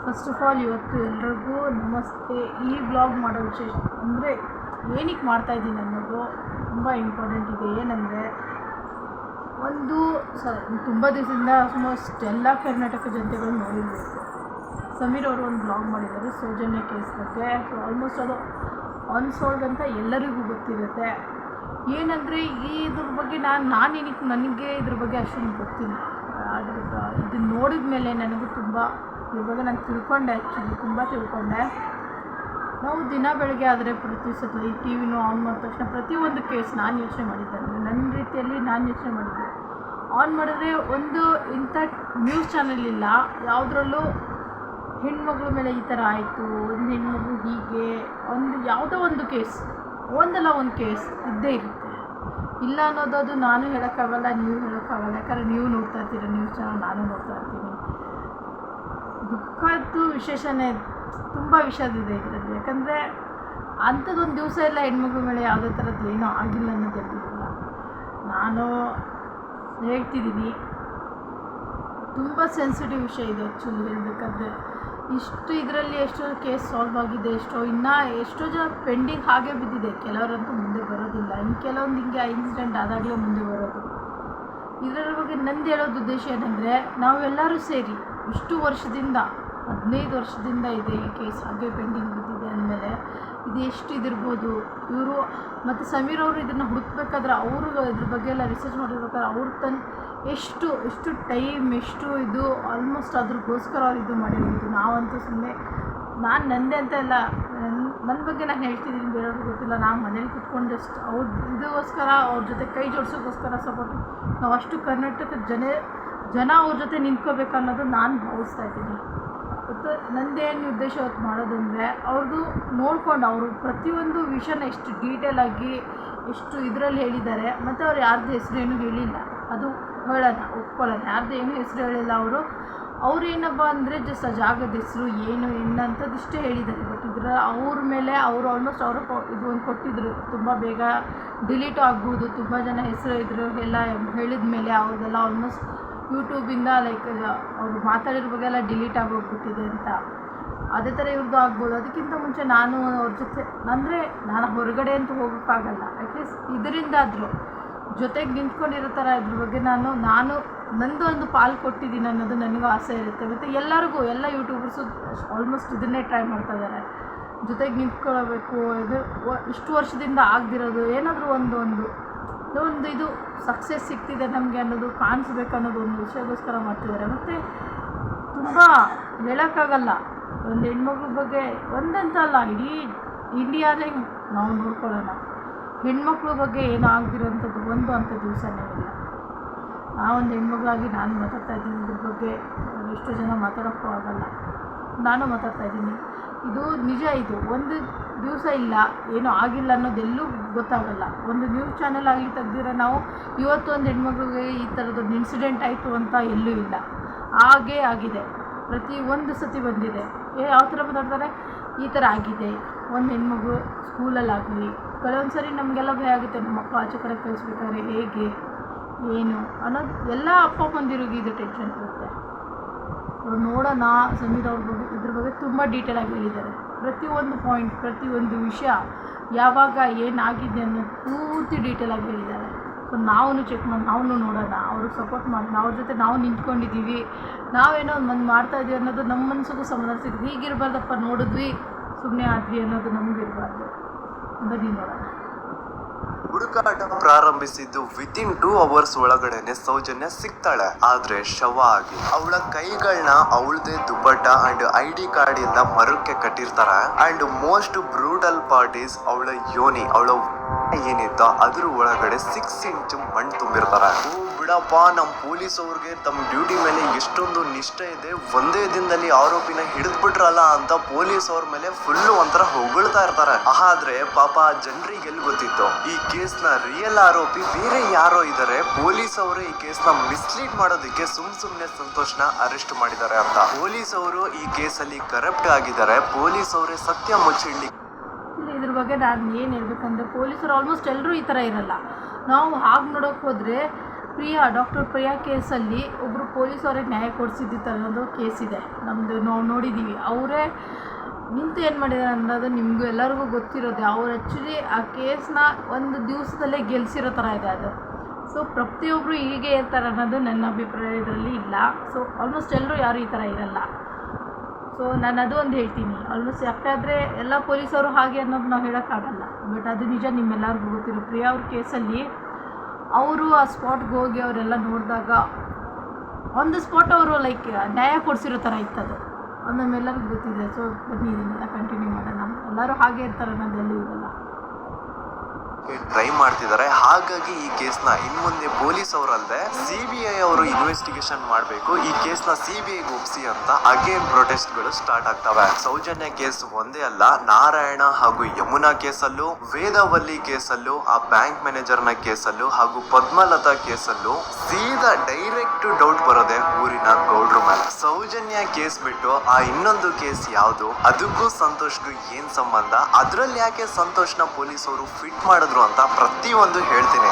First of all ಇವತ್ತು ಎಲ್ರಿಗೂ ನಮಸ್ತೆ. ಈ ಬ್ಲಾಗ್ ಮಾಡೋ ವಿಶೇಷ ಅಂದರೆ ಏನಕ್ಕೆ ಮಾಡ್ತಾಯಿದ್ದೀನಿ ಅನ್ನೋದು ತುಂಬ ಇಂಪಾರ್ಟೆಂಟ್ ಇದೆ. ಏನಂದರೆ ತುಂಬ ದಿವಸದಿಂದ ಆಲ್ಮೋಸ್ಟ್ ಎಲ್ಲ ಕರ್ನಾಟಕ ಜನತೆಗಳು ನೋಡಿರಬೇಕು. ಸಮೀರ್ ಅವರು ಒಂದು ಬ್ಲಾಗ್ ಮಾಡಿದ್ದಾರೆ ಸೌಜನ್ಯ ಕೇಸ್ ಬಗ್ಗೆ. ಆಲ್ಮೋಸ್ಟ್ ಅದು ಅನ್ಸೋಲ್ಡ್ ಅಂತ ಎಲ್ಲರಿಗೂ ಗೊತ್ತಿರುತ್ತೆ. ಏನಂದರೆ ಇದ್ರ ಬಗ್ಗೆ ನನಗೆ ಇದ್ರ ಬಗ್ಗೆ ಅಷ್ಟೊಂದು ಗೊತ್ತಿಲ್ಲ. ಇದನ್ನು ನೋಡಿದ ಮೇಲೆ ನನಗೂ ಇದ್ರ ಬಗ್ಗೆ ನಾನು ತಿಳ್ಕೊಂಡೆ. ಆ್ಯಕ್ಚುಲಿ ತುಂಬ ತಿಳ್ಕೊಂಡೆ. ನಾವು ದಿನ ಬೆಳಗ್ಗೆ ಆದರೆ ಪ್ರತಿ ಸಲ ಈ ಟಿ ವಿನೂ ಆನ್ ಮಾಡಿದ ತಕ್ಷಣ ಪ್ರತಿಯೊಂದು ಕೇಸ್ ನಾನು ಯೋಚನೆ ಮಾಡಿದ್ದೆ. ನನ್ನ ರೀತಿಯಲ್ಲಿ ನಾನು ಯೋಚನೆ ಮಾಡಿದ್ದೆ. ಆನ್ ಮಾಡಿದ್ರೆ ಒಂದು ಇಂಥ ನ್ಯೂಸ್ ಚಾನಲ್ ಇಲ್ಲ ಯಾವುದರಲ್ಲೂ ಹೆಣ್ಮಗಳ ಮೇಲೆ ಈ ಥರ ಆಯಿತು, ಒಂದು ಹೆಣ್ಮಗು ಹೀಗೆ ಯಾವುದೋ ಒಂದು ಕೇಸ್ ಒಂದಲ್ಲ ಒಂದು ಕೇಸ್ ಇದ್ದೇ ಇರುತ್ತೆ. ಇಲ್ಲ ಅನ್ನೋದು ಅದು ನಾನು ಹೇಳೋಕ್ಕಾಗಲ್ಲ, ನೀವು ಹೇಳೋಕ್ಕಾಗಲ್ಲ. ಯಾಕಂದರೆ ನೀವು ನೋಡ್ತಾ ಇರ್ತೀರ ನ್ಯೂಸ್ ಚಾನಲ್, ನಾನು ನೋಡ್ತಾ ಇರ್ತೀನಿ. ದುಃಖದ್ದು ವಿಶೇಷನೇ ತುಂಬ ವಿಷಯದಿದೆ ಇದರಲ್ಲಿ. ಯಾಕಂದರೆ ಅಂಥದ್ದೊಂದು ದಿವಸ ಎಲ್ಲ ಹೆಣ್ಮಕ್ಳ ಮೇಲೆ ಯಾವುದೇ ಥರದ್ದು ಏನೂ ಆಗಿಲ್ಲ ಅನ್ನೋದಿರಲಿಲ್ಲ. ನಾನು ಹೇಳ್ತಿದ್ದೀನಿ, ತುಂಬ ಸೆನ್ಸಿಟಿವ್ ವಿಷಯ ಇದೆ ಆ್ಯಕ್ಚುಲಿ ಹೇಳಬೇಕಾದ್ರೆ. ಇದರಲ್ಲಿ ಎಷ್ಟೋ ಕೇಸ್ ಸಾಲ್ವ್ ಆಗಿದೆ, ಎಷ್ಟೋ ಜನ ಪೆಂಡಿಂಗ್ ಹಾಗೆ ಬಿದ್ದಿದೆ. ಕೆಲವರಂತೂ ಮುಂದೆ ಬರೋದಿಲ್ಲ, ಕೆಲವೊಂದು ಹಿಂಗೆ ಇನ್ಸಿಡೆಂಟ್ ಆದಾಗಲೇ ಮುಂದೆ ಬರೋದು. ಇದರ ಬಗ್ಗೆ ನಂದು ಹೇಳೋದು ಉದ್ದೇಶ ಏನಂದರೆ, ನಾವೆಲ್ಲರೂ ಸೇರಿ ಇಷ್ಟು ವರ್ಷದಿಂದ 15 ವರ್ಷದಿಂದ ಇದೆ ಈ ಕೇಸ್ ಹಾಗೆ ಪೆಂಡಿಂಗ್ ಬಿದ್ದಿದೆ ಅಂದಮೇಲೆ ಇದು ಎಷ್ಟು ಇದಿರ್ಬೋದು. ಇವರು ಮತ್ತು ಸಮೀರ್ ಅವರು ಇದನ್ನು ಹುಡುಕ್ಬೇಕಾದ್ರೆ ಅವರು ಇದ್ರ ಬಗ್ಗೆ ಎಲ್ಲ ರಿಸರ್ಚ್ ಮಾಡಿರ್ಬೇಕಾದ್ರೆ ಅವ್ರು ಎಷ್ಟು ಟೈಮ್ ಇದು ಆಲ್ಮೋಸ್ಟ್ ಅದ್ರಗೋಸ್ಕರ ಅವ್ರು ಇದು ಮಾಡಿರ್ಬೋದು. ನಾವಂತೂ ಸುಮ್ಮನೆ ನಂದೇ ಅಂತ ಇಲ್ಲ, ನನ್ನ ಬಗ್ಗೆ ನಾನು ಹೇಳ್ತಿದ್ದೀನಿ, ಬೇರೆಯವ್ರಿಗೆ ಗೊತ್ತಿಲ್ಲ. ನಾನು ಮನೇಲಿ ಕುತ್ಕೊಂಡು ಇದಕ್ಕೋಸ್ಕರ ಅವ್ರ ಜೊತೆ ಕೈ ಜೋಡಿಸೋಕ್ಕೋಸ್ಕರ ಸಪೋರ್ಟ್ ನಾವು ಅಷ್ಟು ಕರ್ನಾಟಕದ ಜನ ಅವ್ರ ಜೊತೆ ನಿಂತ್ಕೋಬೇಕು ಅನ್ನೋದು ನಾನು ಭಾವಿಸ್ತಾ ಇದ್ದೀನಿ. ಮತ್ತು ನಂದೇನು ಉದ್ದೇಶ ಹೊತ್ತು ಮಾಡೋದಂದರೆ ಅವ್ರದ್ದು ನೋಡ್ಕೊಂಡು ಅವರು ಪ್ರತಿಯೊಂದು ವಿಷಯನ ಎಷ್ಟು ಡೀಟೇಲಾಗಿ ಎಷ್ಟು ಇದರಲ್ಲಿ ಹೇಳಿದ್ದಾರೆ. ಮತ್ತು ಅವ್ರು ಯಾರ್ದು ಹೆಸರೇನು ಹೇಳಿಲ್ಲ, ಅದು ಒಪ್ಕೊಳ್ಳೋಣ. ಯಾರ್ದು ಏನು ಹೆಸರು ಹೇಳಿಲ್ಲ. ಅವ್ರೇನಪ್ಪ ಅಂದರೆ ಜಸ್ಟ್ ಆ ಜಾಗದ ಹೆಸರು ಏನಂಥದ್ದು ಇಷ್ಟೇ ಹೇಳಿದ್ದಾರೆ. ಬಟ್ ಅವ್ರ ಮೇಲೆ ಅವರು ಆಲ್ಮೋಸ್ಟ್ ಇದು ಒಂದು ಕೊಟ್ಟಿದ್ರು, ತುಂಬ ಬೇಗ ಡಿಲೀಟು ಆಗ್ಬೋದು. ತುಂಬ ಜನ ಹೆಸರು ಇದ್ರು ಎಲ್ಲ ಹೇಳಿದ ಮೇಲೆ ಅವ್ರದ್ದೆಲ್ಲ ಆಲ್ಮೋಸ್ಟ್ ಯೂಟ್ಯೂಬಿಂದ ಅವರು ಮಾತಾಡಿರೋ ಬಗ್ಗೆ ಎಲ್ಲ ಡಿಲೀಟ್ ಆಗೋಗ್ಬಿಟ್ಟಿದೆ ಅಂತ. ಅದೇ ಥರ ಇವ್ರದ್ದು ಆಗ್ಬೋದು. ಅದಕ್ಕಿಂತ ಮುಂಚೆ ನಾನು ಅವ್ರ ಜೊತೆ ನಾನು ಹೊರಗಡೆ ಅಂತೂ ಹೋಗೋಕ್ಕಾಗಲ್ಲ. ಅಟ್ಲೀಸ್ಟ್ ಇದರಿಂದಾದರೂ ಜೊತೆಗೆ ನಿಂತ್ಕೊಂಡಿರೋ ಥರ ಇದ್ರ ಬಗ್ಗೆ ನಾನು ನಂದು ಒಂದು ಪಾಲು ಕೊಟ್ಟಿದ್ದೀನಿ ಅನ್ನೋದು ನನಗೂ ಆಸೆ ಇರುತ್ತೆ. ಮತ್ತು ಎಲ್ಲರಿಗೂ ಎಲ್ಲ ಯೂಟ್ಯೂಬರ್ಸು ಆಲ್ಮೋಸ್ಟ್ ಇದನ್ನೇ ಟ್ರೈ ಮಾಡ್ತಾ ಇದ್ದಾರೆ, ಜೊತೆಗೆ ನಿಂತ್ಕೊಳ್ಳಬೇಕು. ಇಷ್ಟು ವರ್ಷದಿಂದ ಆಗದಿರೋದು ಏನಾದರೂ ಒಂದು ಇದು ಸಕ್ಸಸ್ ಸಿಗ್ತಿದೆ ನಮಗೆ ಅನ್ನೋದು ಕಾಣಿಸ್ಬೇಕು ಅನ್ನೋದು ಒಂದು ವಿಷಯಗೋಸ್ಕರ ಮಾಡ್ತಿದ್ದಾರೆ. ಮತ್ತು ತುಂಬ ಹೇಳೋಕ್ಕಾಗಲ್ಲ, ಒಂದು ಹೆಣ್ಮಕ್ಳ ಬಗ್ಗೆ ಒಂದಂತ ಅಲ್ಲ, ಇಡೀ ಇಂಡಿಯಾನೇ ನಾವು ನೋಡ್ಕೊಳ್ಳೋಣ. ಹೆಣ್ಮಕ್ಳ ಬಗ್ಗೆ ಏನೂ ಆಗದಿರೋಂಥದ್ದು ಅಂಥ ದಿವಸನೇ ಇಲ್ಲ. ಒಂದು ಹೆಣ್ಮಗಳಾಗಿ ನಾನು ಮಾತಾಡ್ತಾ ಇದ್ದೀನಿ ಇದ್ರ ಬಗ್ಗೆ. ಎಷ್ಟೋ ಜನ ಮಾತಾಡೋಕ್ಕೂ ಆಗಲ್ಲ, ನಾನು ಮಾತಾಡ್ತಾ ಇದ್ದೀನಿ. ಇದು ನಿಜ. ಇದು ಒಂದು ದಿವಸ ಇಲ್ಲ, ಏನೂ ಆಗಿಲ್ಲ ಅನ್ನೋದೆಲ್ಲೂ ಗೊತ್ತಾಗಲ್ಲ. ಒಂದು ನ್ಯೂಸ್ ಚಾನೆಲ್ ಆಗಲಿ ತೆಗ್ದಿರೋ ನಾವು ಇವತ್ತು ಒಂದು ಹೆಣ್ಮಗಳಿಗೆ ಈ ಥರದೊಂದು ಇನ್ಸಿಡೆಂಟ್ ಆಯಿತು ಅಂತ ಎಲ್ಲೂ ಇಲ್ಲ. ಹಾಗೇ ಆಗಿದೆ, ಪ್ರತಿ ಒಂದು ಸತಿ ಬಂದಿದೆ. ಯಾವ ಥರ ಮಾತಾಡ್ತಾರೆ, ಈ ಥರ ಆಗಿದೆ. ಒಂದು ಹೆಣ್ಮಗು ಸ್ಕೂಲಲ್ಲಾಗಲಿ ಕೆಲವೊಂದು ಸರಿ ನಮಗೆಲ್ಲ ಭಯ ಆಗುತ್ತೆ, ನಮ್ಮ ಮಕ್ಕಳು ಆಚೆ ಕಡೆ ಕಳಿಸ್ಬೇಕಾದ್ರೆ ಹೇಗೆ ಏನು ಅನ್ನೋದು ಎಲ್ಲ ಅಪ್ಪ ಅಮ್ಮಂದಿರಿಗೆ ಇದು ಟೆನ್ಷನ್ ಇರುತ್ತೆ. ಅವ್ರು ನೋಡೋಣ. ಸಮೀರ್ ಅವ್ರ ಬಗ್ಗೆ ಇದ್ರ ಬಗ್ಗೆ ತುಂಬ ಡೀಟೇಲಾಗಿ ಹೇಳಿದ್ದಾರೆ. ಪ್ರತಿಯೊಂದು ಪಾಯಿಂಟ್, ಪ್ರತಿಯೊಂದು ವಿಷಯ ಯಾವಾಗ ಏನಾಗಿದೆ ಅನ್ನೋದು ಪೂರ್ತಿ ಡೀಟೇಲಾಗಿ ಹೇಳಿದ್ದಾರೆ. ಸೊ ನಾವು ಚೆಕ್ ಮಾಡಿ ನಾವು ನೋಡೋಣ, ಅವ್ರಿಗೆ ಸಪೋರ್ಟ್ ಮಾಡಿ ಅವ್ರ ಜೊತೆ ನಾವು ನಿಂತ್ಕೊಂಡಿದ್ದೀವಿ, ನಾವೇನೋ ಒಂದು ಮಾಡ್ತಾಯಿದ್ದೀವಿ ಅನ್ನೋದು ನಮ್ಮ ಮನಸ್ಸಿಗೂ ಸಮಾಧಾನ ಸಿಗುತ್ತೆ. ಹೀಗಿರಬಾರ್ದಪ್ಪ, ನೋಡಿದ್ವಿ ಸುಮ್ಮನೆ ಆದ್ವಿ ಅನ್ನೋದು ನಮಗಿರಬಾರ್ದು. ಬನ್ನಿ ನೋಡೋಣ. ಹುಡುಕಾಟ ಪ್ರಾರಂಭಿಸಿದ್ದು ವಿತಿನ್ 2 hours ಒಳಗಡೆನೆ ಸೌಜನ್ಯ ಸಿಗ್ತಾಳೆ. ಆದ್ರೆ ಶವ ಆಗಿ ಅವಳ ಕೈಗಳನ್ನ ಅವಳದೇ ದುಪ್ಪಟ್ಟ ಅಂಡ್ ID ಕಾರ್ಡ್ ಇಂದ ಮರಕ್ಕೆ ಕಟ್ಟಿರ್ತಾರೆ. And most brutal part is ಅವಳ ಯೋನಿ, ಅವಳ ಏನಿತ್ತ ಅದ್ರ ಒಳಗಡೆ 6 inch ಮಣ್ಣು ತುಂಬಿರ್ತಾರೆ. ಬಿಡಪ್ಪ, ನಮ್ಮ ಪೊಲೀಸ್ ಅವ್ರಿಗೆ ತಮ್ಮ ಡ್ಯೂಟಿ ಮೇಲೆ ಎಷ್ಟೊಂದು ನಿಷ್ಠೆ ಇದೆ, ಒಂದೇ ದಿನದಲ್ಲಿ ಆರೋಪಿನ ಹಿಡಿದ್ಬಿಟ್ರಲ್ಲ ಅಂತ ಪೊಲೀಸ್ ಅವ್ರ ಮೇಲೆ ಫುಲ್ ಒಂಥರ ಹೊಗಳ್ತಾ ಇರ್ತಾರೆ. ಆದ್ರೆ ಪಾಪ ಜನರಿಗೆ ಎಲ್ಲಿ ಗೊತ್ತಿತ್ತು ಈ ಕೇಸ್ನ ರಿಯಲ್ ಆರೋಪಿ ಬೇರೆ ಯಾರೋ ಇದ್ದಾರೆ. ಪೊಲೀಸ್ ಅವರು ಈ ಕೇಸ್ನ ಮಿಸ್ಲೀಡ್ ಮಾಡೋದಕ್ಕೆ ಸುಮ್ನೆ ಸಂತೋಷ್ನ ಅರೆಸ್ಟ್ ಮಾಡಿದ್ದಾರೆ ಅಂತ. ಪೊಲೀಸ್ ಅವರು ಈ ಕೇಸಲ್ಲಿ ಕರಪ್ಟ್ ಆಗಿದ್ದಾರೆ. ಪೊಲೀಸ್ ಅವರೇ ಸತ್ಯ ಮುಚ್ಚಿಡ್ಲಿ. ಇದ್ರ ಬಗ್ಗೆ ನಾನು ಏನು ಹೇಳ್ಬೇಕಂದ್ರೆ, ಪೊಲೀಸರು ಆಲ್ಮೋಸ್ಟ್ ಎಲ್ಲರೂ ಈ ಥರ ಇರಲ್ಲ. ನಾವು ಹಾಗೆ ನೋಡೋಕೆ ಹೋದರೆ ಡಾಕ್ಟರ್ ಪ್ರಿಯಾ ಕೇಸಲ್ಲಿ ಒಬ್ಬರು ಪೊಲೀಸ್ ಅವರಿಗೆ ನ್ಯಾಯ ಕೊಡಿಸಿದ್ದಿತ್ತು ಅನ್ನೋದು ಕೇಸಿದೆ ನಮ್ಮದು. ನಾವು ನೋಡಿದ್ದೀವಿ. ಅವರೇ ನಿಂತು ಏನು ಮಾಡಿದ್ದಾರೆ ಅನ್ನೋದು ನಿಮಗೂ ಎಲ್ಲರಿಗೂ ಗೊತ್ತಿರೋದೆ. ಅವ್ರು ಆ್ಯಕ್ಚುಲಿ ಆ ಕೇಸನ್ನ ಒಂದು ದಿವಸದಲ್ಲೇ ಗೆಲ್ಲಿಸಿರೋ ಥರ ಇದೆ ಅದು. ಸೊ ಪ್ರತಿಯೊಬ್ಬರು ಹೀಗೆ ಇರ್ತಾರೆ ಅನ್ನೋದು ನನ್ನ ಅಭಿಪ್ರಾಯ ಇದರಲ್ಲಿ ಇಲ್ಲ. ಸೊ ಆಲ್ಮೋಸ್ಟ್ ಎಲ್ಲರೂ ಯಾರೂ ಈ ಥರ ಇರಲ್ಲ. ಸೊ ನಾನು ಅದು ಒಂದು ಹೇಳ್ತೀನಿ. ಆಲ್ಮೋಸ್ಟ್ ಯಾಕಾದರೆ ಎಲ್ಲ ಪೊಲೀಸವರು ಹಾಗೆ ಅನ್ನೋದು ನಾವು ಹೇಳೋಕ್ಕಾಗಲ್ಲ. ಬಟ್ ಅದು ನಿಜ, ನಿಮ್ಮೆಲ್ಲರಿಗೂ ಗೊತ್ತಿರೋ ಪ್ರಿಯಾ ಅವ್ರ ಕೇಸಲ್ಲಿ ಅವರು ಆ ಸ್ಪಾಟ್ಗೆ ಹೋಗಿ ಅವರೆಲ್ಲ ನೋಡಿದಾಗ ಆನ್ ದ ಸ್ಪಾಟ್ ಅವರು ಲೈಕ್ ನ್ಯಾಯ ಕೊಡಿಸಿರೋ ಥರ ಇತ್ತದು. ಅದು ನಮ್ಮೆಲ್ಲರಿಗೂ ಗೊತ್ತಿದೆ. ಸೊ ಬನ್ನಿ ಇದನ್ನೆಲ್ಲ ಕಂಟಿನ್ಯೂ ಮಾಡೋಣ. ಎಲ್ಲರೂ ಹಾಗೆ ಇರ್ತಾರೆ ಅನ್ನೋದೆಲ್ಲೂ ಇರಲ್ಲ. ಟ್ರೈ ಮಾಡ್ತಿದ್ದಾರೆ. ಹಾಗಾಗಿ ಈ ಕೇಸ್ನ ಇನ್ಮುಂದೆ ಪೊಲೀಸ್ ಅವರಲ್ಲದೆ CBI ಅವರು ಇನ್ವೆಸ್ಟಿಗೇಷನ್ ಮಾಡಬೇಕು, ಈ ಕೇಸ್ನ CBIಗೆ ಒಪ್ಪಿಸಿ ಅಂತ ಅಗೇನ್ ಪ್ರೊಟೆಸ್ಟ್ಗಳು ಸ್ಟಾರ್ಟ್ ಆಗ್ತವೆ. ಸೌಜನ್ಯ ಕೇಸ್ ಒಂದೇ ಅಲ್ಲ, ನಾರಾಯಣ ಹಾಗೂ ಯಮುನಾ ಕೇಸಲ್ಲೂ, ವೇದವಲ್ಲಿ ಕೇಸಲ್ಲೂ, ಆ ಬ್ಯಾಂಕ್ ಮ್ಯಾನೇಜರ್ನ ಕೇಸಲ್ಲೂ ಹಾಗೂ ಪದ್ಮಲತಾ ಕೇಸಲ್ಲೂ ಸೀದಾ ಡೈರೆಕ್ಟ್ ಡೌಟ್ ಬರೋದೆ ಊರಿನ ಗೌಡ್ರ ಮೇಲೆ. ಸೌಜನ್ಯ ಕೇಸ್ ಬಿಟ್ಟು ಆ ಇನ್ನೊಂದು ಕೇಸ್ ಯಾವುದು, ಅದಕ್ಕೂ ಸಂತೋಷ್ಗೂ ಏನ್ ಸಂಬಂಧ, ಅದ್ರಲ್ಲಿ ಯಾಕೆ ಸಂತೋಷ್ನ ಪೊಲೀಸವರು ಫಿಟ್ ಮಾಡಿದ್ರು ಅಂತ ಪ್ರತಿಯೊಂದು ಹೇಳ್ತೀನಿ.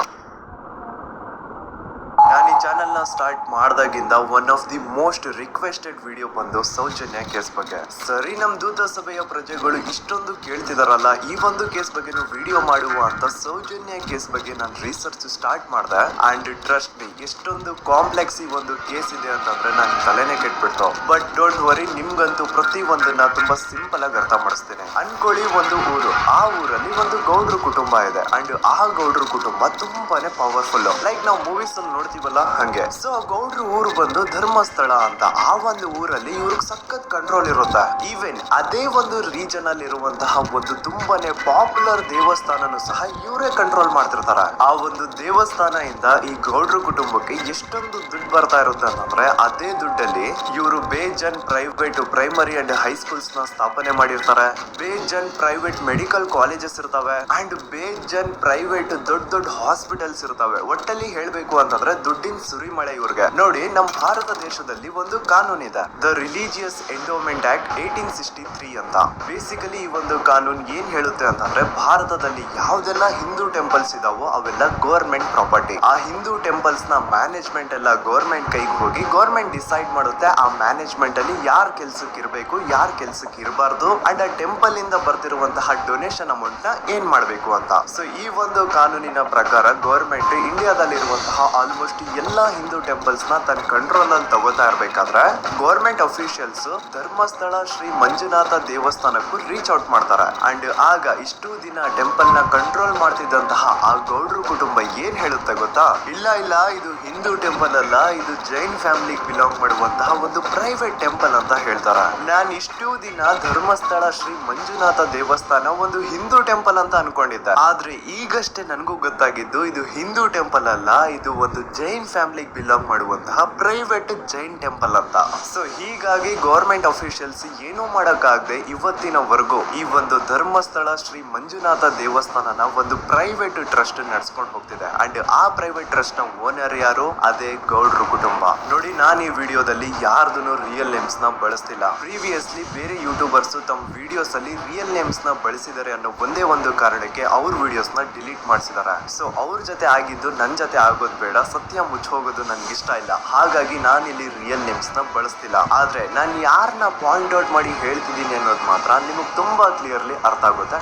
ನಾನು ಈ ಚಾನೆಲ್ನ ಸ್ಟಾರ್ಟ್ ಮಾಡಿದಾಗಿಂದ one of the most requested video ಬಂದು ಸೌಜನ್ಯ ಕೇಸ್ ಬಗ್ಗೆ. ಸರಿ, ನಮ್ಮ ದೂತ ಸಭೆಯ ಪ್ರಜೆಗಳು ಇಷ್ಟೊಂದು ಕೇಳ್ತಿದಾರಲ್ಲ, ಈ ಒಂದು ಕೇಸ್ ಬಗ್ಗೆ ವಿಡಿಯೋ ಮಾಡುವ ಅಂತ ಸೌಜನ್ಯ ಕೇಸ್ ಬಗ್ಗೆ ನಾನು ರಿಸರ್ಚ್ ಸ್ಟಾರ್ಟ್ ಮಾಡಿದೆ. ಅಂಡ್ ಟ್ರಸ್ಟ್ ಮೀ, ಎಷ್ಟೊಂದು ಕಾಂಪ್ಲೆಕ್ಸ್ ಈ ಒಂದು ಕೇಸ್ ಇದೆ ಅಂತಂದ್ರೆ ನನ್ನ ತಲೆನೇ ಕೆಟ್ಬಿಡ್ತು. ಬಟ್ ಡೋಂಟ್ ವರಿ, ನಿಮ್ಗಂತೂ ಪ್ರತಿ ಒಂದನ್ನ ತುಂಬಾ ಸಿಂಪಲ್ ಆಗಿ ಅರ್ಥ ಮಾಡಿಸ್ತೇನೆ. ಅನ್ಕೊಳ್ಳಿ, ಒಂದು ಊರು, ಆ ಊರಲ್ಲಿ ಒಂದು ಗೌಡ್ರ ಕುಟುಂಬ ಇದೆ. ಅಂಡ್ ಆ ಗೌಡ್ರ ಕುಟುಂಬ ತುಂಬಾನೇ ಪವರ್ಫುಲ್, ಲೈಕ್ ನಾವು ಮೂವೀಸ್ ಅಲ್ಲಿ ನೋಡ್ತೀವಲ್ಲ ಹಂಗೆ. ಸೊ ಗೌಡ್ರ ಊರು ಬಂದು ಧರ್ಮಸ್ಥಳ ಅಂತ. ಆ ಒಂದು ಊರಲ್ಲಿ ಇವ್ರಿಗೆ ಸಖತ್ ಕಂಟ್ರೋಲ್ ಇರುತ್ತೆ. ಈವನ್ ಅದೇ ಒಂದು ರೀಜನ್ ಅಲ್ಲಿ ಇರುವಂತಹ ಒಂದು ತುಂಬಾನೇ ಪಾಪ್ಯುಲರ್ ದೇವಸ್ಥಾನನು ಸಹ ಇವರೇ ಕಂಟ್ರೋಲ್ ಮಾಡ್ತಿರ್ತಾರೆ. ಆ ಒಂದು ದೇವಸ್ಥಾನ ಇಂದ ಈ ಗೌಡ್ರ ಕುಟುಂಬಕ್ಕೆ ಎಷ್ಟೊಂದು ದುಡ್ಡು ಬರ್ತಾ ಇರುತ್ತೆ ಅಂತಂದ್ರೆ, ಅದೇ ದುಡ್ಡಲ್ಲಿ ಇವರು ಬೇಜನ್ ಪ್ರೈವೇಟ್ ಪ್ರೈಮರಿ ಅಂಡ್ ಹೈಸ್ಕೂಲ್ಸ್ ನ ಸ್ಥಾಪನೆ ಮಾಡಿರ್ತಾರೆ, ಬೇಜನ್ ಪ್ರೈವೇಟ್ ಮೆಡಿಕಲ್ ಕಾಲೇಜಸ್ ಇರ್ತವೆ, ಅಂಡ್ ಬೇಜನ್ ಪ್ರೈವೇಟ್ ದೊಡ್ಡ ದೊಡ್ಡ ಹಾಸ್ಪಿಟಲ್ಸ್ ಇರ್ತವೆ. ಒಟ್ಟಲ್ಲಿ ಹೇಳ್ಬೇಕು ಅಂತಂದ್ರೆ ದುಡ್ಡಿನ ಸುರಿಮಳೆ ಇವ್ರಿಗೆ. ನೋಡಿ, ನಮ್ಮ ಭಾರತ ದೇಶದಲ್ಲಿ ಒಂದು ಕಾನೂನಿದೆ, ದ ರಿಲಿಜಿಯಸ್ ಎಂಡೋಮೆಂಟ್ ಆಕ್ಟ್ 1863 ಅಂತ. ಬೇಸಿಕಲಿ ಈ ಒಂದು ಕಾನೂನು ಏನ್ ಹೇಳುತ್ತೆ ಅಂತಂದ್ರೆ, ಭಾರತದಲ್ಲಿ ಯಾವ್ದೆಲ್ಲ ಹಿಂದೂ ಟೆಂಪಲ್ಸ್ ಇದಾವೋ ಅವೆಲ್ಲ ಗವರ್ಮೆಂಟ್ ಪ್ರಾಪರ್ಟಿ. ಆ ಹಿಂದೂ ಟೆಂಪಲ್ಸ್ ನ ಮ್ಯಾನೇಜ್ಮೆಂಟ್ ಎಲ್ಲ ಗವರ್ಮೆಂಟ್ ಕೈಗೆ ಹೋಗಿ ಗವರ್ಮೆಂಟ್ ಡಿಸೈಡ್ ಮಾಡುತ್ತೆ ಆ ಮ್ಯಾನೇಜ್ಮೆಂಟ್ ಅಲ್ಲಿ ಯಾರ್ ಕೆಲ್ಸಕ್ಕೆ ಇರಬೇಕು, ಯಾರ್ ಕೆಲ್ಸಕ್ಕೆ ಇರಬಾರ್ದು, ಅಂಡ್ ಆ ಟೆಂಪಲ್ ಇಂದ ಬರ್ತಿರುವಂತಹ ಡೊನೇಷನ್ ಅಮೌಂಟ್ ನ ಏನ್ ಮಾಡ್ಬೇಕು ಅಂತ. ಸೊ ಈ ಒಂದು ಕಾನೂನಿನ ಪ್ರಕಾರ ಗವರ್ಮೆಂಟ್ ಇಂಡಿಯಾದಲ್ಲಿರುವಂತಹ ಆಲ್ಮೋಸ್ಟ್ ಎಲ್ಲಾ ಹಿಂದೂ ಟೆಂಪಲ್ಸ್ ನ ತನ್ನ ಕಂಟ್ರೋಲ್ ಅಲ್ಲಿ ತಗೋತಾ ಇರ್ಬೇಕಾದ್ರೆ ಗವರ್ಮೆಂಟ್ ಅಫಿಷಿಯಲ್ಸ್ ಧರ್ಮಸ್ಥಳ ಶ್ರೀ ಮಂಜುನಾಥ ದೇವಸ್ಥಾನಕ್ಕೂ ರೀಚ್ ಔಟ್ ಮಾಡ್ತಾರೆ. ಅಂಡ್ ಆಗ ಇಷ್ಟು ದಿನ ಟೆಂಪಲ್ ನ ಕಂಟ್ರೋಲ್ ಮಾಡ್ತಿದ್ದಂತಹ ಆ ಗೌಡ್ರ ಕುಟುಂಬ ಏನ್ ಹೇಳುತ್ತೆ ಗೊತ್ತಾ, ಇಲ್ಲ ಇಲ್ಲ, ಇದು ಹಿಂದೂ ಟೆಂಪಲ್ ಅಲ್ಲ, ಇದು ಜೈನ್ ಫ್ಯಾಮಿಲಿಗೆ ಬಿಲಾಂಗ್ ಮಾಡುವಂತಹ ಒಂದು ಪ್ರೈವೇಟ್ ಟೆಂಪಲ್ ಅಂತ ಹೇಳ್ತಾರೆ. ನಾನು ಇಷ್ಟು ದಿನ ಧರ್ಮಸ್ಥಳ ಶ್ರೀ ಮಂಜುನಾಥ ದೇವಸ್ಥಾನ ಒಂದು ಹಿಂದೂ ಟೆಂಪಲ್ ಅಂತ ಅನ್ಕೊಂಡಿದ್ದೆ. ಆದ್ರೆ ಈಗಷ್ಟೇ ನನಗೂ ಗೊತ್ತಾಗಿದ್ದು ಇದು ಹಿಂದೂ ಟೆಂಪಲ್ ಅಲ್ಲ, ಇದು ಒಂದು ಜೈನ್ ಫ್ಯಾಮಿಲಿಗೆ ಬಿಲಾಂಗ್ ಮಾಡುವಂತಹ ಪ್ರೈವೇಟ್ ಜೈನ್ ಟೆಂಪಲ್ ಅಂತ. ಸೊ ಹೀಗಾಗಿ ಗವರ್ಮೆಂಟ್ ಅಫಿಷಿಯಲ್ಸ್ ಏನೂ ಮಾಡಕ್ಕಾಗದೆ ಇವತ್ತಿನವರೆಗೂ ಈ ಒಂದು ಧರ್ಮಸ್ಥಳ ಶ್ರೀ ಮಂಜುನಾಥ ದೇವಸ್ಥಾನನ ಒಂದು ಪ್ರೈವೇಟ್ ಟ್ರಸ್ಟ್ ನಡ್ಸ್ಕೊಂಡು ಹೋಗ್ತಿದೆ. ಅಂಡ್ ಆ ಪ್ರೈವೇಟ್ ಟ್ರಸ್ಟ್ ನ ಓನರ್ ಯಾರು, ಅದೇ ಗೌಡ್ರ ಕುಟುಂಬ. ನೋಡಿ, ನಾನು ಈ ವಿಡಿಯೋದಲ್ಲಿ ಯಾರ್ದು ರಿಯಲ್ ನೇಮ್ಸ್ ನ ಬಳಸ್ತಿಲ್ಲ. ಪ್ರೀವಿಯಸ್ಲಿ ಬೇರೆ ಯೂಟ್ಯೂಬರ್ಸ್ ತಮ್ಮ ವಿಡಿಯೋಸ್ ಅಲ್ಲಿ ರಿಯಲ್ ನೇಮ್ಸ್ ನ ಬಳಸಿದ್ದಾರೆ ಅನ್ನೋ ಒಂದೇ ಒಂದು ಕಾರಣಕ್ಕೆ ಅವ್ರ ವಿಡಿಯೋಸ್ ನ ಡಿಲೀಟ್ ಮಾಡಿಸಿದ್ದಾರೆ. ಸೊ ಅವ್ರ ಜೊತೆ ಆಗಿದ್ದು ನನ್ನ ಜೊತೆ ಆಗೋದು ಬೇಡ, ಸತ್ಯ ಮುಚ್ಚ ಹೋಗೋದು ನನ್ಗೆ ಇಷ್ಟ ಇಲ್ಲ. ಹಾಗಾಗಿ ನಾನು ಇಲ್ಲಿ ರಿಯಲ್ ನೇಮ್ಸ್ ನ ಬಳಸ್ತಿಲ್ಲ. ಆದ್ರೆ ನಾನು ಯಾರನ್ನ ಪಾಯಿಂಟ್ ಔಟ್ ಮಾಡಿ ಹೇಳ್ತಿದ್ದೀನಿ ಅನ್ನೋದು ಮಾತ್ರ ನಿಮಗೆ ತುಂಬಾ ಕ್ಲಿಯರ್ಲಿ ಅರ್ಥ ಆಗುತ್ತೆ.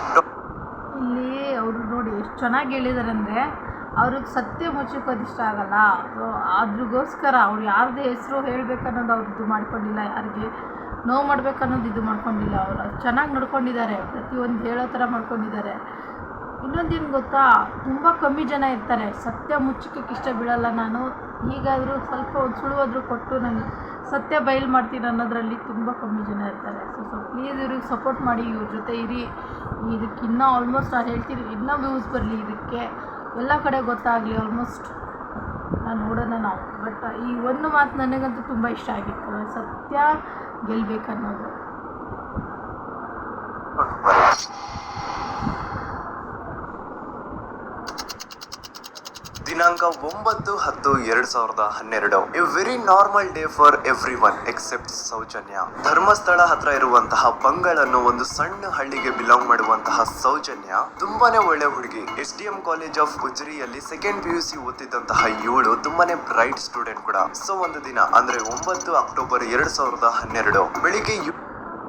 ಇಲ್ಲಿ ಅವರು ನೋಡಿ ಎಷ್ಟು ಚೆನ್ನಾಗಿ ಹೇಳಿದ್ದಾರೆ ಅಂದರೆ, ಅವ್ರಿಗೆ ಸತ್ಯ ಮುಚ್ಚೋದು ಇಷ್ಟ ಆಗಲ್ಲ. ಸೊ ಅದ್ರಿಗೋಸ್ಕರ ಅವ್ರು ಯಾರ್ದೇ ಹೆಸರು ಹೇಳ್ಬೇಕನ್ನೋದು ಅವ್ರು ಇದು ಮಾಡ್ಕೊಂಡಿಲ್ಲ, ಯಾರಿಗೆ ನೋವು ಮಾಡ್ಬೇಕನ್ನೋದು ಇದು ಮಾಡ್ಕೊಂಡಿಲ್ಲ. ಅವರು ಚೆನ್ನಾಗಿ ನಡ್ಕೊಂಡಿದ್ದಾರೆ, ಪ್ರತಿಯೊಂದು ಹೇಳೋ ಥರ ಮಾಡ್ಕೊಂಡಿದ್ದಾರೆ. ಇನ್ನೊಂದೇನು ಗೊತ್ತಾ, ತುಂಬ ಕಮ್ಮಿ ಜನ ಇರ್ತಾರೆ ಸತ್ಯ ಮುಚ್ಚಕ್ಕೆ ಇಷ್ಟ ಬೀಳಲ್ಲ. ನಾನು ಹೀಗಾದರೂ ಸ್ವಲ್ಪ ಒಂದು ಸುಳುವಾದರೂ ಕೊಟ್ಟು ನಾನು ಸತ್ಯ ಬಯಲು ಮಾಡ್ತೀನಿ ಅನ್ನೋದ್ರಲ್ಲಿ ತುಂಬ ಕಮ್ಮಿ ಜನ ಇರ್ತಾರೆ. ಸೊ ಪ್ಲೀಸ್ ಇವ್ರಿಗೆ ಸಪೋರ್ಟ್ ಮಾಡಿ, ಇವ್ರ ಜೊತೆ ಇರಿ. ಇದಕ್ಕೆ ಇನ್ನೂ ಆಲ್ಮೋಸ್ಟ್ ನಾನು ಹೇಳ್ತೀನಿ, ಇನ್ನೂ ವ್ಯೂಸ್ ಬರಲಿ, ಇದಕ್ಕೆ ಎಲ್ಲ ಕಡೆ ಗೊತ್ತಾಗಲಿ. ಆಲ್ಮೋಸ್ಟ್ ನಾನು ನೋಡೋಣ ನಾವು. ಬಟ್ ಈ ಒಂದು ಮಾತು ನನಗಂತೂ ತುಂಬ ಇಷ್ಟ ಆಗಿತ್ತು, ಸತ್ಯ ಗೆಲ್ಲಬೇಕನ್ನೋದು. ದಿನಾಂಕ 9/10/2012. A very normal day for everyone except Soujanya. Dharmasthala ಹತ್ರ ಇರುವಂತಹ ಬಂಗಳ ಅನ್ನೋ ಒಂದು ಸಣ್ಣ ಹಳ್ಳಿಗೆ ಬಿಲಾಂಗ್ ಮಾಡುವಂತಹ ಸೌಜನ್ಯ ತುಂಬಾನೇ ಒಳ್ಳೆ ಹುಡುಗಿ. SDM ಕಾಲೇಜ್ ಆಫ್ ಗುಜರಿಯಲ್ಲಿ ಸೆಕೆಂಡ್ PUC ಓದ್ತಿದ್ದಂತಹ ಇವಳು ತುಂಬಾನೇ ಬ್ರೈಟ್ ಸ್ಟೂಡೆಂಟ್ ಕೂಡ. ಸೊ ಒಂದು ದಿನ ಅಂದ್ರೆ 9 ಅಕ್ಟೋಬರ್ 2012 ಬೆಳಿಗ್ಗೆ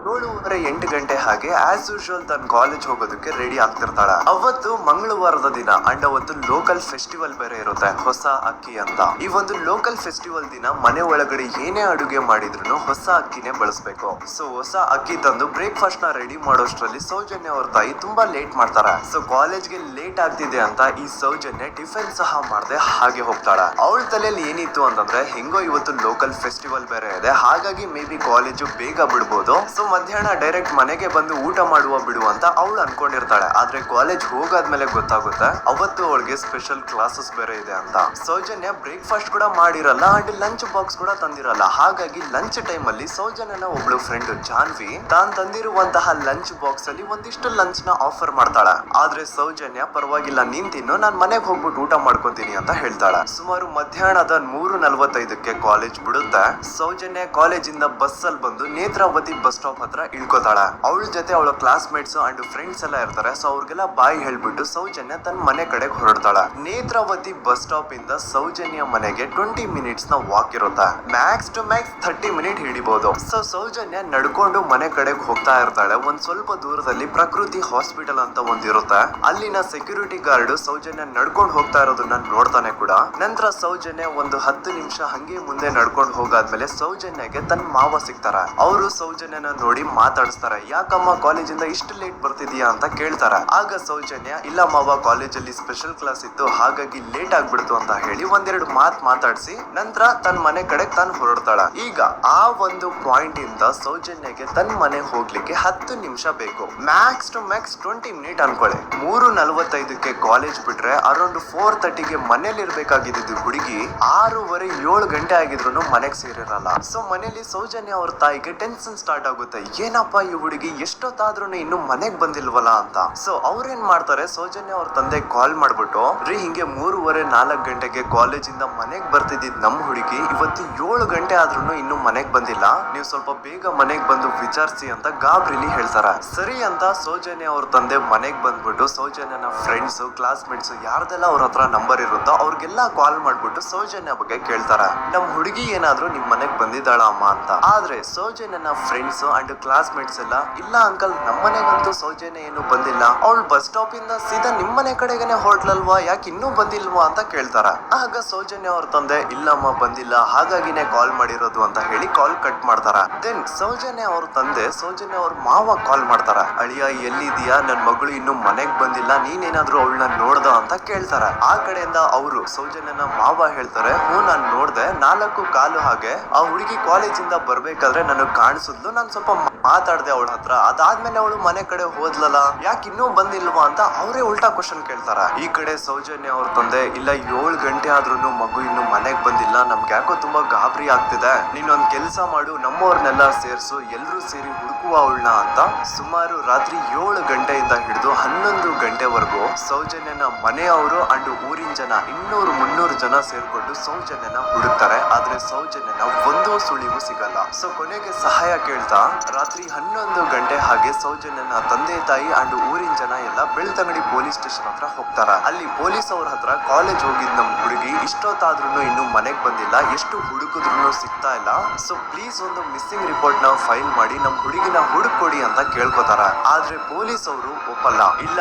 7:30-8 ಗಂಟೆ ಹಾಗೆ ಆಸ್ ಯೂಶುವಲ್ ತನ್ನ ಕಾಲೇಜ್ ಹೋಗೋದಕ್ಕೆ ರೆಡಿ ಆಗ್ತಿರ್ತಾಳೆ. ಅವತ್ತು ಮಂಗಳವಾರದ ದಿನ ಅಂಡ್ ಅವತ್ತು ಲೋಕಲ್ ಫೆಸ್ಟಿವಲ್ ಬೇರೆ ಇರುತ್ತೆ, ಹೊಸ ಅಕ್ಕಿ ಅಂತ. ಈ ಒಂದು ಲೋಕಲ್ ಫೆಸ್ಟಿವಲ್ ದಿನ ಮನೆ ಒಳಗಡೆ ಏನೇ ಅಡುಗೆ ಮಾಡಿದ್ರು ಹೊಸ ಅಕ್ಕಿನೇ ಬಳಸಬೇಕು. ಸೊ ಹೊಸ ಅಕ್ಕಿ ತಂದು ಬ್ರೇಕ್ಫಾಸ್ಟ್ ನ ರೆಡಿ ಮಾಡೋಷ್ಟ್ರಲ್ಲಿ ಸೌಜನ್ಯ ಅವ್ರ ತಾಯಿ ತುಂಬಾ ಲೇಟ್ ಮಾಡ್ತಾರೆ. ಸೊ ಕಾಲೇಜ್ಗೆ ಲೇಟ್ ಆಗ್ತಿದೆ ಅಂತ ಈ ಸೌಜನ್ಯ ಟಿಫಿನ್ ಸಹ ಮಾಡದೆ ಹಾಗೆ ಹೋಗ್ತಾಳೆ. ಅವಳ ತಲೆಯಲ್ಲಿ ಏನಿತ್ತು ಅಂತಂದ್ರೆ ಹೆಂಗೋ ಇವತ್ತು ಲೋಕಲ್ ಫೆಸ್ಟಿವಲ್ ಬೇರೆ ಇದೆ, ಹಾಗಾಗಿ ಮೇ ಬಿ ಕಾಲೇಜು ಬೇಗ ಬಿಡ್ಬೋದು. ಸೊ ಮಧ್ಯಾಹ್ನ ಡೈರೆಕ್ಟ್ ಮನೆಗೆ ಬಂದು ಊಟ ಮಾಡುವ ಬಿಡು ಅಂತ ಅವಳು ಅನ್ಕೊಂಡಿರ್ತಾಳೆ. ಆದ್ರೆ ಕಾಲೇಜ್ ಹೋಗಾದ್ಮೇಲೆ ಗೊತ್ತಾಗುತ್ತೆ ಅವತ್ತು ಅವಳಿಗೆ ಸ್ಪೆಷಲ್ ಕ್ಲಾಸಸ್ ಬೇರೆ ಇದೆ ಅಂತ. ಸೌಜನ್ಯ ಬ್ರೇಕ್ಫಾಸ್ಟ್ ಕೂಡ ಮಾಡಿರಲ್ಲ ಅಂಡ್ ಲಂಚ್ ಬಾಕ್ಸ್ ಕೂಡ ತಂದಿರಲ್ಲ. ಹಾಗಾಗಿ ಲಂಚ್ ಟೈಮ್ ಅಲ್ಲಿ ಸೌಜನ್ಯನ ಒಬ್ಳು ಫ್ರೆಂಡ್ ಜಾನ್ವಿ ತಾನ್ ತಂದಿರುವಂತಹ ಲಂಚ್ ಬಾಕ್ಸ್ ಅಲ್ಲಿ ಒಂದಿಷ್ಟು ಲಂಚ್ ನ ಆಫರ್ ಮಾಡ್ತಾಳೆ. ಆದ್ರೆ ಸೌಜನ್ಯ ಪರವಾಗಿಲ್ಲ ನೀನ್ ತಿನ್ನು, ನಾನ್ ಮನೆಗೆ ಹೋಗ್ಬಿಟ್ಟು ಊಟ ಮಾಡ್ಕೊಂತೀನಿ ಅಂತ ಹೇಳ್ತಾಳೆ. ಸುಮಾರು ಮಧ್ಯಾಹ್ನದ 3:45ಕ್ಕೆ ಕಾಲೇಜ್ ಬಿಡುತ್ತೆ. ಸೌಜನ್ಯ ಕಾಲೇಜಿಂದ ಬಸ್ ಅಲ್ಲಿ ಬಂದು ನೇತ್ರಾವತಿ ಬಸ್ ಸ್ಟಾಪ್ ಹತ್ರ ಇಳ್ಕೋತಾಳೆ. ಅವಳ ಜೊತೆ ಅವಳ ಕ್ಲಾಸ್ ಮೇಟ್ಸ್ ಅಂಡ್ ಫ್ರೆಂಡ್ಸ್ ಎಲ್ಲ ಇರ್ತಾರೆ. ಸೊ ಅವ್ರಿಗೆಲ್ಲ ಬಾಯ್ ಹೇಳ್ಬಿಟ್ಟು ಸೌಜನ್ಯ ತನ್ನ ಮನೆ ಕಡೆಗೆ ಹೊರಡ್ತಾಳೆ. ನೇತ್ರಾವತಿ ಬಸ್ ಸ್ಟಾಪ್ ಇಂದ ಸೌಜನ್ಯ ಮನೆಗೆ 20 ಮಿನಿಟ್ಸ್ ನ ವಾಕ್ ಇರುತ್ತೆ. ಮ್ಯಾಕ್ಸ್ ಟು ಮ್ಯಾಕ್ಸ್ 30 ಮಿನಿಟ್ ಹಿಡಿಬಹುದು. ಸೊ ಸೌಜನ್ಯ ನಡ್ಕೊಂಡು ಮನೆ ಕಡೆಗೆ ಹೋಗ್ತಾ ಇರ್ತಾಳೆ. ಒಂದ್ ಸ್ವಲ್ಪ ದೂರದಲ್ಲಿ ಪ್ರಕೃತಿ ಹಾಸ್ಪಿಟಲ್ ಅಂತ ಒಂದಿರುತ್ತೆ. ಅಲ್ಲಿನ ಸೆಕ್ಯೂರಿಟಿ ಗಾರ್ಡ್ ಸೌಜನ್ಯ ನಡ್ಕೊಂಡು ಹೋಗ್ತಾ ಇರೋದನ್ನ ನೋಡ್ತಾನೆ ಕೂಡ. ನಂತರ ಸೌಜನ್ಯ ಒಂದು 10 ನಿಮಿಷ ಹಂಗೆ ಮುಂದೆ ನಡ್ಕೊಂಡು ಹೋಗಾದ್ಮೇಲೆ ಸೌಜನ್ಯಗೆ ತನ್ನ ಮಾವ ಸಿಗ್ತಾರೆ. ಅವರು ಸೌಜನ್ಯನ ನೋಡಿ ಮಾತಾಡಿಸ್ತಾರೆ. ಯಾಕಮ್ಮ ಕಾಲೇಜಿಂದ ಇಷ್ಟು ಲೇಟ್ ಬರ್ತಿದೀಯಾ ಅಂತ ಕೇಳ್ತಾರೆ. ಆಗ ಸೌಜನ್ಯ ಇಲ್ಲ ಮಾವ, ಕಾಲೇಜಲ್ಲಿ ಸ್ಪೆಷಲ್ ಕ್ಲಾಸ್ ಇತ್ತು ಹಾಗಾಗಿ ಲೇಟ್ ಆಗ್ಬಿಡ್ತು ಅಂತ ಹೇಳಿ ಒಂದೆರಡು ಮಾತಾಡಿಸಿ ನಂತರ ತನ್ನ ಮನೆ ಕಡೆ ತಾನು ಹೊರಡ್ತಾಳ. ಈಗ ಆ ಒಂದು ಪಾಯಿಂಟ್ ಇಂದ ಸೌಜನ್ಯಗೆ ತನ್ನ ಮನೆ ಹೋಗ್ಲಿಕ್ಕೆ 10 ನಿಮಿಷ ಬೇಕು. ಮ್ಯಾಕ್ಸ್ ಟು ಮ್ಯಾಕ್ಸ್ 20 ಮಿನಿಟ್ ಅನ್ಕೊಳ್ಳಿ. 3:45ಕ್ಕೆ ಕಾಲೇಜ್ ಬಿಟ್ರೆ ಅರೌಂಡ್ 4:30ಗೆ ಮನೇಲಿ ಇರ್ಬೇಕಾಗಿದ್ದು ಹುಡುಗಿ 6:30-7 ಗಂಟೆ ಆಗಿದ್ರು ಮನೆಗೆ ಸೇರಿರಲ್ಲ. ಸೊ ಮನೇಲಿ ಸೌಜನ್ಯ ಅವ್ರ ತಾಯಿಗೆ ಟೆನ್ಷನ್ ಸ್ಟಾರ್ಟ್ ಆಗುತ್ತೆ. ಏನಪ್ಪ ಈ ಹುಡುಗಿ ಎಷ್ಟೊತ್ತಾದ್ರೂ ಇನ್ನು ಮನೆಗ್ ಬಂದಿಲ್ವಲ್ಲ ಅಂತ. ಸೊ ಅವ್ರೇನ್ ಮಾಡ್ತಾರೆ, ಸೌಜನ್ಯ ಅವ್ರ ತಂದೆ ಕಾಲ್ ಮಾಡ್ಬಿಟ್ಟು ರೀ ಹಿಂಗೆ 3:30-4 ಗಂಟೆಗೆ ಕಾಲೇಜಿಂದ ಮನೆಗ್ ಬರ್ತಿದ್ದಿದ್ ನಮ್ ಹುಡುಗಿ ಇವತ್ತು 7 ಗಂಟೆ ಆದ್ರೂ ಇನ್ನು ಮನೆಗ್ ಬಂದಿಲ್ಲ, ನೀವು ಸ್ವಲ್ಪ ಬೇಗ ಮನೆಗ್ ಬಂದು ವಿಚಾರಿಸಿ ಅಂತ ಗಾಬ್ರಿಲಿ ಹೇಳ್ತಾರೆ. ಸರಿ ಅಂತ ಸೌಜನ್ಯ ಅವ್ರ ತಂದೆ ಮನೆಗ್ ಬಂದ್ಬಿಟ್ಟು ಸೌಜನ್ಯನ ಫ್ರೆಂಡ್ಸ್ ಕ್ಲಾಸ್ ಮೇಟ್ಸ್ ಯಾರ್ದೆಲ್ಲ ಅವ್ರ ಹತ್ರ ನಂಬರ್ ಇರುತ್ತೋ ಅವ್ರಿಗೆಲ್ಲ ಕಾಲ್ ಮಾಡ್ಬಿಟ್ಟು ಸೌಜನ್ಯ ಬಗ್ಗೆ ಕೇಳ್ತಾರೆ. ನಮ್ ಹುಡುಗಿ ಏನಾದ್ರೂ ನಿಮ್ ಮನೆಗ್ ಬಂದಿದ್ದಾಳ ಅಮ್ಮ ಅಂತ. ಆದ್ರೆ ಸೌಜನ್ಯನ ಫ್ರೆಂಡ್ಸ್ ಅಂಡ್ ಕ್ಲಾಸ್ ಮೇಟ್ಸ್ ಎಲ್ಲ ಇಲ್ಲ ಅಂಕಲ್ ನಮ್ಮನೆಗಂತೂ ಸೌಜನ್ಯ ಏನು ಬಂದಿಲ್ಲ, ಅವಳು ಬಸ್ ಸ್ಟಾಪ್ ಇಂದ ಸೀದಾ ನಿಮ್ಮನೆ ಕಡೆಗೇನೆ ಹೊರಟ್ಲಲ್ವಾ, ಯಾಕೆ ಇನ್ನೂ ಬಂದಿಲ್ವಾ ಅಂತ ಕೇಳ್ತಾರ. ಆಗ ಸೌಜನ್ಯ ಅವ್ರ ತಂದೆ ಇಲ್ಲಮ್ಮ ಬಂದಿಲ್ಲ ಹಾಗಾಗಿನೇ ಕಾಲ್ ಮಾಡಿರೋದು ಅಂತ ಹೇಳಿ ಕಾಲ್ ಕಟ್ ಮಾಡ್ತಾರ. ದೆನ್ ಸೌಜನ್ಯ ಅವ್ರ ತಂದೆ ಸೌಜನ್ಯ ಅವ್ರ ಮಾವ ಕಾಲ್ ಮಾಡ್ತಾರ. ಅಳಿಯ ಎಲ್ಲಿದೀಯಾ, ನನ್ ಮಗಳು ಇನ್ನು ಮನೆಗ್ ಬಂದಿಲ್ಲ, ನೀನೇನಾದ್ರೂ ಅವಳನ್ನ ನೋಡ್ದ ಅಂತ ಕೇಳ್ತಾರ. ಆ ಕಡೆಯಿಂದ ಅವರು ಸೌಜನ್ಯನ ಮಾವ ಹೇಳ್ತಾರೆ, ಹ್ಞೂ ನಾನ್ ನೋಡ್ದೆ 4:15 ಹಾಗೆ ಆ ಹುಡುಗಿ ಕಾಲೇಜಿಂದ ಬರ್ಬೇಕಾದ್ರೆ ನನಗ್ ಕಾಣಿಸಿದ್ಲು, ನಾನ್ ಸ್ವಲ್ಪ ಮಾತಾಡ್ದೆ ಅವಳ ಹತ್ರ, ಅದಾದ್ಮೇಲೆ ಅವಳು ಮನೆ ಕಡೆ ಹೋದ್ಲಲ್ಲ, ಯಾಕೆ ಇನ್ನೂ ಬಂದಿಲ್ವಾ ಅಂತ ಅವರೇ ಉಲ್ಟಾ ಕ್ವಶನ್ ಕೇಳ್ತಾರ. ಈ ಕಡೆ ಸೌಜನ್ಯ ಅವ್ರ ತಂದೆ ಇಲ್ಲ 7 ಗಂಟೆ ಆದ್ರೂ ಮಗು ಇನ್ನು ಮನೆಗ್ ಬಂದಿಲ್ಲ, ನಮ್ಗೆ ಯಾಕೋ ತುಂಬಾ ಗಾಬರಿ ಆಗ್ತಿದೆ, ನೀನೊಂದ್ ಕೆಲ್ಸ ಮಾಡು ನಮ್ಮವ್ರನ್ನೆಲ್ಲ ಸೇರ್ಸು ಎಲ್ರೂ ಸೇರಿ ಹುಡುಕುವ ಅವಳನ್ನ ಅಂತ ಸುಮಾರು ರಾತ್ರಿ 7 ಗಂಟೆಯಿಂದ ಹಿಡಿದು 11 ಗಂಟೆವರೆಗೂ ಸೌಜನ್ಯನ ಮನೆಯವರು ಅಂಡ್ ಊರಿನ ಜನ 200-300 ಜನ ಸೇರ್ಕೊಂಡು ಸೌಜನ್ಯನ ಹುಡುಕ್ತಾರೆ. ಆದ್ರೆ ಸೌಜನ್ಯನ ಒಂದು ಸುಳಿವು ಸಿಗಲ್ಲ. ಸೊ ಕೊನೆಗೆ ಸಹಾಯ ಕೇಳ್ತಾ ರಾತ್ರಿ 11 ಗಂಟೆ ಹಾಗೆ ಸೌಜನ್ಯನ ತಂದೆ ತಾಯಿ ಅಂಡ್ ಊರಿನ ಜನ ಎಲ್ಲ ಬೆಳ್ತಂಗಡಿ ಪೊಲೀಸ್ ಸ್ಟೇಷನ್ ಹತ್ರ ಹೋಗ್ತಾರ. ಅಲ್ಲಿ ಪೊಲೀಸ್ ಅವ್ರ ಹತ್ರ ಕಾಲೇಜ್ ಹೋಗಿದ್ ನಮ್ ಹುಡುಗಿ ಇಷ್ಟೊತ್ತಾದ್ರೂ ಇನ್ನು ಮನೆಗ್ ಬಂದಿಲ್ಲ, ಎಷ್ಟು ಹುಡುಕಿದ್ರು ಸಿಗ್ತಾ ಇಲ್ಲ, ಸೊ ಪ್ಲೀಸ್ ಒಂದು ಮಿಸ್ಸಿಂಗ್ ರಿಪೋರ್ಟ್ ನ ಫೈಲ್ ಮಾಡಿ ನಮ್ ಹುಡುಗಿನ ಹುಡುಕೊಡಿ ಅಂತ ಕೇಳ್ಕೊತಾರ. ಆದ್ರೆ ಪೊಲೀಸ್ ಅವರು ಒಪ್ಪಲ್ಲ. ಇಲ್ಲ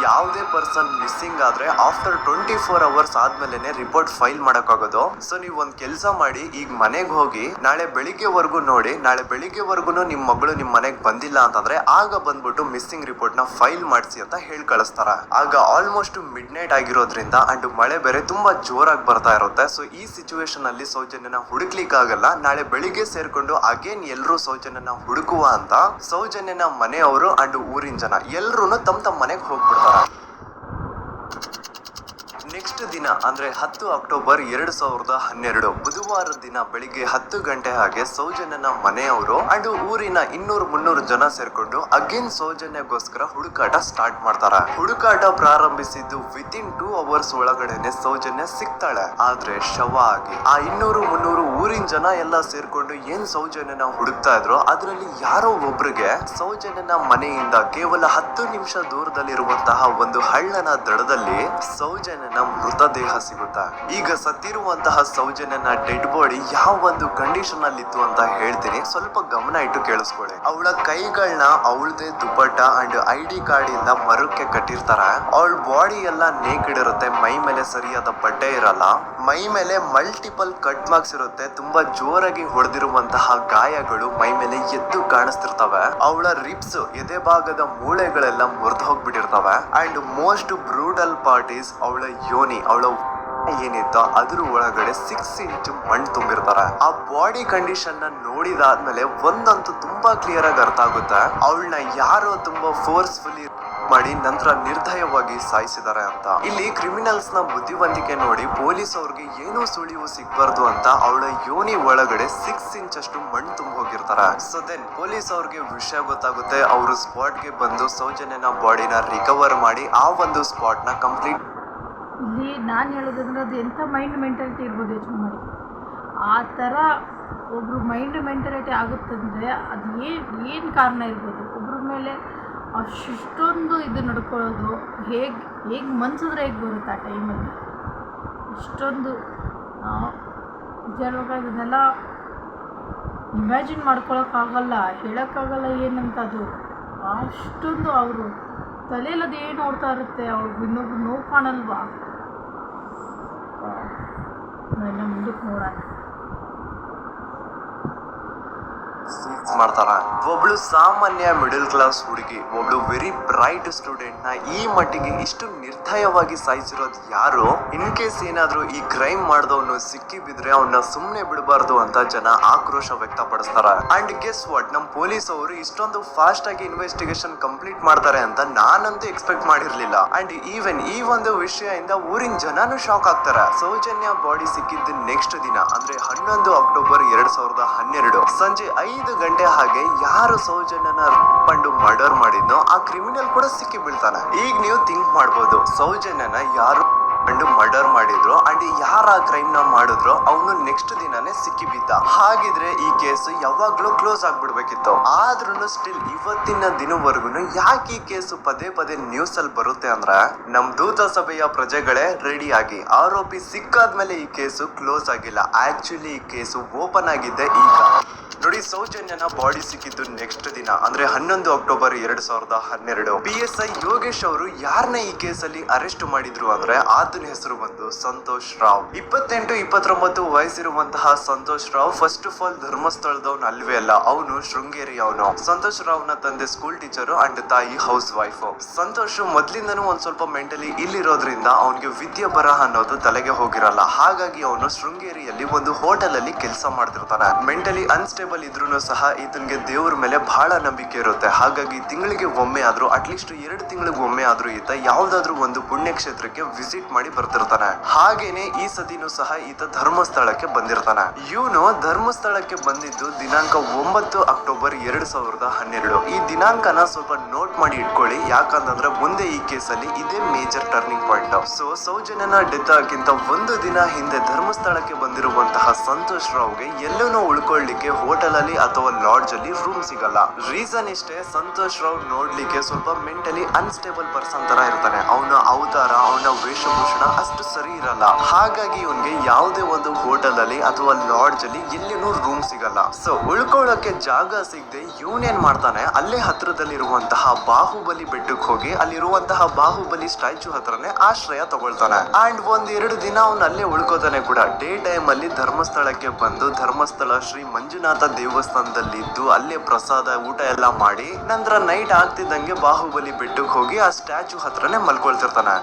ಯಾವುದೇ ಪರ್ಸನ್ ಮಿಸ್ಸಿಂಗ್ ಆದ್ರೆ ಆಫ್ಟರ್ 24 ಅವರ್ಸ್ ಆದ್ಮೇಲೆನೆ ರಿಪೋರ್ಟ್ ಫೈಲ್ ಮಾಡಕ್ಕಾಗೋದು. ಸೊ ನೀವ್ ಒಂದ್ ಕೆಲ್ಸ ಮಾಡಿ, ಈಗ ಮನೆಗ್ ಹೋಗಿ ನಾಳೆ ಬೆಳಿಗ್ಗೆವರೆಗೂ ನೋಡಿ, ನಾಳೆ ಬೆಳಿಗ್ಗೆವರೆಗೂ ನಿಮ್ ಮಗಳು ನಿಮ್ ಮನೆಗ್ ಬಂದಿಲ್ಲ ಅಂತಂದ್ರೆ ಆಗ ಬಂದ್ಬಿಟ್ಟು ಮಿಸ್ಸಿಂಗ್ ರಿಪೋರ್ಟ್ ನ ಫೈಲ್ ಮಾಡಿಸಿ ಅಂತ ಹೇಳಿ ಕಳಿಸ್ತಾರ. ಆಗ ಆಲ್ಮೋಸ್ಟ್ ಮಿಡ್ ನೈಟ್ ಆಗಿರೋದ್ರಿಂದ ಅಂಡ್ ಮಳೆ ಬೇರೆ ತುಂಬಾ ಜೋರಾಗಿ ಬರ್ತಾ ಇರುತ್ತೆ. ಸೊ ಈ ಸಿಚುವೇಶನ್ ಅಲ್ಲಿ ಸೌಜನ್ಯನ ಹುಡುಕ್ಲಿಕ್ಕೆ ಆಗಲ್ಲ. ನಾಳೆ ಬೆಳಿಗ್ಗೆ ಸೇರ್ಕೊಂಡು ಅಗೇನ್ ಎಲ್ರು ಸೌಜನ್ಯನ ಹುಡುಕುವ ಅಂತ ಸೌಜನ್ಯನ ಮನೆಯವರು ಅಂಡ್ ಊರಿನ ಜನ ಎಲ್ರು ತಮ್ಮ ಮನೆಗೆ ಹೋಗ್ಬಿಡ್ತಾರ. ನೆಕ್ಸ್ಟ್ ದಿನ ಅಂದ್ರೆ 10 ಅಕ್ಟೋಬರ್ 2012 ಬುಧವಾರ ದಿನ ಬೆಳಿಗ್ಗೆ 10 ಗಂಟೆ ಹಾಗೆ ಸೌಜನ್ಯನ ಮನೆಯವರು ಅಂಡ್ ಊರಿನ 200-300 ಜನ ಸೇರ್ಕೊಂಡು ಅಗೇನ್ ಸೌಜನ್ಯಗೋಸ್ಕರ ಹುಡುಕಾಟ ಸ್ಟಾರ್ಟ್ ಮಾಡ್ತಾರೆ. ಹುಡುಕಾಟ ಪ್ರಾರಂಭಿಸಿದ್ದು ವಿತಿನ್ 2 ಅವರ್ಸ್ ಒಳಗಡೆನೆ ಸೌಜನ್ಯ ಸಿಗ್ತಾಳೆ. ಆದ್ರೆ ಶವ ಆಗಿ ಆ 200-300 ಊರಿನ ಜನ ಎಲ್ಲ ಸೇರ್ಕೊಂಡು ಏನ್ ಸೌಜನ್ಯನ ಹುಡುಕ್ತಾ ಇದ್ರು ಅದ್ರಲ್ಲಿ ಯಾರೋ ಒಬ್ರಿಗೆ ಸೌಜನ್ಯನ ಮನೆಯಿಂದ ಕೇವಲ 10 ನಿಮಿಷ ದೂರದಲ್ಲಿರುವಂತಹ ಒಂದು ಹಳ್ಳನ ದಡದಲ್ಲಿ ಸೌಜನ್ಯನ ಮೃತದೇಹ ಸಿಗುತ್ತೆ. ಈಗ ಸತ್ತಿರುವಂತಹ ಸೌಜನ್ಯನ ಡೆಡ್ ಬಾಡಿ ಯಾವ ಒಂದು ಕಂಡೀಷನ್ ಅಲ್ಲಿ ಇತ್ತು ಅಂತ ಹೇಳ್ತೀನಿ, ಸ್ವಲ್ಪ ಗಮನ ಇಟ್ಟು ಕೇಳಿಸ್ಕೊಳ್ಳಿ. ಅವಳ ಕೈಗಳನ್ನ ಅವಳದೇ ದುಪ್ಪಟ್ಟ ಅಂಡ್ ID ಕಾರ್ಡ್ ಇಂದ ಮರಕ್ಕೆ ಕಟ್ಟಿರ್ತಾರೆ. ಅವಳ ಬಾಡಿ ಎಲ್ಲ ನೇಕಿಡ್ ಇರುತ್ತೆ, ಮೈ ಮೇಲೆ ಸರಿಯಾದ ಬಟ್ಟೆ ಇರಲ್ಲ, ಮೈ ಮೇಲೆ ಮಲ್ಟಿಪಲ್ ಕಟ್ ಮಾರ್ಕ್ಸ್ ಇರುತ್ತೆ, ತುಂಬಾ ಜೋರಾಗಿ ಹೊಡೆದಿರುವಂತಹ ಗಾಯಗಳು ಮೈ ಮೇಲೆ ಎದ್ದು ಕಾಣಿಸ್ತಿರ್ತವೆ. ಅವಳ ರಿಬ್ಸ್ ಎದೆ ಭಾಗದ ಮೂಳೆಗಳೆಲ್ಲ ಮುರಿದು ಹೋಗ್ಬಿಟ್ಟಿರ್ತವೆ and most brutal part is ಅವಳ ಯೋನಿ, ಅವಳ ಏನಿತ್ತು ಅದ್ರ ಒಳಗಡೆ 6 ಇಂಚ್ ಮಣ್ಣು ತುಂಬಿರ್ತಾರೆ. ಆ ಬಾಡಿ ಕಂಡೀಷನ್ ನ ನೋಡಿದಾದ್ಮೇಲೆ ಒಂದಂತೂ ತುಂಬಾ ಕ್ಲಿಯರ್ ಆಗಿ ಅರ್ಥ ಆಗುತ್ತೆ, ಅವಳನ್ನ ಯಾರೋ ತುಂಬಾ ಫೋರ್ಸ್ಫುಲಿ ಮಾಡಿ ನಂತರ ನಿರ್ದಯವಾಗಿ ಸಾಯಿಸಿದ್ದಾರೆ ಅಂತ. ಇಲ್ಲಿ ಕ್ರಿಮಿನಲ್ಸ್ ನ ಬುದ್ಧಿವಂತಿಕೆ ನೋಡಿ ಪೊಲೀಸ್ ಅವ್ರಿಗೆ ಏನೂ ಸುಳಿವು ಸಿಗ್ಬಾರ್ದು ಅಂತ ಅವಳ ಯೋನಿ ಒಳಗಡೆ 6 ಇಂಚ್ ಅಷ್ಟು ಮಣ್ಣು ತುಂಬ ಹೋಗಿರ್ತಾರೆ. ಸೊ ದೆನ್ ಪೊಲೀಸ್ ಅವ್ರಿಗೆ ವಿಷಯ ಗೊತ್ತಾಗುತ್ತೆ. ಅವರು ಸ್ಪಾಟ್ ಗೆ ಬಂದು ಸೌಜನ್ಯನ ಬಾಡಿನ ರಿಕವರ್ ಮಾಡಿ ಆ ಒಂದು ಸ್ಪಾಟ್ ನ ಕಂಪ್ಲೀಟ್. ಇಲ್ಲಿ ನಾನು ಹೇಳೋದಂದ್ರೆ ಅದು ಎಂಥ ಮೈಂಡ್ ಮೆಂಟಾಲಿಟಿ ಇರ್ಬೋದು ಯೋಚನೆ ಮಾಡಿ. ಆ ಥರ ಒಬ್ಬರು ಮೈಂಡ್ ಮೆಂಟಾಲಿಟಿ ಆಗುತ್ತಂದರೆ ಅದು ಏನು ಕಾರಣ ಇರ್ಬೋದು. ಒಬ್ಬರ ಮೇಲೆ ಅಷ್ಟೊಂದು ಇದು ನಡ್ಕೊಳ್ಳೋದು ಹೇಗೆ ಮನ್ಸಿದ್ರೆ ಹೇಗೆ ಬರುತ್ತೆ ಆ ಟೈಮಲ್ಲಿ. ಇಷ್ಟೊಂದು ನಿಜವಾಗ ಇದನ್ನೆಲ್ಲ ಇಮ್ಯಾಜಿನ್ ಮಾಡ್ಕೊಳಕ್ಕಾಗಲ್ಲ, ಹೇಳೋಕ್ಕಾಗಲ್ಲ ಏನಂತ. ಅದು ಅಷ್ಟೊಂದು ಅವರು ತಲೆಯಲ್ಲಿ ಅದು ಏನು ಓಡ್ತಾ ಇರುತ್ತೆ, ಅವ್ರಿಗೆ ಇನ್ನೊಬ್ರು ನೋವು ಕಾಣಲ್ವಾ. ಇನ್ನು ಮುಂದಕ್ಕೆ ನೋಡೋಣ. ಮಾಡ್ತಾರ. ಒಬ್ಳು ಸಾಮಾನ್ಯ ಮಿಡಲ್ ಕ್ಲಾಸ್ ಹುಡುಗಿ, ಒಬ್ಳು ವೆರಿ ಬ್ರೈಟ್ ಸ್ಟೂಡೆಂಟ್ ನ ಈ ಮಟ್ಟಿಗೆ ಇಷ್ಟು ನಿರ್ದಯವಾಗಿ ಸಾಯಿಸಿರೋದು ಯಾರು? ಇನ್ ಕೇಸ್ ಏನಾದ್ರು ಈ ಕ್ರೈಮ್ ಮಾಡಿದವನು ಸಿಕ್ಕಿ ಬಿದ್ರೆ ಅವನ್ನ ಸುಮ್ನೆ ಬಿಡಬಾರ್ದು ಅಂತ ಜನ ಆಕ್ರೋಶ ವ್ಯಕ್ತಪಡಿಸ್ತಾರ. ಅಂಡ್ ಗೆಸ್ ವಾಟ್, ನಮ್ ಪೊಲೀಸ್ ಅವರು ಇಷ್ಟೊಂದು ಫಾಸ್ಟ್ ಆಗಿ ಇನ್ವೆಸ್ಟಿಗೇಷನ್ ಕಂಪ್ಲೀಟ್ ಮಾಡ್ತಾರೆ ಅಂತ ನಾನಂತೂ ಎಕ್ಸ್ಪೆಕ್ಟ್ ಮಾಡಿರ್ಲಿಲ್ಲ. ಅಂಡ್ ಈವನ್ ಈ ಒಂದು ವಿಷಯದಿಂದ ಊರಿನ ಜನನು ಶಾಕ್ ಆಗ್ತಾರೆ. ಸೌಜನ್ಯ ಬಾಡಿ ಸಿಕ್ಕಿದ್ದು ನೆಕ್ಸ್ಟ್ ದಿನ ಅಂದ್ರೆ 11 ಅಕ್ಟೋಬರ್ 2012 ಸಂಜೆ 5 ಗಂಟೆ ಹಾಗೆ ಯಾರು ಸೌಜನ್ಯನ ಕಂಡು ಮರ್ಡರ್ ಮಾಡಿದ್ನೋ ಆ ಕ್ರಿಮಿನಲ್ ಕೂಡ ಸಿಕ್ಕಿ ಬೀಳ್ತಾನೆ. ಈಗ ನೀವು ಥಿಂಕ್ ಮಾಡ್ಬೋದು, ಸೌಜನ್ಯನ ಯಾರು ಕಂಡು ಮರ್ಡರ್ ಮಾಡಿದ್ರು ಅಂಡ್ ಯಾರ ಆ ಕ್ರೈಮ್ ನ ಮಾಡಿದ್ರು ಅವನು ನೆಕ್ಸ್ಟ್ ದಿನಾನೇ ಸಿಕ್ಕಿ ಬಿದ್ದ. ಹಾಗಿದ್ರೆ ಈ ಕೇಸ್ ಯಾವಾಗ್ಲೂ ಕ್ಲೋಸ್ ಆಗ್ಬಿಡ್ಬೇಕಿತ್ತು. ಆದ್ರೂ ಸ್ಟಿಲ್ ಇವತ್ತಿನ ದಿನವರೆಗೂ ಯಾಕೆ ಈ ಕೇಸು ಪದೇ ಪದೇ ನ್ಯೂಸ್ ಅಲ್ಲಿ ಬರುತ್ತೆ ಅಂದ್ರೆ, ನಮ್ ದೂತ ಸಭೆಯ ಪ್ರಜೆಗಳೇ ರೆಡಿ ಆಗಿ, ಆರೋಪಿ ಸಿಕ್ಕಾದ್ಮೇಲೆ ಈ ಕೇಸು ಕ್ಲೋಸ್ ಆಗಿಲ್ಲ. ಆಕ್ಚುಲಿ ಈ ಕೇಸು ಓಪನ್ ಆಗಿದ್ದೆ ಈಗ. ನೋಡಿ, ಸೌಜನ್ಯನ ಬಾಡಿ ಸಿಕ್ಕಿದ್ದು ನೆಕ್ಸ್ಟ್ ದಿನ ಅಂದ್ರೆ 11 ಅಕ್ಟೋಬರ್ 2012. PSI ಯೋಗೇಶ್ ಅವರು ಯಾರನ್ನ ಈ ಕೇಸಲ್ಲಿ ಅರೆಸ್ಟ್ ಮಾಡಿದ್ರು ಅಂದ್ರೆ ಆತನ ಹೆಸರು ಬಂದು ಸಂತೋಷ್ ರಾವ್. 28-29 ವಯಸ್ಸಿರುವಂತಹ Santosh Rao first of all ಧರ್ಮಸ್ಥಳದವನು ಅಲ್ವೇ ಅಲ್ಲ, ಅವನು ಶೃಂಗೇರಿ ಅವನು. ಸಂತೋಷ್ ರಾವ್ ನ ತಂದೆ ಸ್ಕೂಲ್ ಟೀಚರ್ ಅಂಡ್ ತಾಯಿ ಹೌಸ್ ವೈಫ್. ಸಂತೋಷ್ ಮೊದ್ಲಿಂದನೂ ಒಂದ್ ಸ್ವಲ್ಪ ಮೆಂಟಲಿ ಇಲ್ಲಿರೋದ್ರಿಂದ ಅವನಿಗೆ ವಿದ್ಯೆ ಬರಹ ಅನ್ನೋದು ತಲೆಗೆ ಹೋಗಿರಲ್ಲ. ಹಾಗಾಗಿ ಅವನು ಶೃಂಗೇರಿಯಲ್ಲಿ ಒಂದು ಹೋಟೆಲ್ ಅಲ್ಲಿ ಕೆಲಸ ಮಾಡ್ತಿರ್ತಾನೆ. ಮೆಂಟಲಿ ಅನ್ಸ್ಟೇಬಲ್ ಇದ್ರೂ ಸಹ ಈತನಿಗೆ ದೇವ್ರ ಮೇಲೆ ಬಹಳ ನಂಬಿಕೆ ಇರುತ್ತೆ. ಹಾಗಾಗಿ ತಿಂಗಳಿಗೆ ಒಮ್ಮೆ ಆದ್ರೂ, ಅಟ್ಲೀಸ್ಟ್ 2 ತಿಂಗಳಿಗೆ ಒಮ್ಮೆ ಆದ್ರೂ ಈತ ಯಾವ್ದಾದ್ರು ಒಂದು ಪುಣ್ಯಕ್ಷೇತ್ರಕ್ಕೆ ವಿಸಿಟ್ ಮಾಡಿ ಬರ್ತಿರ್ತಾನೆ. ಹಾಗೇನೆ ಈ ಸತಿನೂ ಸಹ ಈತ ಧರ್ಮಸ್ಥಳಕ್ಕೆ ಬಂದಿರ್ತಾನೆ. ಇವನು ಧರ್ಮಸ್ಥಳಕ್ಕೆ ಬಂದಿದ್ದು ದಿನಾಂಕ 9 ಅಕ್ಟೋಬರ್ 2012. ಈ ದಿನಾಂಕನ ಸ್ವಲ್ಪ ನೋಟ್ ಮಾಡಿ ಇಟ್ಕೊಳ್ಳಿ, ಯಾಕಂತಂದ್ರೆ ಮುಂದೆ ಈ ಕೇಸಲ್ಲಿ ಇದೇ ಮೇಜರ್ ಟರ್ನಿಂಗ್ ಪಾಯಿಂಟ್. ಸೊ ಸೌಜನ್ಯನ ಡೆತ್ ಆಗಿಂತ ಒಂದು ದಿನ ಹಿಂದೆ ಧರ್ಮಸ್ಥಳಕ್ಕೆ ಬಂದಿರುವಂತಹ ಸಂತೋಷ್ ರಾವ್ಗೆ ಎಲ್ಲೂ ಉಳ್ಕೊಳ್ಳಿಕ್ಕೆ ಹೋಟೆಲ್ ಅಲ್ಲಿ ಅಥವಾ ಲಾಡ್ಜ್ ಅಲ್ಲಿ ರೂಮ್ ಸಿಗಲ್ಲ. ರೀಸನ್ ಇಷ್ಟೇ, ಸಂತೋಷ್ ರಾವ್ ನೋಡ್ಲಿಕ್ಕೆ ಸ್ವಲ್ಪ ಮೆಂಟಲಿ ಅನ್ಸ್ಟೇಬಲ್ ಪರ್ಸನ್ ತರ ಇರ್ತಾನೆ. ಅವನ ಅವತಾರ, ಅವನ ವೇಷಭೂಷಣ ಅಷ್ಟು ಸರಿ ಇರಲ್ಲ. ಹಾಗಾಗಿ ಇವನ್ಗೆ ಯಾವುದೇ ಒಂದು ಹೋಟೆಲ್ ಅಲ್ಲಿ ಅಥವಾ ಲಾಡ್ಜ್ ಅಲ್ಲಿ ಎಲ್ಲಿನೂ ರೂಮ್ ಸಿಗಲ್ಲ. ಸೊ ಉಳ್ಕೊಳ್ಳೋಕೆ ಜಾಗ ಸಿಗದೆ ಇವನೇನ್ ಮಾಡ್ತಾನೆ, ಅಲ್ಲೇ ಹತ್ರದಲ್ಲಿರುವಂತಹ ಬಾಹುಬಲಿ ಬೆಟ್ಟಕ್ಕೆ ಹೋಗಿ ಅಲ್ಲಿರುವಂತಹ ಬಾಹುಬಲಿ ಸ್ಟ್ಯಾಚ್ಯೂ ಹತ್ರನೇ ಆಶ್ರಯ ತಗೊಳ್ತಾನೆ. ಅಂಡ್ 1-2 ದಿನ ಅವನು ಅಲ್ಲೇ ಉಳ್ಕೋತಾನೆ ಕೂಡ. ಡೇ ಟೈಮ್ ಅಲ್ಲಿ ಧರ್ಮಸ್ಥಳಕ್ಕೆ ಬಂದು ಧರ್ಮಸ್ಥಳ ಶ್ರೀ ಮಂಜುನಾಥ ದೇವಸ್ಥಾನದಲ್ಲಿ ಇದ್ದು ಅಲ್ಲೇ ಪ್ರಸಾದ ಊಟ ಎಲ್ಲ ಮಾಡಿ ನಂತರ ನೈಟ್ ಆಗ್ತಿದ್ದಂಗೆ ಬಾಹುಬಲಿ ಬೆಟ್ಟಕ್ಕೆ ಹೋಗಿ ಆ ಸ್ಟ್ಯಾಚ್ಯೂ ಹತ್ರನೇ ಮಲ್ಕೊಳ್ತಿರ್ತಾನೆ.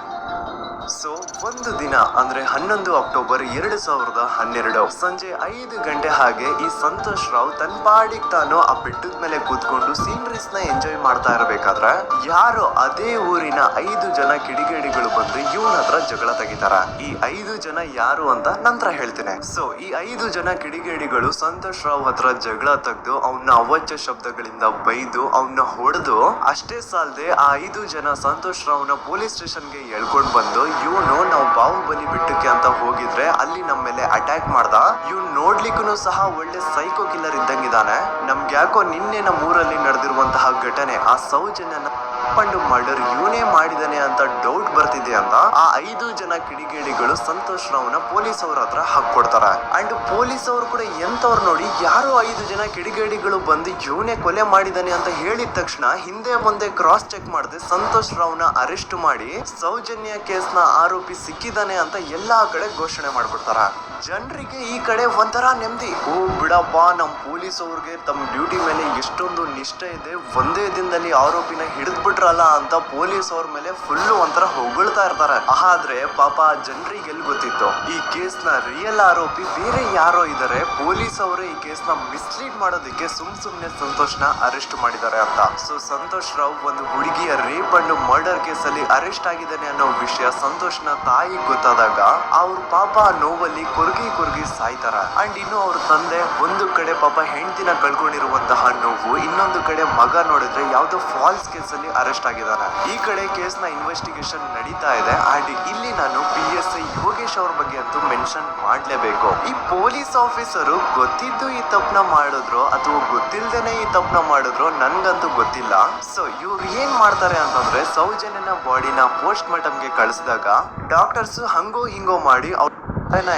ಸೊ ಒಂದು ದಿನ ಅಂದ್ರೆ 11 ಅಕ್ಟೋಬರ್ 2012 ಸಂಜೆ 5 ಗಂಟೆ ಹಾಗೆ ಈ ಸಂತೋಷ್ ರಾವ್ ತನ್ನ ಪಾಡಿಗೆ ತಾನು ಆ ಬೆಟ್ಟದ ಮೇಲೆ ಕೂತ್ಕೊಂಡು ಸೀನರೀಸ್ ನ ಎಂಜಾಯ್ ಮಾಡ್ತಾ ಇರಬೇಕಾದ್ರೆ ಯಾರು ಅದೇ ಊರಿನ 5 ಜನ ಕಿಡಿಗೇಡಿಗಳು ಬಂದು ಇವನ ಹತ್ರ ಜಗಳ ತೆಗಿತಾರ. ಈ 5 ಜನ ಯಾರು ಅಂತ ನಂತರ ಹೇಳ್ತೇನೆ. ಸೊ ಈ 5 ಜನ ಕಿಡಿಗೇಡಿಗಳು ಸಂತೋಷ್ ರಾವ್ ಹತ್ರ ಜಗಳ ತೆಗೆದು ಅವನ್ನ ಅವಾಚ್ಯ ಶಬ್ದಗಳಿಂದ ಬೈದು ಅವನ್ನ ಹೊಡೆದು ಅಷ್ಟೇ ಸಾಲದೆ ಆ 5 ಜನ ಸಂತೋಷ್ ರಾವ್ನ ಪೊಲೀಸ್ ಸ್ಟೇಷನ್ಗೆ ಎಳ್ಕೊಂಡ್ ಬಂದು ಇವನು ನಾವು ಬಾಹುಬಲಿ ಬೆಟ್ಟಕ್ಕೆ ಅಂತ ಹೋಗಿದ್ರೆ ಅಲ್ಲಿ ನಮ್ಮ ಮೇಲೆ ಅಟ್ಯಾಕ್ ಮಾಡ್ದ, ಇವ್ನು ನೋಡ್ಲಿಕ್ಕೂ ಸಹ ಒಳ್ಳೆ ಸೈಕೋ ಕಿಲ್ಲರ್ ಇದ್ದಂಗಿದ್ದಾನೆ, ನಮ್ಗೆ ಯಾಕೋ ನಿನ್ನೆ ನಮ್ಮ ಊರಲ್ಲಿ ನಡೆದಿರುವಂತಹ ಘಟನೆ ಆ ಸೌಜನ್ಯನ ಪಂಡು ಮರ್ಡರ್ ಇವನೇ ಮಾಡಿದಾನೆ ಅಂತ ಡೌಟ್ ಬರ್ತಿದೆ ಅಂತ ಆ 5 ಜನ ಕಿಡಿಗೇಡಿಗಳು ಸಂತೋಷ್ ರಾವ್ನ ಪೊಲೀಸ್ ಅವ್ರ ಹತ್ರ ಹಾಕೊಡ್ತಾರ. ಅಂಡ್ ಪೊಲೀಸ್ ಅವರು ಕೂಡ ಎಂತವ್ರು ನೋಡಿ ಯಾರೋ 5 ಜನ ಕಿಡಿಗೇಡಿಗಳು ಬಂದು ಇವನೇ ಕೊಲೆ ಮಾಡಿದಾನೆ ಅಂತ ಹೇಳಿದ ತಕ್ಷಣ ಹಿಂದೆ ಮುಂದೆ ಕ್ರಾಸ್ ಚೆಕ್ ಮಾಡದೆ ಸಂತೋಷ್ ರಾವ್ನ ಅರೆಸ್ಟ್ ಮಾಡಿ ಸೌಜನ್ಯ ಕೇಸ್ನ ಆರೋಪಿ ಸಿಕ್ಕಿದಾನೆ ಅಂತ ಎಲ್ಲಾ ಕಡೆ ಘೋಷಣೆ ಮಾಡ್ಬಿಡ್ತಾರ. ಜನರಿಗೆ ಈ ಕಡೆ ಒಂಥರ ನೆಮ್ಮದಿ, ಓ ಬಿಡಪ್ಪ ನಮ್ ಪೊಲೀಸ್ ಅವ್ರಿಗೆ ತಮ್ಮ ಡ್ಯೂಟಿ ಮೇಲೆ ಎಷ್ಟೊಂದು ನಿಷ್ಠೆ ಇದೆ, ಒಂದೇ ದಿನದಲ್ಲಿ ಆರೋಪಿನ ಹಿಡಿದ್ಬಿಟ್ರಲ್ಲ ಅಂತ ಪೊಲೀಸ್ ಅವ್ರ ಮೇಲೆ ಫುಲ್ ಒಂಥರ ಹೊಗಳ್ತಾ ಇರ್ತಾರೆ. ಆದ್ರೆ ಪಾಪ ಜನರಿಗೆ ಎಲ್ಲಿ ಗೊತ್ತಿತ್ತು ಈ ಕೇಸ್ ನ ರಿಯಲ್ ಆರೋಪಿ ಬೇರೆ ಯಾರೋ ಇದಾರೆ, ಪೊಲೀಸ್ ಅವರೇ ಈ ಕೇಸ್ ನ ಮಿಸ್ಲೀಡ್ ಮಾಡೋದಕ್ಕೆ ಸುಮ್ನೆ ಸಂತೋಷ್ ನ ಅರೆಸ್ಟ್ ಮಾಡಿದ್ದಾರೆ ಅಂತ. ಸೊ ಸಂತೋಷ್ ರಾವ್ ಒಂದು ಹುಡುಗಿಯ ರೇಪ್ ಅಂಡ್ ಮರ್ಡರ್ ಕೇಸ್ ಅಲ್ಲಿ ಅರೆಸ್ಟ್ ಆಗಿದ್ದಾನೆ ಅನ್ನೋ ವಿಷಯ ಸಂತೋಷ್ ನ ತಾಯಿ ಗೊತ್ತಾದಾಗ ಅವ್ರ ಪಾಪ ನೋವಲ್ಲಿ ಕೊರ್ಗಿ ಸಾಯ್ತಾರ. ಅಂಡ್ ಇನ್ನು ಅವ್ರ ತಂದೆ ಒಂದು ಕಡೆ ಪಾಪ ಹೆಂಡತಿನ ಕಳ್ಕೊಂಡಿರುವಂತಹ ನೋವು, ಇನ್ನೊಂದು ಕಡೆ ಮಗ ನೋಡಿದ್ರೆ ಯಾವ್ದೋ ಫಾಲ್ಸ್ ಕೇಸ್ ಅಲ್ಲಿ ಅರೆಸ್ಟ್ ಆಗಿದಾನೆ. ಈ ಕಡೆ ಕೇಸ್ ನ ಇನ್ವೆಸ್ಟಿಗೇಷನ್ ನಡೀತಾ ಇದೆ. ಅಂಡ್ ಇಲ್ಲಿ ನಾನು PSI ಯೋಗೇಶ್ ಅವ್ರ ಬಗ್ಗೆ ಅಂತೂ ಮೆನ್ಷನ್ ಮಾಡ್ಲೇಬೇಕು. ಈ ಪೊಲೀಸ್ ಆಫೀಸರು ಗೊತ್ತಿದ್ದು ಈ ತಪ್ಪನ ಮಾಡಿದ್ರು ಅಥವಾ ಗೊತ್ತಿಲ್ದೇನೆ ಈ ತಪ್ಪನ ಮಾಡಿದ್ರು ನನ್ಗಂತೂ ಗೊತ್ತಿಲ್ಲ. ಸೊ ಇವ್ರು ಏನ್ ಮಾಡ್ತಾರೆ ಅಂತಂದ್ರೆ ಸೌಜನ್ಯನ ಬಾಡಿನ ಪೋಸ್ಟ್ ಮಾರ್ಟಮ್ಗೆ ಕಳಿಸಿದಾಗ ಡಾಕ್ಟರ್ಸ್ ಹಂಗೋ ಹಿಂಗೋ ಮಾಡಿ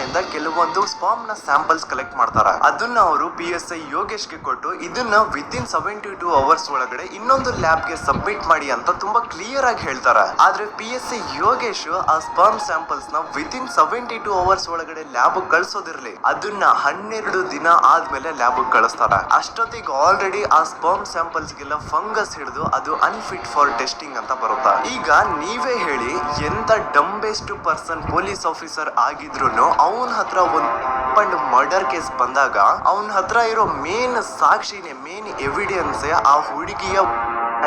ಇಂದ ಕೆಲವೊಂದು ಸ್ಪಾಮ್ ನ ಸ್ಯಾಂಪಲ್ಸ್ ಕಲೆಕ್ಟ್ ಮಾಡ್ತಾರೆ. ಅದನ್ನ ಅವರು PSI ಯೋಗೇಶ್ಗೆ ಕೊಟ್ಟು ಇದನ್ನ ವಿತಿನ್ 72 ಅವರ್ಸ್ ಒಳಗಡೆ ಇನ್ನೊಂದು ಲ್ಯಾಬ್ ಗೆ ಸಬ್ಮಿಟ್ ಮಾಡಿ ಅಂತ ತುಂಬಾ ಕ್ಲಿಯರ್ ಆಗಿ ಹೇಳ್ತಾರೆ. ಆದ್ರೆ PSI ಯೋಗೇಶ್ ಆ ಸ್ಪಾಮ್ ಸ್ಯಾಂಪಲ್ಸ್ ನ ವಿತಿನ್ 72 ಅವರ್ಸ್ ಒಳಗಡೆ ಲ್ಯಾಬ್ ಕಳ್ಸೋದಿರ್ಲಿ, ಅದನ್ನ 12 ದಿನ ಆದ್ಮೇಲೆ ಲ್ಯಾಬ್ ಕಳಿಸ್ತಾರೆ. ಅಷ್ಟೊತ್ತಿಗೆ ಆಲ್ರೆಡಿ ಆ ಸ್ಪಾಮ್ ಸ್ಯಾಂಪಲ್ಸ್ ಗೆಲ್ಲ ಫಂಗಸ್ ಹಿಡಿದು ಅದು ಅನ್ಫಿಟ್ ಫಾರ್ ಟೆಸ್ಟಿಂಗ್ ಅಂತ ಬರುತ್ತೆ. ಈಗ ನೀವೇ ಹೇಳಿ, ಎಂತ ಡಂಬೆಸ್ಟ್ ಪರ್ಸನ್ ಪೊಲೀಸ್ ಆಫೀಸರ್ ಆಗಿದ್ರು ಅವನ ಹತ್ರ ಒಂದು ಮರ್ಡರ್ ಕೇಸ್ ಬಂದಾಗ ಅವನ ಹತ್ರ ಇರೋ ಮೇನ್ ಸಾಕ್ಷಿನೇ, ಮೇನ್ ಎವಿಡೆನ್ಸ್ ಆ ಹುಡುಗಿಯ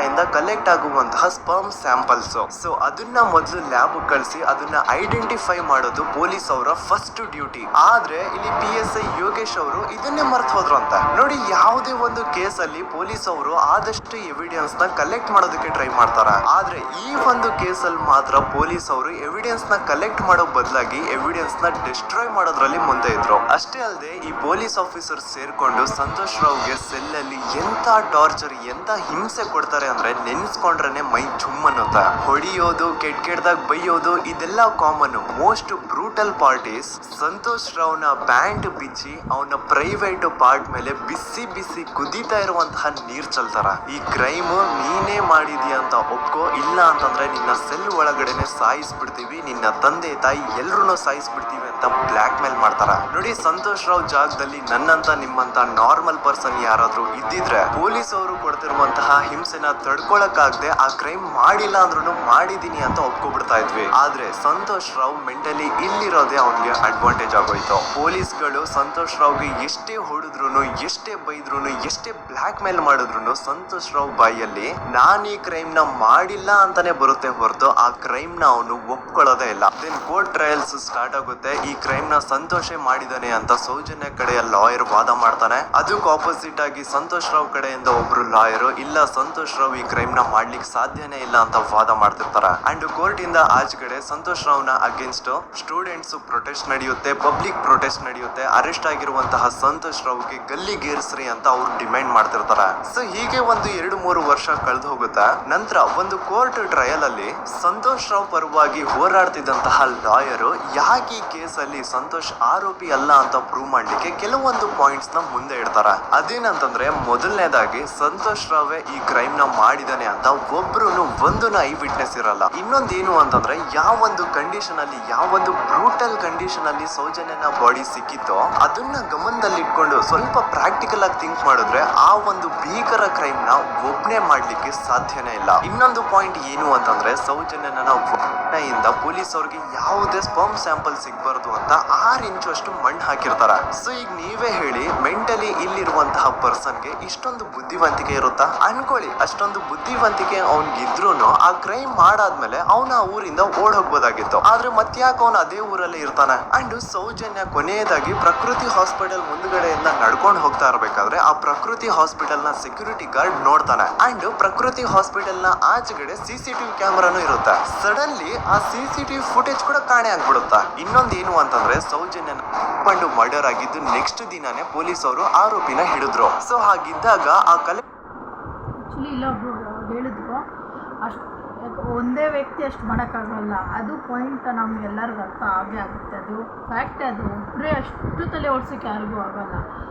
ಇಂದ ಕಲೆಕ್ಟ್ ಆಗುವಂತಹ ಸ್ಪರ್ಮ್ ಸ್ಯಾಂಪಲ್ಸ್. ಸೊ ಅದನ್ನ ಮೊದಲು ಲ್ಯಾಬ್ ಕಳಿಸಿ ಅದನ್ನ ಐಡೆಂಟಿಫೈ ಮಾಡೋದು ಪೊಲೀಸ್ ಅವರ ಫಸ್ಟ್ ಡ್ಯೂಟಿ. ಆದ್ರೆ ಇಲ್ಲಿ PSI ಯೋಗೇಶ್ ಅವರು ಇದನ್ನೇ ಮರ್ತು ಹೋದ್ರು ಅಂತ ನೋಡಿ. ಯಾವುದೇ ಒಂದು ಕೇಸ್ ಅಲ್ಲಿ ಪೊಲೀಸ್ ಅವರು ಆದಷ್ಟು ಎವಿಡೆನ್ಸ್ ನ ಕಲೆಕ್ಟ್ ಮಾಡೋದಕ್ಕೆ ಟ್ರೈ ಮಾಡ್ತಾರೆ. ಆದ್ರೆ ಈ ಒಂದು ಕೇಸ್ ಅಲ್ಲಿ ಮಾತ್ರ ಪೊಲೀಸ್ ಅವರು ಎವಿಡೆನ್ಸ್ ನ ಕಲೆಕ್ಟ್ ಮಾಡೋ ಬದಲಾಗಿ ಎವಿಡೆನ್ಸ್ ನ ಡಿಸ್ಟ್ರಾಯ್ ಮಾಡೋದ್ರಲ್ಲಿ ಮುಂದೆ ಇದ್ರು. ಅಷ್ಟೇ ಅಲ್ಲದೆ ಈ ಪೊಲೀಸ್ ಆಫೀಸರ್ ಸೇರ್ಕೊಂಡು ಸಂತೋಷ್ ರಾವ್ಗೆ ಸೆಲ್ ಅಲ್ಲಿ ಎಂತ ಟಾರ್ಚರ್, ಎಂತ ಹಿಂಸೆ ಕೊಡ್ತಾರೆ ಅಂದ್ರೆ ನೆನ್ಸ್ಕೊಂಡ್ರೆ ಮೈ ಜುಮ್ ಅನ್ನುತ್ತೆ. ಹೊಡಿಯೋದು, ಕೆಟ್ಟದಾಗ ಬೈಯೋದು ಇದೆಲ್ಲ common. Most brutal parties Santosh ರಾವ್ನ ಬ್ಯಾಂಡ್ ಬಿಚ್ಚಿ ಅವನ ಪ್ರೈವೇಟ್ ಪಾರ್ಟ್ ಮೇಲೆ ಬಿಸಿ ಕುದೀತಾ ಇರುವಂತಹ ನೀರ್ ಚಲ್ತಾರ. ಈ ಕ್ರೈಮ್ ನೀನೇ ಮಾಡಿದೀಯ ಅಂತ ಒಪ್ಕೋ, ಇಲ್ಲ ಅಂತಂದ್ರೆ ನಿನ್ನ ಸೆಲ್ ಒಳಗಡೆನೆ ಸಾಯಿಸ್ಬಿಡ್ತೀವಿ, ನಿನ್ನ ತಂದೆ ತಾಯಿ ಎಲ್ರು ಸಾಯಿಸ್ಬಿಡ್ತೀವಿ ಅಂತ ಬ್ಲಾಕ್ ಮೇಲ್ ಮಾಡ್ತಾರ. ನೋಡಿ ಸಂತೋಷ್ ರಾವ್ ಜಾಗದಲ್ಲಿ ನನ್ನಂತ ನಿಮ್ಮಂತ ನಾರ್ಮಲ್ ಪರ್ಸನ್ ಯಾರಾದ್ರೂ ಇದ್ದಿದ್ರೆ ಪೊಲೀಸ್ ಅವರು ಕೊಡ್ತಿರುವಂತಹ ಹಿಂಸೆನ ತಡ್ಕೊಳಕ್ಕಾಗದೆ ಆ ಕ್ರೈಮ್ ಮಾಡಿಲ್ಲ ಅಂದ್ರೂ ಮಾಡಿದೀನಿ ಅಂತ ಒಪ್ಕೊಬಿಡ್ತಾ ಇದ್ವಿ. ಆದ್ರೆ ಸಂತೋಷ್ ರಾವ್ ಮೆಂಟಲಿ ಇಲ್ಲಿರೋದೇ ಅವನ್ಗೆ ಅಡ್ವಾಂಟೇಜ್ ಆಗೋಯ್ತು. ಪೊಲೀಸ್ಗಳು ಸಂತೋಷ್ ರಾವ್ಗೆ ಎಷ್ಟೇ ಹೊಡೆದ್ರು, ಎಷ್ಟೇ ಬೈದ್ರು, ಎಷ್ಟೇ ಬ್ಲಾಕ್ ಮೇಲ್ ಮಾಡಿದ್ರು ಸಂತೋಷ್ ರಾವ್ ಬಾಯಲ್ಲಿ ನಾನ್ ಈ ಕ್ರೈಮ್ ನ ಮಾಡಿಲ್ಲ ಅಂತಾನೆ ಬರುತ್ತೆ ಹೊರತು ಆ ಕ್ರೈಮ್ ನ ಅವನು ಒಪ್ಕೊಳ್ಳೋದೇ ಇಲ್ಲ. ದೆನ್ ಕೋರ್ಟ್ ಟ್ರಯಲ್ಸ್ ಸ್ಟಾರ್ಟ್ ಆಗುತ್ತೆ. ಈ ಕ್ರೈಮ್ ನ ಸಂತೋಷೇ ಮಾಡಿದಾನೆ ಅಂತ ಸೌಜನ್ಯ ಕಡೆಯ ಲಾಯರ್ ವಾದ ಮಾಡ್ತಾನೆ. ಅದಕ್ಕೆ ಆಪೋಸಿಟ್ ಆಗಿ ಸಂತೋಷ್ ರಾವ್ ಕಡೆಯಿಂದ ಒಬ್ರು ಲಾಯರ್ ಇಲ್ಲ ಸಂತೋಷ್ ರಾವ್ ಈ ಕ್ರೈಮ್ ನ ಮಾಡ್ಲಿಕ್ಕೆ ಸಾಧ್ಯನೇ ಇಲ್ಲ ಅಂತ ವಾದ ಮಾಡ್ತಿರ್ತಾರೆ. ಅಂಡ್ ಕೋರ್ಟ್ ಇಂದ ಆಚೆಗಡೆ ಸಂತೋಷ್ ರಾವ್ ನ ಅಗೇನ್ಸ್ಟ್ ಸ್ಟೂಡೆಂಟ್ಸ್ ಪ್ರೊಟೆಸ್ಟ್ ನಡೆಯುತ್ತೆ, ಪಬ್ಲಿಕ್ ಪ್ರೊಟೆಸ್ಟ್ ನಡೆಯುತ್ತೆ. ಅರೆಸ್ಟ್ ಆಗಿರುವಂತಹ ಸಂತೋಷ್ ರಾವ್ಗೆ ಗಲ್ಲಿಗೇರಿಸ್ರಿ ಅಂತ ಅವ್ರು ಡಿಮ್ಯಾಂಡ್ ಮಾಡ್ತಿರ್ತಾರೆ. ಸೊ ಹೀಗೆ ಒಂದು 2-3 ವರ್ಷ ಕಳೆದು ಹೋಗುತ್ತೆ. ನಂತರ ಒಂದು ಕೋರ್ಟ್ ಟ್ರಯಲ್ ಅಲ್ಲಿ ಸಂತೋಷ್ ರಾವ್ ಪರವಾಗಿ ಹೋರಾಡ್ತಿದ್ದಂತಹ ಲಾಯರ್ ಯಾಕೆ ಈ ಕೇಸ್ ಕೇಸಲ್ಲಿ ಸಂತೋಷ್ ಆರೋಪಿ ಅಲ್ಲ ಅಂತ ಪ್ರೂವ್ ಮಾಡ್ಲಿಕ್ಕೆ ಕೆಲವೊಂದು ಪಾಯಿಂಟ್ಸ್ ನ ಮುಂದೆ ಇಡ್ತಾರೆ. ಅದೇನಂತಂದ್ರೆ ಮೊದಲನೇದಾಗಿ ಸಂತೋಷ್ ರಾವೇ ಈ ಕ್ರೈಮ್ ನ ಮಾಡಿದಾನೆ ಅಂತ ಒಬ್ರು ಒಂದೂನು ಐ ವಿಟ್ನೆಸ್ ಇರಲ್ಲ. ಇನ್ನೊಂದೇನು ಅಂತಂದ್ರೆ ಯಾವೊಂದು ಕಂಡೀಷನ್ ಅಲ್ಲಿ, ಯಾವೊಂದು ಬ್ರೂಟಲ್ ಕಂಡೀಷನ್ ಅಲ್ಲಿ ಸೌಜನ್ಯನ ಬಾಡಿ ಸಿಕ್ಕಿತ್ತೋ ಅದನ್ನ ಗಮನದಲ್ಲಿಟ್ಕೊಂಡು ಸ್ವಲ್ಪ ಪ್ರಾಕ್ಟಿಕಲ್ ಆಗಿ ಥಿಂಕ್ ಮಾಡಿದ್ರೆ ಆ ಒಂದು ಭೀಕರ ಕ್ರೈಮ್ ನ ಒಬ್ನೇ ಮಾಡ್ಲಿಕ್ಕೆ ಸಾಧ್ಯನೇ ಇಲ್ಲ. ಇನ್ನೊಂದು ಪಾಯಿಂಟ್ ಏನು ಅಂತಂದ್ರೆ ಸೌಜನ್ಯನ ಇಂದ ಪೊಲೀಸ್ ಅವ್ರಿಗೆ ಯಾವುದೇ ಸ್ಪರ್ಮ್ ಸ್ಯಾಂಪಲ್ ಸಿಗ್ಬಾರ್ದು ಅಂತ 6 ಇಂಚು ಅಷ್ಟು ಮಣ್ಣು ಹಾಕಿರ್ತಾರೆ. ಸೊ ಈಗ ನೀವೇ ಹೇಳಿ, ಮೆಂಟಲಿ ಇಲ್ಲಿರುವಂತಹ ಪರ್ಸನ್ಗೆ ಇಷ್ಟೊಂದು ಬುದ್ಧಿವಂತಿಕೆ ಇರುತ್ತಾ? ಅನ್ಕೊಳ್ಳಿ, ಅಷ್ಟೊಂದು ಬುದ್ಧಿವಂತಿಕೆ ಅವ್ನಿಗಿದ್ರು ಆ ಕ್ರೈಮ್ ಮಾಡಾದ್ಮೇಲೆ ಅವನ ಆ ಊರಿಂದ ಓಡ್ ಹೋಗ್ಬೋದಾಗಿತ್ತು. ಆದ್ರೆ ಮತ್ತ್ಯಾಕೆ ಅವನು ಅದೇ ಊರಲ್ಲೇ ಇರ್ತಾನೆ? ಅಂಡ್ ಸೌಜನ್ಯ ಕೊನೆಯದಾಗಿ ಪ್ರಕೃತಿ ಹಾಸ್ಪಿಟಲ್ ಮುಂದ್ಗಡೆಯಿಂದ ನಡ್ಕೊಂಡು ಹೋಗ್ತಾ ಇರ್ಬೇಕಾದ್ರೆ ಆ ಪ್ರಕೃತಿ ಹಾಸ್ಪಿಟಲ್ ನ ಸೆಕ್ಯೂರಿಟಿ ಗಾರ್ಡ್ ನೋಡ್ತಾನೆ. ಅಂಡ್ ಪ್ರಕೃತಿ ಹಾಸ್ಪಿಟಲ್ ನ ಆಚೆಗಡೆ CCTV ಕ್ಯಾಮರಾನು ಇರುತ್ತೆ. ಸಡನ್ಲಿ ಆ CCTV ಫುಟೇಜ್ ಕೂಡ ಕಾಣೆ ಆಗ್ಬಿಡುತ್ತಾ. ಇನ್ನೊಂದೇನು ಅಂತಂದ್ರೆ ಸೌಜನ್ಯನ ಬಂಡು ಮರ್ಡರ್ ಆಗಿದ್ದು ನೆಕ್ಸ್ಟ್ ದಿನಾನೇ ಪೊಲೀಸ್ ಅವರು ಆರೋಪಿನ ಹಿಡಿದ್ರು. ಸೊ ಹಾಗಿದ್ದಾಗ ಆ ಆ್ಯಕ್ಚುಲಿ ಇಲ್ಲ ಹೇಳಿದ್ರು ಅಷ್ಟು ಒಂದೇ ವ್ಯಕ್ತಿ ಅಷ್ಟು ಮಾಡೋಕ್ಕಾಗಲ್ಲ. ಅದು ಪಾಯಿಂಟ್ ನಮಗೆಲ್ಲರಿಗೂ ಅರ್ಥ ಆಗೇ ಆಗುತ್ತೆ. ಅದು ಫ್ಯಾಕ್ಟ್. ಅದು ಒಬ್ಬರೇ ಅಷ್ಟು ತಲೆ ಓಡಿಸೋಕ್ಕೆ ಯಾರಿಗೂ ಆಗಲ್ಲ.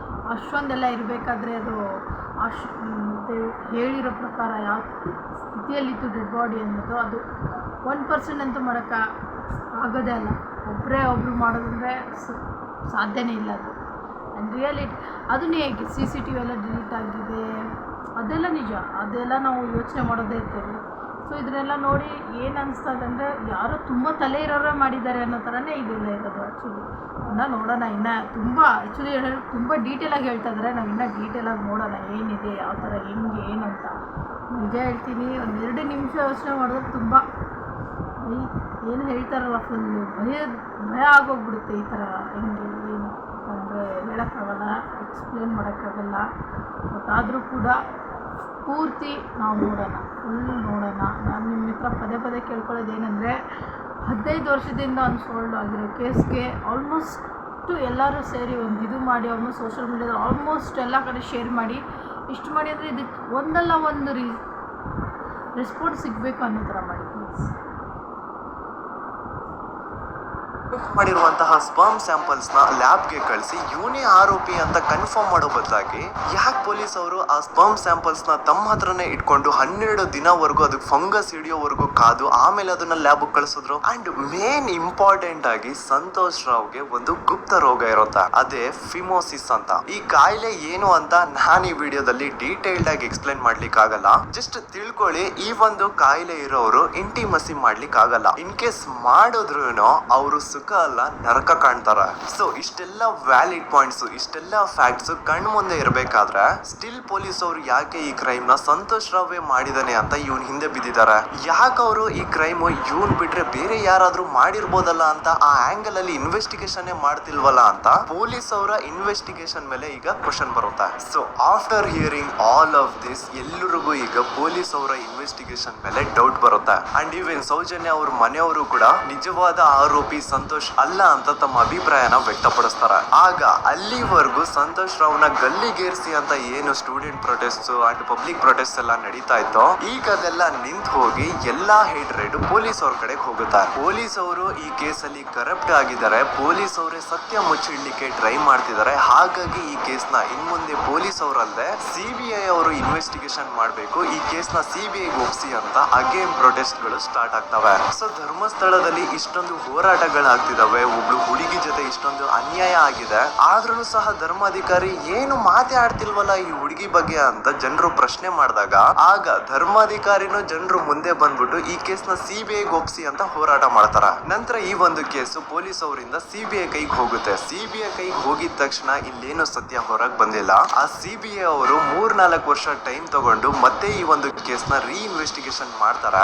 ಅಷ್ಟೊಂದೆಲ್ಲ ಇರಬೇಕಾದ್ರೆ ಅದು ಅಷ್ಟು ಹೇಳಿರೋ ಪ್ರಕಾರ ಯಾವ ಸ್ಥಿತಿಯಲ್ಲಿತ್ತು ಡೆಡ್ ಬಾಡಿ ಅನ್ನೋದು, ಅದು 1% ಅಂತೂ ಮಾಡೋಕ್ಕೆ ಆಗೋದೇ ಅಲ್ಲ. ಒಬ್ಬರು ಮಾಡೋದಂದರೆ ಸಾಧ್ಯನೇ ಇಲ್ಲ ಅದು. ಆ್ಯಂಡ್ ರಿಯಾಲಿಟಿ ಅದನ್ನೇ ಹೇಗೆ CCTV ಎಲ್ಲ ಡಿಲೀಟ್ ಆಗಿದೆ, ಅದೆಲ್ಲ ನಿಜ. ಅದೆಲ್ಲ ನಾವು ಯೋಚನೆ ಮಾಡೋದೇ ಇರ್ತೇವೆ. ಸೊ ಇದನ್ನೆಲ್ಲ ನೋಡಿ ಏನು ಅನಿಸ್ತದೆ ಅಂದರೆ ಯಾರೋ ತುಂಬ ತಲೆ ಇರೋರೇ ಮಾಡಿದ್ದಾರೆ ಅನ್ನೋ ಥರನೇ ಇದೆಲ್ಲ ಇರೋದು. ಆ್ಯಕ್ಚುಲಿ ನೋಡೋಣ ಇನ್ನು ತುಂಬ ತುಂಬ ಡೀಟೇಲಾಗಿ ಹೇಳ್ತಾ ಇದ್ದಾರೆ. ನಾವು ಇನ್ನೂ ಡೀಟೇಲಾಗಿ ನೋಡೋಣ ಏನಿದೆ, ಯಾವ ಥರ ಹೆಂಗೆ ಏನು ಅಂತ. ನಿಜ ಹೇಳ್ತೀನಿ, 2 ನಿಮಿಷ ಯೋಚನೆ ಮಾಡಿದ್ರೆ ತುಂಬ ಏನು ಹೇಳ್ತಾರಲ್ಲ ಫುಲ್ಲು ಭಯ ಆಗೋಗ್ಬಿಡುತ್ತೆ. ಈ ಥರ ಹೆಂಗೆ ಏನು ಅಂದರೆ ಹೇಳೋಕ್ಕಾಗಲ್ಲ, ಎಕ್ಸ್ಪ್ಲೇನ್ ಮಾಡೋಕ್ಕಾಗಲ್ಲ. ಬಟ್ ಆದರೂ ಕೂಡ ಪೂರ್ತಿ ನಾವು ನೋಡೋಣ, ಫುಲ್ ನೋಡೋಣ. ನಾನು ನಿಮ್ಮ ಹತ್ರ ಪದೇ ಕೇಳ್ಕೊಳ್ಳೋದು ಏನಂದರೆ 15 ವರ್ಷದಿಂದ ಅನ್ಸೋಲ್ಡ್ ಆಗಿರೋ ಕೇಸ್ಗೆ ಆಲ್ಮೋಸ್ಟ್ ಎಲ್ಲರೂ ಸೇರಿ ಒಂದು ಇದು ಮಾಡಿ ಆಲ್ಮೋಸ್ಟ್ ಸೋಷಿಯಲ್ ಮೀಡಿಯಾದಲ್ಲಿ ಆಲ್ಮೋಸ್ಟ್ ಎಲ್ಲ ಕಡೆ ಶೇರ್ ಮಾಡಿ ಇಷ್ಟು ಮಾಡಿ ಅಂದರೆ ಇದಕ್ಕೆ ಒಂದಲ್ಲ ಒಂದು ರೆಸ್ಪಾನ್ಸ್ ಸಿಗಬೇಕು ಅನ್ನೋ ಥರ ಮಾಡಿ ಪ್ಲೀಸ್. ಮಾಡಿರುವಂತಹ ಸ್ಪರ್ಮ್ ಸ್ಯಾಂಪಲ್ಸ್ ನ ಲ್ಯಾಬ್ಗೆ ಕಳಿಸಿ ಇವನೇ ಆರೋಪಿ ಅಂತ ಕನ್ಫರ್ಮ್ ಮಾಡೋ ಬದಲಾಗಿ ಯಾಕೆ ಪೊಲೀಸ್ ಅವರು ಆ ಸ್ಪರ್ಮ್ ಸ್ಯಾಂಪಲ್ಸ್ ನ ತಮ್ಮ ಹತ್ರನೇ ಇಟ್ಕೊಂಡು 12 ದಿನವರೆಗೂ ಅದಕ್ಕೆ ಫಂಗಸ್ ಹಿಡಿಯೋವರೆಗೂ ಕಾದು ಆಮೇಲೆ ಅದನ್ನ ಲ್ಯಾಬ್ ಕಳಿಸಿದ್ರು? ಅಂಡ್ ಮೇನ್ ಇಂಪಾರ್ಟೆಂಟ್ ಆಗಿ ಸಂತೋಷ್ ರಾವ್ಗೆ ಒಂದು ಗುಪ್ತ ರೋಗ ಇರುತ್ತೆ, ಅದೇ ಫಿಮೋಸಿಸ್ ಅಂತ. ಈ ಕಾಯಿಲೆ ಏನು ಅಂತ ನಾನು ಈ ವಿಡಿಯೋದಲ್ಲಿ ಡೀಟೇಲ್ಡ್ ಆಗಿ ಎಕ್ಸ್ಪ್ಲೇನ್ ಮಾಡ್ಲಿಕ್ಕೆ ಆಗಲ್ಲ. ಜಸ್ಟ್ ತಿಳ್ಕೊಳ್ಳಿ, ಈ ಒಂದು ಕಾಯಿಲೆ ಇರೋರು ಇಂಟಿಮಸಿ ಮಾಡ್ಲಿಕ್ಕೆ ಆಗಲ್ಲ. ಇನ್ ಕೇಸ್ ಮಾಡಿದ್ರು ಅವರು ಸುಖ ಅಲ್ಲ ನರಕ ಕಾಣ್ತಾರ. ಸೊ ಇಷ್ಟೆಲ್ಲ ವ್ಯಾಲಿಡ್ ಪಾಯಿಂಟ್ಸ್, ಇಷ್ಟೆಲ್ಲ ಫ್ಯಾಕ್ಟ್ಸ್ ಕಣ್ ಮುಂದೆ ಇರಬೇಕಾದ್ರೆ ಸ್ಟಿಲ್ ಪೊಲೀಸ್ ಅವರು ಯಾಕೆ ಈ ಕ್ರೈಮ್ ನ ಸಂತೋಷ್ ರಾವೇ ಮಾಡಿದಾನೆ ಅಂತ ಇವನ್ ಹಿಂದೆ ಬಿದ್ದಿದ್ದಾರೆ? ಯಾಕೆ ಅವರು ಈ ಕ್ರೈಮ್ ಇವನ್ ಬಿಟ್ರೆ ಬೇರೆ ಯಾರಾದ್ರೂ ಮಾಡಿರ್ಬೋದಲ್ಲ ಅಂತ ಆ ಆಂಗಲ್ ಅಲ್ಲಿ ಇನ್ವೆಸ್ಟಿಗೇಷನ್ ಮಾಡ್ತಿಲ್ವಲ್ಲ ಅಂತ ಪೊಲೀಸ್ ಅವರ ಇನ್ವೆಸ್ಟಿಗೇಷನ್ ಮೇಲೆ ಈಗ ಕ್ವಶನ್ ಬರುತ್ತೆ. So after hearing all of this ಎಲ್ಲರಿಗೂ ಈಗ ಪೊಲೀಸ್ ಅವರ ಇನ್ವೆಸ್ಟಿಗೇಷನ್ ಮೇಲೆ ಡೌಟ್ ಬರುತ್ತೆ. ಅಂಡ್ ಈವನ್ ಸೌಜನ್ಯ ಅವ್ರ ಮನೆಯವರು ಕೂಡ ನಿಜವಾದ ಆರೋಪಿ ಸಂತೋಷ್ ಅಲ್ಲ ಅಂತ ತಮ್ಮ ಅಭಿಪ್ರಾಯನ ವ್ಯಕ್ತಪಡಿಸ್ತಾರೆ. ಆಗ ಅಲ್ಲಿವರೆಗೂ ಸಂತೋಷ್ ರಾವ್ನ ಗಲ್ಲಿಗೇರಿಸಿ ಅಂತ ಏನು student protest and public protest ಎಲ್ಲ ನಡೀತಾ ಇತ್ತು, ಈಗ ಅದೆಲ್ಲ ನಿಂತು ಹೋಗಿ ಎಲ್ಲಾ ಹೇಟ್ರೇಟ್ ಪೊಲೀಸ್ ಅವ್ರ ಕಡೆಗೆ ಹೋಗುತ್ತಾರೆ. ಪೊಲೀಸ್ ಅವರು ಈ ಕೇಸಲ್ಲಿ ಕರಪ್ಟ್ ಆಗಿದ್ದಾರೆ, ಪೊಲೀಸ್ ಅವರೇ ಸತ್ಯ ಮುಚ್ಚಿಡ್ಲಿಕ್ಕೆ ಟ್ರೈ ಮಾಡ್ತಿದ್ದಾರೆ. ಹಾಗಾಗಿ ಈ ಕೇಸ್ ನ ಇನ್ ಮುಂದೆ ಪೊಲೀಸ್ ಅವರಲ್ಲದೆ CBI ಅವರು ಇನ್ವೆಸ್ಟಿಗೇಷನ್ ಮಾಡಬೇಕು, ಈ ಕೇಸ್ ನ CBI ಒಪ್ಸಿ ಅಂತ ಅಗೇನ್ ಪ್ರೊಟೆಸ್ಟ್ ಗಳು ಸ್ಟಾರ್ಟ್ ಆಗ್ತವೆ. ಸೊ ಧರ್ಮಸ್ಥಳದಲ್ಲಿ ಇಷ್ಟೊಂದು ಹೋರಾಟಗಳಾಗ್ತಿದಾವೆ, ಒಬ್ಳು ಹುಡುಗಿ ಜೊತೆ ಇಷ್ಟೊಂದು ಅನ್ಯಾಯ ಆಗಿದೆ, ಆದ್ರೂ ಸಹ ಧರ್ಮಾಧಿಕಾರಿ ಏನು ಮಾತೇ ಆಡ್ತಿಲ್ವಲ್ಲ ಈ ಹುಡುಗಿ ಬಗ್ಗೆ ಅಂತ ಜನರು ಪ್ರಶ್ನೆ ಮಾಡಿದಾಗ ಆಗ ಧರ್ಮಾಧಿಕಾರಿನೂ ಜನರು ಮುಂದೆ ಬಂದ್ಬಿಟ್ಟು ಈ ಕೇಸ್ ನ CBI ಒಪ್ಸಿ ಅಂತ ಹೋರಾಟ ಮಾಡ್ತಾರ. ನಂತರ ಈ ಒಂದು ಕೇಸು ಪೊಲೀಸ್ ಅವರಿಂದ CBI ಕೈಗೆ ಹೋಗುತ್ತೆ. CBI ಕೈಗೆ ಹೋಗಿದ ತಕ್ಷಣ ಇಲ್ಲೇನು ಸತ್ಯ ಹೊರಗೆ ಬಂದಿಲ್ಲ. ಆ CBI ಅವರು 3-4 ವರ್ಷ ಟೈಮ್ ತಗೊಂಡು ಮತ್ತೆ ಈ ಒಂದು ಕೇಸ್ ನ ಇನ್ವೆಸ್ಟಿಗೇಷನ್ ಮಾಡ್ತಾರ.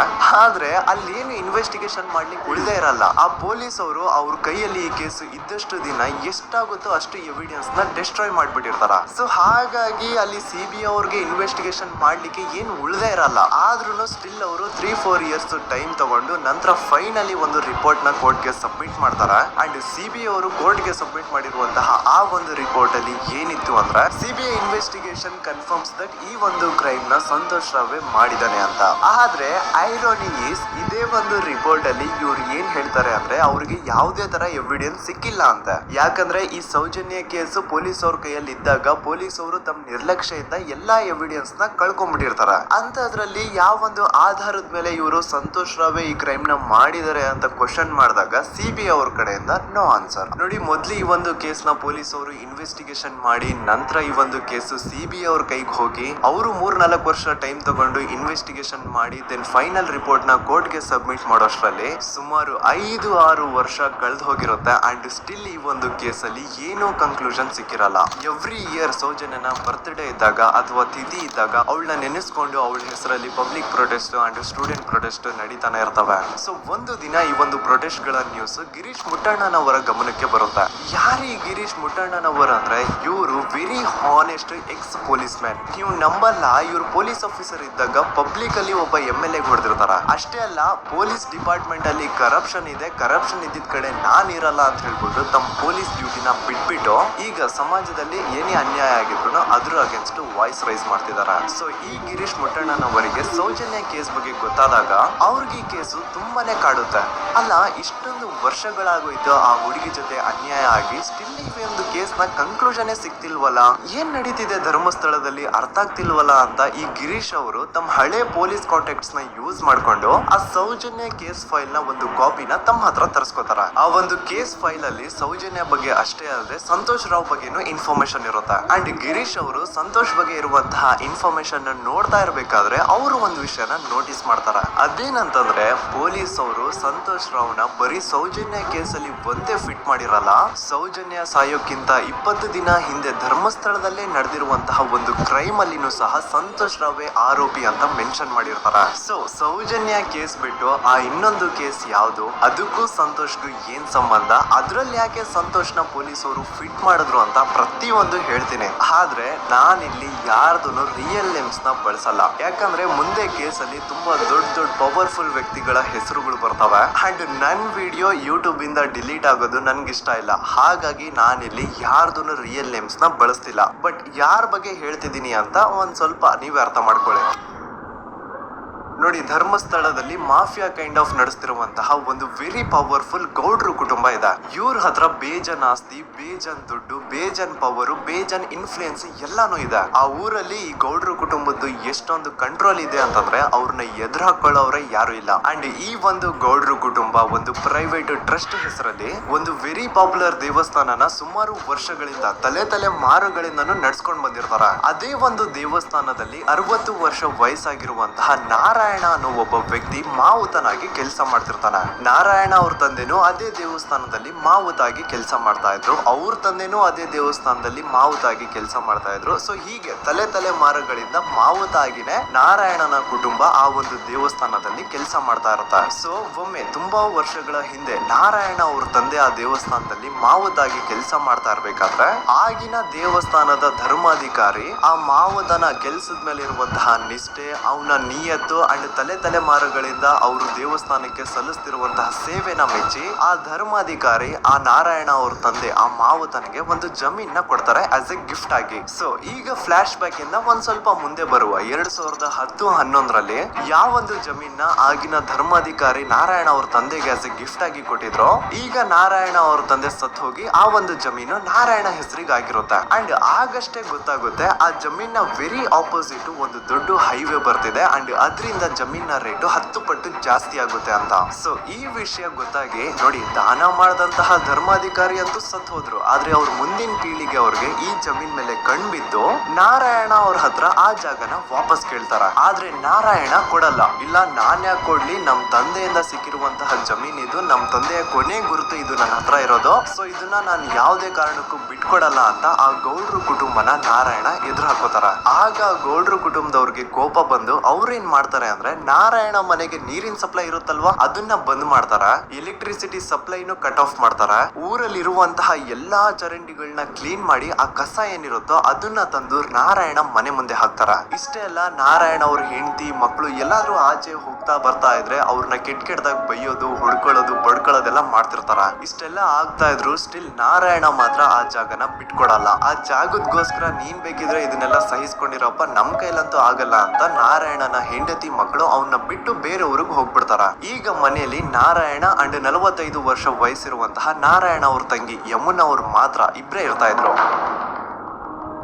ಆದ್ರೆ ಅಲ್ಲಿ ಏನು ಇನ್ವೆಸ್ಟಿಗೇಷನ್ ಮಾಡ್ಲಿಕ್ಕೆ ಉಳಿದೇ ಇರಲ್ಲ. ಆ ಪೊಲೀಸ್ ಅವರು ಅವ್ರ ಕೈಯಲ್ಲಿ ಈ ಕೇಸು ಇದ್ದಷ್ಟು ದಿನ ಎಷ್ಟಾಗುತ್ತೋ ಅಷ್ಟು ಎವಿಡೆನ್ಸ್ ನ ಡಿಸ್ಟ್ರಾಯ್ ಮಾಡ್ಬಿಟ್ಟಿರ್ತಾರ. ಸೊ ಹಾಗಾಗಿ ಅಲ್ಲಿ CBI ಅವ್ರಿಗೆ ಇನ್ವೆಸ್ಟಿಗೇಷನ್ ಮಾಡ್ಲಿಕ್ಕೆ ಏನು ಉಳಿದೇ ಇರಲ್ಲ. ಆದ್ರೂ ಸ್ಟಿಲ್ ಅವರು 3-4 ಇಯರ್ಸ್ ಟೈಮ್ ತಗೊಂಡು ನಂತರ ಫೈನಲಿ ಒಂದು ರಿಪೋರ್ಟ್ ನ ಕೋರ್ಟ್ಗೆ ಸಬ್ಮಿಟ್ ಮಾಡ್ತಾರ. ಅಂಡ್ CBI ಅವರು ಕೋರ್ಟ್ಗೆ ಸಬ್ಮಿಟ್ ಮಾಡಿರುವಂತಹ ಆ ಒಂದು ರಿಪೋರ್ಟ್ ಅಲ್ಲಿ ಏನಿತ್ತು ಅಂದ್ರೆ CBI ಇನ್ವೆಸ್ಟಿಗೇಷನ್ ಕನ್ಫರ್ಮ್ಸ್ ದಟ್ ಈ ಒಂದು ಕ್ರೈಮ್ ನ ಸಂತೋಷ್ ರಾವೇ ಮಾಡಿದಾನೆ ಅಂತ. ಆದ್ರೆ ಐರಾನಿ ಈಸ್ ಇದೇ ಒಂದು ರಿಪೋರ್ಟ್ ಅಲ್ಲಿ ಇವ್ರು ಏನ್ ಹೇಳ್ತಾರೆ ಅಂದ್ರೆ ಅವ್ರಿಗೆ ಯಾವುದೇ ತರ ಎವಿಡೆನ್ಸ್ ಸಿಕ್ಕಿಲ್ಲ ಅಂತ. ಯಾಕಂದ್ರೆ ಈ ಸೌಜನ್ಯ ಕೇಸ್ ಪೊಲೀಸ್ ಅವ್ರ ಕೈಯಲ್ಲಿ ಇದ್ದಾಗ ಪೊಲೀಸ್ ಅವರು ತಮ್ಮ ನಿರ್ಲಕ್ಷ್ಯದಿಂದ ಎಲ್ಲಾ ಎವಿಡೆನ್ಸ್ ನ ಕಳ್ಕೊಂಡ್ಬಿಟ್ಟಿರ್ತಾರ. ಅಂತದ್ರಲ್ಲಿ ಯಾವ ಒಂದು ಆಧಾರದ ಮೇಲೆ ಇವರು ಸಂತೋಷ್ ರಾವೇ ಈ ಕ್ರೈಮ್ ನ ಮಾಡಿದ್ದಾರೆ ಅಂತ ಕ್ವಶನ್ ಮಾಡಿದಾಗ ಸಿಬಿಐ ಅವ್ರ ಕಡೆಯಿಂದ ನೋ ಆನ್ಸರ್. ನೋಡಿ, ಮೊದ್ಲು ಈ ಒಂದು ಕೇಸ್ ನ ಪೊಲೀಸ್ ಅವರು ಇನ್ವೆಸ್ಟಿಗೇಷನ್ ಮಾಡಿ ನಂತರ ಈ ಒಂದು ಕೇಸ್ ಸಿಬಿಐ ಅವ್ರ ಕೈಗೆ ಹೋಗಿ ಅವರು 3-4 ವರ್ಷ ಟೈಮ್ ತಗೊಂಡು ಇನ್ವೆಸ್ಟಿಗೇಷನ್ ಮಾಡಿ ದೆನ್ ಫೈನಲ್ ರಿಪೋರ್ಟ್ ನ ಕೋರ್ಟ್ ಗೆ ಸಬ್ಮಿಟ್ ಮಾಡೋಷ್ಟ್ರಲ್ಲಿ ಸುಮಾರು 5-6 ವರ್ಷ ಕಳೆದು ಹೋಗಿರುತ್ತೆ. ಅಂಡ್ ಸ್ಟಿಲ್ ಈ ಒಂದು ಕೇಸ್ ಅಲ್ಲಿ ಏನೋ ಕನ್ಕ್ಲೂಷನ್ ಸಿಕ್ಕಿರಲ್ಲ. ಎವ್ರಿ ಇಯರ್ ಸೌಜನ್ಯನ ಬರ್ತ್ಡೇ ಇದ್ದಾಗ ಅಥವಾ ತಿಥಿ ಇದ್ದಾಗ ಅವಳನ್ನ ನೆನೆಸ್ಕೊಂಡು ಅವಳ ಹೆಸರಲ್ಲಿ public protest and student protest ನಡೀತಾನೆ ಇರ್ತವೆ. ಸೊ ಒಂದು ದಿನ ಈ ಒಂದು ಪ್ರೊಟೆಸ್ಟ್ ಗಳ ನ್ಯೂಸ್ ಗಿರೀಶ್ ಮುಟ್ಟಣ್ಣನವರ ಗಮನಕ್ಕೆ ಬರುತ್ತೆ. ಯಾರು ಈ ಗಿರೀಶ್ ಮುಟ್ಟಣ್ಣನವರ ಅಂದ್ರೆ ಇವರು very honest X police man. ನೀವು ನಂಬಲ್ಲ, ಇವ್ರು ಪೊಲೀಸ್ ಆಫೀಸರ್ ಇದ್ದಾಗ ಪಬ್ಲಿಕ್ ಅಲ್ಲಿ ಒಬ್ಬ MLA ಹೊಡೆದಿರ್ತಾರ. ಅಷ್ಟೇ ಅಲ್ಲ, ಪೊಲೀಸ್ ಡಿಪಾರ್ಟ್ಮೆಂಟ್ ಅಲ್ಲಿ ಕರಪ್ಷನ್ ಇದೆ, ಕರಪ್ಷನ್ ಇದ್ದಿದ್ ಕಡೆ ನಾನ್ ಇರಲ್ಲ ಅಂತ ಹೇಳ್ಬಿಟ್ಟು ತಮ್ಮ ಪೊಲೀಸ್ ಡ್ಯೂಟಿನ ಬಿಟ್ಬಿಟ್ಟು ಈಗ ಸಮಾಜದಲ್ಲಿ ಏನೇ ಅನ್ಯಾಯ ಆಗಿದ್ರು ಅದ್ರ ಅಗೇನ್ಸ್ಟ್ ವಾಯ್ಸ್ ರೈಸ್ ಮಾಡ್ತಿದಾರ. ಸೊ ಈ ಗಿರೀಶ್ ಮುಟ್ಟಣ್ಣನವರಿಗೆ ಸೌಜನ್ಯ ಕೇಸ್ ಬಗ್ಗೆ ಗೊತ್ತಾದಾಗ ಅವ್ರಿಗೆ ಈ ಕೇಸು ತುಂಬಾನೇ ಕಾಡುತ್ತೆ. ಅಲ್ಲ, ಇಷ್ಟೊಂದು ವರ್ಷಗಳಾಗೋಯ್ತು ಆ ಹುಡುಗಿ ಜೊತೆ ಅನ್ಯಾಯ ಆಗಿ, ಸ್ಟಿಲ್ ಈ ಒಂದು ಕೇಸ್ ನ ಕನ್ಕ್ಲೂಷನ್ ಸಿಗ್ತಿಲ್ವಲ್ಲ, ಏನ್ ನಡೀತಿದೆ ಧರ್ಮಸ್ಥಳದಲ್ಲಿ ಅರ್ಥ ಆಗ್ತಿಲ್ವಲ್ಲ ಅಂತ ಈ ಗಿರೀಶ್ ಅವರು ತಮ್ಮ ಹಳೆ ಪೊಲೀಸ್ ಕಾಂಟ್ಯಾಕ್ಟ್ಸ್ ನ ಯೂಸ್ ಮಾಡ್ಕೊಂಡು ಆ ಸೌಜನ್ಯ ಕೇಸ್ ಫೈಲ್ ನ ಒಂದು ಕಾಪಿನ ತಮ್ಮ ಹತ್ರ ತರಿಸ್ಕೋತಾರ. ಆ ಒಂದು ಕೇಸ್ ಫೈಲ್ ಅಲ್ಲಿ ಸೌಜನ್ಯ ಬಗ್ಗೆ ಅಷ್ಟೇ ಅಲ್ಲದೆ ಸಂತೋಷ್ ರಾವ್ ಬಗ್ಗೆನೂ ಇನ್ಫಾರ್ಮೇಶನ್ ಇರುತ್ತೆ. ಅಂಡ್ ಗಿರೀಶ್ ಅವರು ಸಂತೋಷ್ ಬಗ್ಗೆ ಇರುವಂತಹ ಇನ್ಫಾರ್ಮೇಶನ್ ನೋಡ್ತಾ ಇರ್ಬೇಕಾದ್ರೆ ಅವರು ಒಂದು ವಿಷಯನ ನೋಟಿಸ್ ಮಾಡ್ತಾರ. ಅದೇನಂತಂದ್ರೆ ಪೊಲೀಸ್ ಅವರು ಸಂತೋಷ್ ರಾವ್ ನ ಬರೀ ಸೌಜನ್ಯ ಕೇಸ್ ಅಲ್ಲಿ ಒಂದೇ ಫಿಟ್ ಮಾಡಿರಲ್ಲ, ಸೌಜನ್ಯ ಸಾಯೋಕ್ಕಿಂತ 20 ದಿನ ಹಿಂದೆ ಧರ್ಮಸ್ಥಳದಲ್ಲೇ ನಡೆದಿರುವಂತಹ ಒಂದು ಕ್ರೈಮ್ ಅಲ್ಲಿನೂ ಸಹ ಸಂತೋಷ್ ರಾವೇ ಆರೋಪಿ ಅಂತ ಮೆನ್ಷನ್ ಮಾಡಿರ್ತಾರ. ಸೊ ಸೌಜನ್ಯ ಕೇಸ್ ಬಿಟ್ಟು ಆ ಇನ್ನೊಂದು ಕೇಸ್ ಯಾವುದು, ಅದಕ್ಕೂ ಸಂತೋಷ್ಗೂ ಏನ್ ಸಂಬಂಧ, ಅದ್ರಲ್ಲಿ ಯಾಕೆ ಸಂತೋಷ್ನ ಪೊಲೀಸ್ ಅವರು ಫಿಟ್ ಮಾಡಿದ್ರು ಅಂತ ಪ್ರತಿಯೊಂದು ಹೇಳ್ತೀನಿ. ಆದ್ರೆ ನಾನಿಲ್ಲಿ ಯಾರ್ದು ರಿಯಲ್ ನೇಮ್ಸ್ ನ ಬಳಸಲ್ಲ. ಯಾಕಂದ್ರೆ ಮುಂದೆ ಕೇಸ್ ಅಲ್ಲಿ ತುಂಬಾ ದೊಡ್ಡ ಪವರ್ಫುಲ್ ವ್ಯಕ್ತಿಗಳ ಹೆಸರುಗಳು ಬರ್ತವೆ. ಅಂಡ್ ನನ್ ವಿಡಿಯೋ ಯೂಟ್ಯೂಬ್ ಇಂದ ಡಿಲೀಟ್ ಆಗೋದು ನನ್ಗೆ ಇಷ್ಟ ಇಲ್ಲ. ಹಾಗಾಗಿ ನಾನಿಲ್ಲಿ ಯಾರ್ದು ರಿಯಲ್ ನೇಮ್ಸ್ ನ ಬಳಸ್ತಿಲ್ಲ. ಬಟ್ ಯಾರ ಬಗ್ಗೆ ಹೇಳ್ತಿದ್ದೀನಿ ಅಂತ ಒಂದ್ ಸ್ವಲ್ಪ ನೀವೇ ಅರ್ಥ ಮಾಡ್ಕೊಳ್ಳಿ. ನೋಡಿ, ಧರ್ಮಸ್ಥಳದಲ್ಲಿ ಮಾಫಿಯಾ ಕೈಂಡ್ ಆಫ್ ನಡೆಸ್ತಿರುವಂತಹ ಒಂದು ವೆರಿ ಪವರ್ಫುಲ್ ಗೌಡ್ರು ಕುಟುಂಬ ಇದೆ. ಇವ್ರ ಹತ್ರ ಬೇಜನ್ ಆಸ್ತಿ, ಬೇಜನ್ ದುಡ್ಡು, ಬೇಜನ್ ಪವರ್, ಬೇಜನ್ ಇನ್ಫ್ಲೂಯೆನ್ಸ್ ಎಲ್ಲಾನು ಇದೆ. ಆ ಊರಲ್ಲಿ ಈ ಗೌಡ್ರು ಕುಟುಂಬದ್ದು ಎಷ್ಟೊಂದು ಕಂಟ್ರೋಲ್ ಇದೆ ಅಂತಂದ್ರೆ ಅವ್ರನ್ನ ಎದುರು ಹಾಕೊಳ್ಳೋವ್ರೆ ಯಾರು ಇಲ್ಲ. ಅಂಡ್ ಈ ಒಂದು ಗೌಡ್ರು ಕುಟುಂಬ ಒಂದು ಪ್ರೈವೇಟ್ ಟ್ರಸ್ಟ್ ಹೆಸರಲ್ಲಿ ಒಂದು ವೆರಿ ಪಾಪ್ಯುಲರ್ ದೇವಸ್ಥಾನನ ಸುಮಾರು ವರ್ಷಗಳಿಂದ ತಲೆ ಮಾರುಗಳಿಂದನೂ ನಡ್ಸ್ಕೊಂಡ್ ಬಂದಿರ್ತಾರ. ಅದೇ ಒಂದು ದೇವಸ್ಥಾನದಲ್ಲಿ 60 ವರ್ಷ ವಯಸ್ಸಾಗಿರುವಂತಹ ನಾರಾಯಣ ಅನ್ನೋ ಒಬ್ಬ ವ್ಯಕ್ತಿ ಮಾವುತನಾಗಿ ಕೆಲಸ ಮಾಡ್ತಿರ್ತಾನೆ. ನಾರಾಯಣ ಅವ್ರ ತಂದೆನೂ ಅದೇ ದೇವಸ್ಥಾನದಲ್ಲಿ ಮಾವುತಾಗಿ ಕೆಲಸ ಮಾಡ್ತಾ ಇದ್ರು, ಅವ್ರ ತಂದೆನೂ ಅದೇ ದೇವಸ್ಥಾನದಲ್ಲಿ ಮಾವುತಾಗಿ ಕೆಲಸ ಮಾಡ್ತಾ ಇದ್ರು. ಸೊ ಹೀಗೆ ತಲೆ ಮಾರುಗಳಿಂದ ಮಾವುತಾಗಿನೇ ನಾರಾಯಣನ ಕುಟುಂಬ ಆ ಒಂದು ದೇವಸ್ಥಾನದಲ್ಲಿ ಕೆಲಸ ಮಾಡ್ತಾ ಇರ್ತಾರೆ. ಸೊ ಒಮ್ಮೆ ತುಂಬಾ ವರ್ಷಗಳ ಹಿಂದೆ ನಾರಾಯಣ ಅವ್ರ ತಂದೆ ಆ ದೇವಸ್ಥಾನದಲ್ಲಿ ಮಾವುತಾಗಿ ಕೆಲಸ ಮಾಡ್ತಾ ಇರ್ಬೇಕಾದ್ರೆ ಆಗಿನ ದೇವಸ್ಥಾನದ ಧರ್ಮಾಧಿಕಾರಿ ಆ ಮಾವುತನ ಕೆಲಸದ ಮೇಲೆ ಇರುವಂತಹ ನಿಷ್ಠೆ, ಅವನ ನಿಯತ್ತು ಅಂಡ್ ತಲೆಮಾರುಗಳಿಂದ ಅವರು ದೇವಸ್ಥಾನಕ್ಕೆ ಸಲ್ಲಿಸ್ತಿರುವಂತಹ ಸೇವೆನ ಮೆಚ್ಚಿ ಆ ಧರ್ಮಾಧಿಕಾರಿ ಆ ನಾರಾಯಣ ಅವ್ರ ತಂದೆ ಆ ಮಾವುತನಿಗೆ ಒಂದು ಜಮೀನ್ ಕೊಡ್ತಾರೆ ಆಸ್ ಎ ಗಿಫ್ಟ್ ಆಗಿ. ಸೊ ಈಗ ಫ್ಲಾಶ್ ಬ್ಯಾಕ್ ಇಂದ ಒಂದ್ ಸ್ವಲ್ಪ ಮುಂದೆ ಬರುವ 2010-11ರಲ್ಲಿ ಯಾವ ಒಂದು ಜಮೀನ ಆಗಿನ ಧರ್ಮಾಧಿಕಾರಿ ನಾರಾಯಣ ಅವ್ರ ತಂದೆಗೆ ಆಸ್ ಎ ಗಿಫ್ಟ್ ಆಗಿ ಕೊಟ್ಟಿದ್ರು, ಈಗ ನಾರಾಯಣ ಅವ್ರ ತಂದೆ ಸತ್ ಹೋಗಿ ಆ ಒಂದು ಜಮೀನು ನಾರಾಯಣ ಹೆಸರಿಗೆ ಆಗಿರುತ್ತೆ. ಅಂಡ್ ಆಗಷ್ಟೇ ಗೊತ್ತಾಗುತ್ತೆ ಆ ಜಮೀನ ವೆರಿ ಆಪೋಸಿಟ್ ಒಂದು ದೊಡ್ಡ ಹೈವೇ ಬರ್ತಿದೆ ಅಂಡ್ ಅದರಿಂದ ಜಮೀನ ರೇಟು 10 ಪಟ್ಟು ಜಾಸ್ತಿ ಆಗುತ್ತೆ ಅಂತ. ಸೊ ಈ ವಿಷಯ ಗೊತ್ತಾಗಿ ನೋಡಿ, ದಾನ ಮಾಡದಂತಹ ಧರ್ಮಾಧಿಕಾರಿ ಅಂತೂ ಸತ್ ಹೋದ್ರು, ಆದ್ರೆ ಅವ್ರ ಮುಂದಿನ ಪೀಳಿಗೆ ಅವ್ರಿಗೆ ಈ ಜಮೀನ್ ಮೇಲೆ ಕಣ್ಬಿದ್ದು ನಾರಾಯಣ ಅವ್ರ ಹತ್ರ ಆ ಜಾಗನ ವಾಪಸ್ ಕೇಳ್ತಾರ. ಆದ್ರೆ ನಾರಾಯಣ ಕೊಡಲ್ಲ. ಇಲ್ಲ, ನಾನ್ ಯಾಕೆ ಕೊಡ್ಲಿ, ನಮ್ ತಂದೆಯಿಂದ ಸಿಕ್ಕಿರುವಂತಹ ಜಮೀನ್ ಇದು, ನಮ್ ತಂದೆಯ ಕೊನೆ ಗುರುತು ಇದು ನನ್ನ ಹತ್ರ ಇರೋದು, ಸೊ ಇದನ್ನ ನಾನು ಯಾವುದೇ ಕಾರಣಕ್ಕೂ ಬಿಟ್ಕೊಡಲ್ಲ ಅಂತ ಆ ಗೌಡ್ರು ಕುಟುಂಬನ ನಾರಾಯಣ ಎದುರು ಹಾಕೋತಾರ. ಆಗ ಗೌಡ್ರು ಕುಟುಂಬದವ್ರಿಗೆ ಕೋಪ ಬಂದು ಅವ್ರೇನ್ ಮಾಡ್ತಾರೆ ಅಂದ್ರೆ ನಾರಾಯಣ ಮನೆಗೆ ನೀರಿನ ಸಪ್ಲೈ ಇರುತ್ತಲ್ವಾ ಅದನ್ನ ಬಂದ್ ಮಾಡ್ತಾರ, ಎಲೆಕ್ಟ್ರಿಸಿಟಿ ಸಪ್ಲೈನು ಕಟ್ ಆಫ್ ಮಾಡ್ತಾರ, ಊರಲ್ಲಿ ಇರುವಂತಹ ಎಲ್ಲಾ ಚರಂಡಿಗಳನ್ನ ಕ್ಲೀನ್ ಮಾಡಿ ಆ ಕಸ ಏನಿರುತ್ತೋ ಅದನ್ನ ತಂದು ನಾರಾಯಣ ಮನೆ ಮುಂದೆ ಹಾಕ್ತಾರ. ಇಷ್ಟೇ ಅಲ್ಲ, ಆಮೇಲೆ ನಾರಾಯಣ ಅವ್ರ ಹೆಂಡತಿ ಮಕ್ಕಳು ಎಲ್ಲಾದ್ರೂ ಆಚೆ ಹೋಗ್ತಾ ಬರ್ತಾ ಇದ್ರೆ ಅವ್ರನ್ನ ಕೆಟ್ಟದಾಗ ಬೈಯೋದು ಹೊಡ್ಕೊಳ್ಳೋದು ಬಡ್ಕೊಳ್ಳೋದೆಲ್ಲ ಮಾಡ್ತಿರ್ತಾರ. ಇಷ್ಟೆಲ್ಲ ಆಗ್ತಾ ಇದ್ರು ಸ್ಟಿಲ್ ನಾರಾಯಣ ಮಾತ್ರ ಆ ಜಾಗನ ಬಿಟ್ಕೊಡಲ್ಲ. ಆ ಜಾಗದ್ಗೋಸ್ಕರ ನೀನ್ ಬೇಕಿದ್ರೆ ಇದನ್ನೆಲ್ಲ ಸಹಿಸ್ಕೊಂಡಿರಪ್ಪ, ನಮ್ ಕೈಲಂತೂ ಆಗಲ್ಲ ಅಂತ ನಾರಾಯಣನ ಹೆಂಡತಿ ಮಕ್ಕಳು ಅವನ್ನ ಬಿಟ್ಟು ಬೇರೆ ಊರಿಗೆ ಹೋಗ್ಬಿಡ್ತಾರ. ಈಗ ಮನೆಯಲ್ಲಿ ನಾರಾಯಣ ಅಂಡ್ 45 ವರ್ಷ ವಯಸ್ಸಿರುವಂತಹ ನಾರಾಯಣ ಅವ್ರ ತಂಗಿ ಯಮುನಾ ಅವ್ರು ಮಾತ್ರ ಇಬ್ರೇ ಇರ್ತಾ ಇದ್ರು.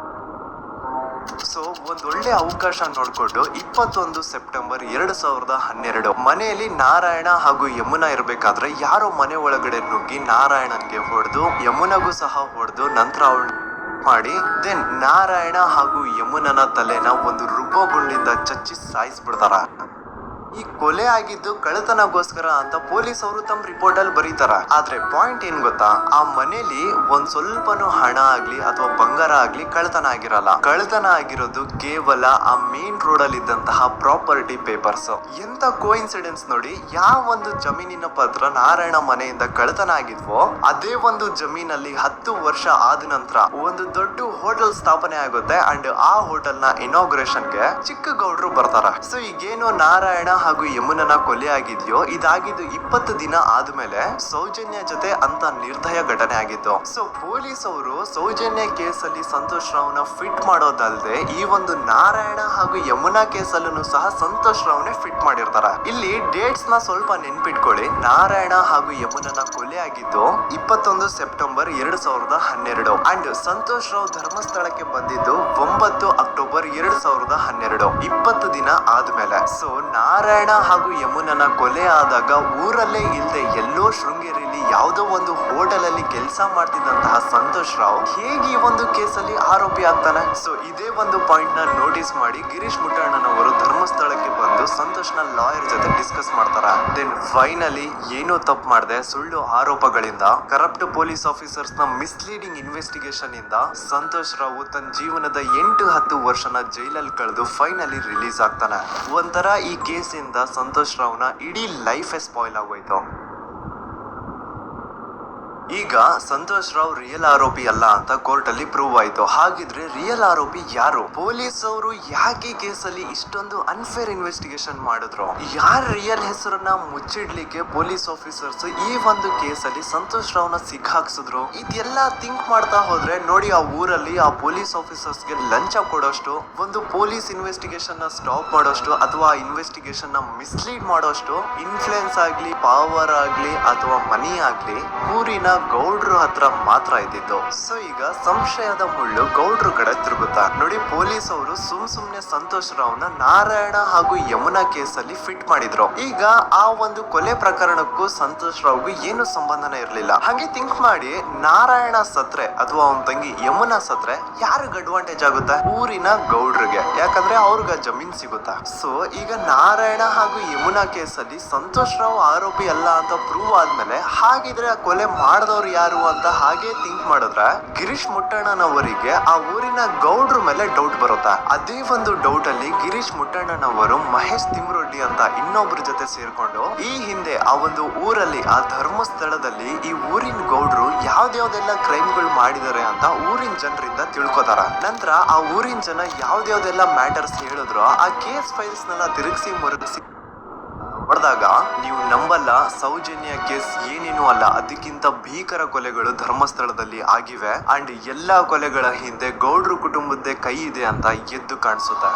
ಸೊ ಒಂದೊಳ್ಳೆ ಅವಕಾಶ ನೋಡ್ಕೊಂಡು 21 ಸೆಪ್ಟೆಂಬರ್ 2012 ಮನೆಯಲ್ಲಿ ನಾರಾಯಣ ಹಾಗೂ ಯಮುನಾ ಇರ್ಬೇಕಾದ್ರೆ ಯಾರೋ ಮನೆ ಒಳಗಡೆ ನುಗ್ಗಿ ನಾರಾಯಣನ್ಗೆ ಹೊಡೆದು ಯಮುನಾಗೂ ಸಹ ಹೊಡೆದು ನಂತರ ಅವಳು ಮಾಡಿ ದೆನ್ ನಾರಾಯಣ ಹಾಗೂ ಯಮುನನ ತಲೆನ ಒಂದು ರುಬ್ಬೋ ಗುಂಡಿಂದ ಚಚ್ಚಿ ಸಾಯಿಸ್ಬಿಡ್ತಾರ. ಈ ಕೊಲೆ ಆಗಿದ್ದು ಕಳ್ಳತನಗೋಸ್ಕರ ಅಂತ ಪೊಲೀಸ್ ಅವರು ತಮ್ಮ ರಿಪೋರ್ಟ್ ಅಲ್ಲಿ ಬರೀತಾರ. ಆದ್ರೆ ಪಾಯಿಂಟ್ ಏನ್ ಗೊತ್ತಾ, ಆ ಮನೇಲಿ ಒಂದ್ ಸ್ವಲ್ಪನೂ ಹಣ ಆಗ್ಲಿ ಅಥವಾ ಬಂಗಾರ ಆಗ್ಲಿ ಕಳ್ಳತನ ಆಗಿರಲ್ಲ. ಕಳ್ಳತನ ಆಗಿರೋದು ಕೇವಲ ಆ ಮೇನ್ ರೋಡ್ ಅಲ್ಲಿ ಇದ್ದಂತಹ ಪ್ರಾಪರ್ಟಿ ಪೇಪರ್ಸ್. ಎಂತ ಕೋಇನ್ಸಿಡೆನ್ಸ್ ನೋಡಿ, ಯಾವ ಒಂದು ಜಮೀನಿನ ಪತ್ರ ನಾರಾಯಣ ಮನೆಯಿಂದ ಕಳ್ಳತನ ಆಗಿದ್ವೋ ಅದೇ ಒಂದು ಜಮೀನಲ್ಲಿ 10 ವರ್ಷ ಆದ ನಂತರ ಒಂದು ದೊಡ್ಡ ಹೋಟೆಲ್ ಸ್ಥಾಪನೆ ಆಗುತ್ತೆ ಅಂಡ್ ಆ ಹೋಟೆಲ್ ನ ಇನಾಗ್ರೇಷನ್ಗೆ ಚಿಕ್ಕ ಗೌಡ್ರು ಬರ್ತಾರ. ಸೊ ಈಗೇನು ನಾರಾಯಣ ಹಾಗೂ ಯಮುನನ ಕೊಲೆ ಆಗಿದ್ಯೋ ಇದಾಗಿದ್ದು 20 ದಿನ ಆದ್ಮೇಲೆ ಸೌಜನ್ಯ ಜೊತೆ ಅಂತ ನಿರ್ದಯ ಘಟನೆ ಆಗಿತ್ತು. ಸೊ ಪೊಲೀಸ್ ಅವರು ಸೌಜನ್ಯ ಕೇಸಲ್ಲಿ ಸಂತೋಷ್ ರಾವ್ನ ಫಿಟ್ ಮಾಡೋದಲ್ದೆ ಈ ಒಂದು ನಾರಾಯಣ ಹಾಗೂ ಯಮುನಾ ಕೇಸಲ್ಲೂ ಸಹ ಸಂತೋಷ್ ರಾವ್ನೆ ಫಿಟ್ ಮಾಡಿರ್ತಾರ. ಇಲ್ಲಿ ಡೇಟ್ಸ್ ನ ಸ್ವಲ್ಪ ನೆನ್ಪಿಟ್ಕೊಳ್ಳಿ. ನಾರಾಯಣ ಹಾಗೂ ಯಮುನನ ಕೊಲೆ ಆಗಿದ್ದು 21 ಸೆಪ್ಟೆಂಬರ್ 2012 ಅಂಡ್ ಸಂತೋಷ್ ರಾವ್ ಧರ್ಮಸ್ಥಳಕ್ಕೆ ಬಂದಿದ್ದು 9 ಅಕ್ಟೋಬರ್ 2012, 20 ದಿನ ಆದ್ಮೇಲೆ. ಸೊ ನಾರಾಯಣ ಹಾಗೂ ಯಮುನನ ಕೊಲೆ ಆದಾಗ ಊರಲ್ಲೇ ಇಲ್ದೆ ಎಲ್ಲೋ ಶೃಂಗೇರಿಯಲ್ಲಿ ಯಾವುದೋ ಒಂದು ಹೋಟೆಲ್ ಅಲ್ಲಿ ಕೆಲಸ ಮಾಡ್ತಿದ್ದಂತಹ ಸಂತೋಷ್ ರಾವ್ ಹೇಗೆ ಈ ಒಂದು ಕೇಸಲ್ಲಿ ಆರೋಪಿ ಆಗ್ತಾನೆ? ಸೊ ಇದೇ ಒಂದು ಪಾಯಿಂಟ್ ನ ನೋಟಿಸ್ ಮಾಡಿ ಗಿರೀಶ್ ಮುಟ್ಟಣ್ಣನವರು ಧರ್ಮಸ್ಥಳಕ್ಕೆ ಬಂದು ಸಂತೋಷ್ ನ ಲಾಯರ್ ಜೊತೆ ಡಿಸ್ಕಸ್ ಮಾಡ್ತಾರ. ದೆನ್ ಫೈನಲಿ ಏನೋ ತಪ್ಪು ಮಾಡದೆ ಸುಳ್ಳು ಆರೋಪಗಳಿಂದ ಕರಪ್ಟ್ ಪೊಲೀಸ್ ಆಫೀಸರ್ಸ್ ನ ಮಿಸ್ಲೀಡಿಂಗ್ ಇನ್ವೆಸ್ಟಿಗೇಷನ್ ಇಂದ ಸಂತೋಷ್ ರಾವ್ ತನ್ನ ಜೀವನದ 8-10 ವರ್ಷನ ಜೈಲಲ್ಲಿ ಕಳೆದು ಫೈನಲಿ ರಿಲೀಸ್ ಆಗ್ತಾನೆ. ಒಂಥರ ಈ ಕೇಸ್ ಇಂದ ಸಂತೋಷ್ ರಾವ್ನ ಇಡೀ ಲೈಫ್ ಸ್ಪಾಯ್ಲ್ ಆಗೋಯ್ತು. ಈಗ ಸಂತೋಷ್ ರಾವ್ ರಿಯಲ್ ಆರೋಪಿ ಅಲ್ಲ ಅಂತ ಕೋರ್ಟ್ ಅಲ್ಲಿ ಪ್ರೂವ್ ಆಯ್ತು. ಹಾಗಿದ್ರೆ ರಿಯಲ್ ಆರೋಪಿ ಯಾರು? ಪೊಲೀಸ್ ಅವರು ಯಾಕೆ ಕೇಸಲ್ಲಿ ಇಷ್ಟೊಂದು ಅನ್ಫೇರ್ ಇನ್ವೆಸ್ಟಿಗೇಷನ್ ಮಾಡಿದ್ರು? ಯಾರ ರಿಯಲ್ ಹೆಸರನ್ನ ಮುಚ್ಚಿಡ್ಲಿಕ್ಕೆ ಪೊಲೀಸ್ ಆಫೀಸರ್ಸ್ ಈ ಒಂದು ಕೇಸಲ್ಲಿ ಸಂತೋಷ್ ರಾವ್ನ ಸಿಕ್ಕಾಕ್ಸಿದ್ರು? ಇದೆಲ್ಲ ಥಿಂಕ್ ಮಾಡ್ತಾ ಹೋದ್ರೆ ನೋಡಿ, ಆ ಊರಲ್ಲಿ ಆ ಪೊಲೀಸ್ ಆಫೀಸರ್ಸ್ಗೆ ಲಂಚ ಕೊಡೋಷ್ಟು, ಒಂದು ಪೊಲೀಸ್ ಇನ್ವೆಸ್ಟಿಗೇಷನ್ ನ ಸ್ಟಾಪ್ ಮಾಡೋಷ್ಟು ಅಥವಾ ಇನ್ವೆಸ್ಟಿಗೇಷನ್ ನ ಮಿಸ್ಲೀಡ್ ಮಾಡೋಷ್ಟು ಇನ್ಫ್ಲೂಯೆನ್ಸ್ ಆಗ್ಲಿ, ಪವರ್ ಆಗ್ಲಿ ಅಥವಾ ಮನಿ ಆಗ್ಲಿ ಊರಿನ ಗೌಡ್ರು ಹತ್ರ ಮಾತ್ರ ಇದ್ದಿದ್ದು. ಸೊ ಈಗ ಸಂಶಯದ ಮುಳ್ಳು ಗೌಡ್ರು ಕಡೆ ತಿರುಗುತ್ತಾ. ನೋಡಿ, ಪೊಲೀಸ್ ಅವರು ಸುಮ್ನೆ ಸಂತೋಷ್ ರಾವ್ನ ನಾರಾಯಣ ಹಾಗೂ ಯಮುನಾ ಕೇಸಲ್ಲಿ ಫಿಟ್ ಮಾಡಿದ್ರು. ಈಗ ಆ ಒಂದು ಕೊಲೆ ಪ್ರಕರಣಕ್ಕೂ ಸಂತೋಷ್ ರಾವ್ಗೂ ಏನು ಸಂಬಂಧನೇ ಇರ್ಲಿಲ್ಲ. ಹಾಗೆ ಥಿಂಕ್ ಮಾಡಿ, ನಾರಾಯಣ ಸತ್ರೆ ಅಥವಾ ಅವನ ತಂಗಿ ಯಮುನಾ ಸತ್ರೆ ಯಾರಿಗ ಅಡ್ವಾಂಟೇಜ್ ಆಗುತ್ತೆ? ಊರಿನ ಗೌಡ್ರಿಗೆ, ಯಾಕಂದ್ರೆ ಅವ್ರಿಗೆ ಜಮೀನ್ ಸಿಗುತ್ತಾ. ಸೊ ಈಗ ನಾರಾಯಣ ಹಾಗೂ ಯಮುನಾ ಕೇಸಲ್ಲಿ ಸಂತೋಷ್ ರಾವ್ ಆರೋಪಿ ಅಲ್ಲ ಅಂತ ಪ್ರೂವ್ ಆದ್ಮೇಲೆ ಹಾಗಿದ್ರೆ ಆ ಕೊಲೆ ಮಾಡಿದವ್ರು ಯಾರು ಅಂತ ಹಾಗೆ ಥಿಂಕ್ ಮಾಡಿದ್ರೆ ಗಿರೀಶ್ ಮುಟ್ಟಣ್ಣನವರಿಗೆ ಆ ಊರಿನ ಗೌಡ್ರ ಮೇಲೆ ಡೌಟ್ ಬರುತ್ತಾ. ಅದೇ ಒಂದು ಡೌಟ್ ಅಲ್ಲಿ ಗಿರೀಶ್ ಮುಟ್ಟಣ್ಣನವರು ಮಹೇಶ್ ತಿಮ್ರೊಡ್ಡಿ ಅಂತ ಇನ್ನೊಬ್ರ ಜೊತೆ ಸೇರ್ಕೊಂಡು ಈ ಹಿಂದೆ ಆ ಒಂದು ಊರಲ್ಲಿ ಆ ಧರ್ಮಸ್ಥಳದಲ್ಲಿ ಈ ಊರಿನ ಗೌಡ್ರು ಯಾವ್ದ್ಯಾವ್ದೆಲ್ಲ ಕ್ರೈಮ್ಗಳು ಮಾಡಿದಾರೆ ಅಂತ ಊರಿನ ಜನರಿಂದ ತಿಳ್ಕೊತಾರ. ನಂತರ ಆ ಊರಿನ ಜನ ಯಾವ್ದ್ಯಾವ್ದೆಲ್ಲ ಮ್ಯಾಟರ್ಸ್ ಹೇಳಿದ್ರು ಆ ಕೇಸ್ ಫೈಲ್ಸ್ ನೆಲ್ಲ ತಿರುಗಿಸಿ ಮರುಗಿಸಿ ಹೊಡೆದಾಗ ನೀವು ನಂಬಲ್ಲ, ಸೌಜನ್ಯ ಕೇಸ್ ಏನೇನು ಅಲ್ಲ, ಅದಕ್ಕಿಂತ ಭೀಕರ ಕೊಲೆಗಳು ಧರ್ಮಸ್ಥಳದಲ್ಲಿ ಆಗಿವೆ ಅಂಡ್ ಎಲ್ಲಾ ಕೊಲೆಗಳ ಹಿಂದೆ ಗೌಡ್ರು ಕುಟುಂಬದ್ದೇ ಕೈ ಇದೆ ಅಂತ ಎದ್ದು ಕಾಣಿಸುತ್ತೆ.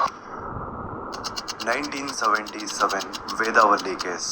1977 ವೇದಾವಲ್ಲಿ ಕೇಸ್.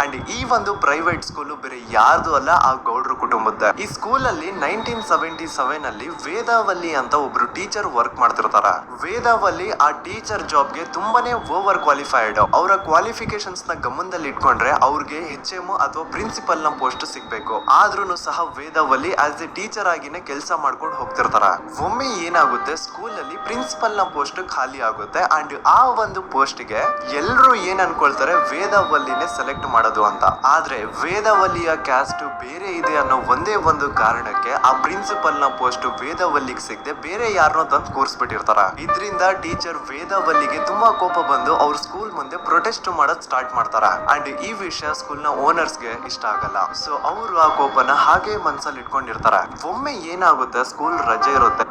ಅಂಡ್ ಈ ಒಂದು ಪ್ರೈವೇಟ್ ಸ್ಕೂಲ್ ಬೇರೆ ಯಾರ್ದು ಅಲ್ಲ, ಆ ಗೌಡ್ರ ಕುಟುಂಬದ. ಈ ಸ್ಕೂಲ್ ಅಲ್ಲಿ 1977 ಅಲ್ಲಿ ವೇದಾವಲ್ಲಿ ಅಂತ ಒಬ್ರು ಟೀಚರ್ ವರ್ಕ್ ಮಾಡ್ತಿರ್ತಾರ. ವೇದಾವಲ್ಲಿ ಆ ಟೀಚರ್ ಜಾಬ್ ಗೆ ತುಂಬಾನೇ ಓವರ್ ಕ್ವಾಲಿಫೈಡ್. ಅವರ ಕ್ವಾಲಿಫಿಕೇಶನ್ಸ್ ನ ಗಮನದಲ್ಲಿ ಇಟ್ಕೊಂಡ್ರೆ ಅವ್ರಿಗೆ HM ಅಥವಾ ಪ್ರಿನ್ಸಿಪಲ್ ನ ಪೋಸ್ಟ್ ಸಿಗ್ಬೇಕು. ಆದ್ರೂ ಸಹ ವೇದಾವಲ್ಲಿ ಆಸ್ ಎ ಟೀಚರ್ ಆಗಿನೇ ಕೆಲಸ ಮಾಡ್ಕೊಂಡು ಹೋಗ್ತಿರ್ತಾರ. ಒಮ್ಮೆ ಏನಾಗುತ್ತೆ, ಸ್ಕೂಲ್ ಅಲ್ಲಿ ಪ್ರಿನ್ಸಿಪಲ್ ನ ಪೋಸ್ಟ್ ಖಾಲಿ ಆಗುತ್ತೆ ಅಂಡ್ ಆ ಒಂದು ಪೋಸ್ಟ್ ಗೆ ಎಲ್ರು ಏನ್ ಅನ್ಕೊಳ್ತಾರೆ, ವೇದಾವಲ್ಲಿನೇ ಸೆಲೆಕ್ಟ್ ಮಾಡೋದು ಅಂತ. ಆದ್ರೆ ವೇದಾವಲ್ಲಿಯ ಕ್ಯಾಸ್ಟ್ ಬೇರೆ ಇದೆ ಅನ್ನೋ ಒಂದೇ ಒಂದು ಕಾರಣಕ್ಕೆ ಆ ಪ್ರಿನ್ಸಿಪಲ್ ನ ಪೋಸ್ಟ್ ವೇದಾವಲ್ಲಿಗೆ ಸಿಗದೆ ಬೇರೆ ಯಾರನ್ನೋ ತಂದು ಕೂರಿಸ್ಬಿಟ್ಟಿರ್ತಾರ. ಇದರಿಂದ ಟೀಚರ್ ವೇದಾವಲ್ಲಿಗೆ ತುಂಬಾ ಕೋಪ ಬಂದು ಅವ್ರ ಸ್ಕೂಲ್ ಮುಂದೆ ಪ್ರೊಟೆಸ್ಟ್ ಮಾಡೋದ್ ಸ್ಟಾರ್ಟ್ ಮಾಡ್ತಾರ. ಅಂಡ್ ಈ ವಿಷಯ ಸ್ಕೂಲ್ ನ ಓನರ್ಸ್ ಗೆ ಇಷ್ಟ ಆಗಲ್ಲ. ಸೊ ಅವರು ಆ ಕೋಪನ ಹಾಗೆ ಮನ್ಸಲ್ಲಿ ಇಟ್ಕೊಂಡಿರ್ತಾರ. ಒಮ್ಮೆ ಏನಾಗುತ್ತೆ, ಸ್ಕೂಲ್ ರಜೆ ಇರುತ್ತೆ.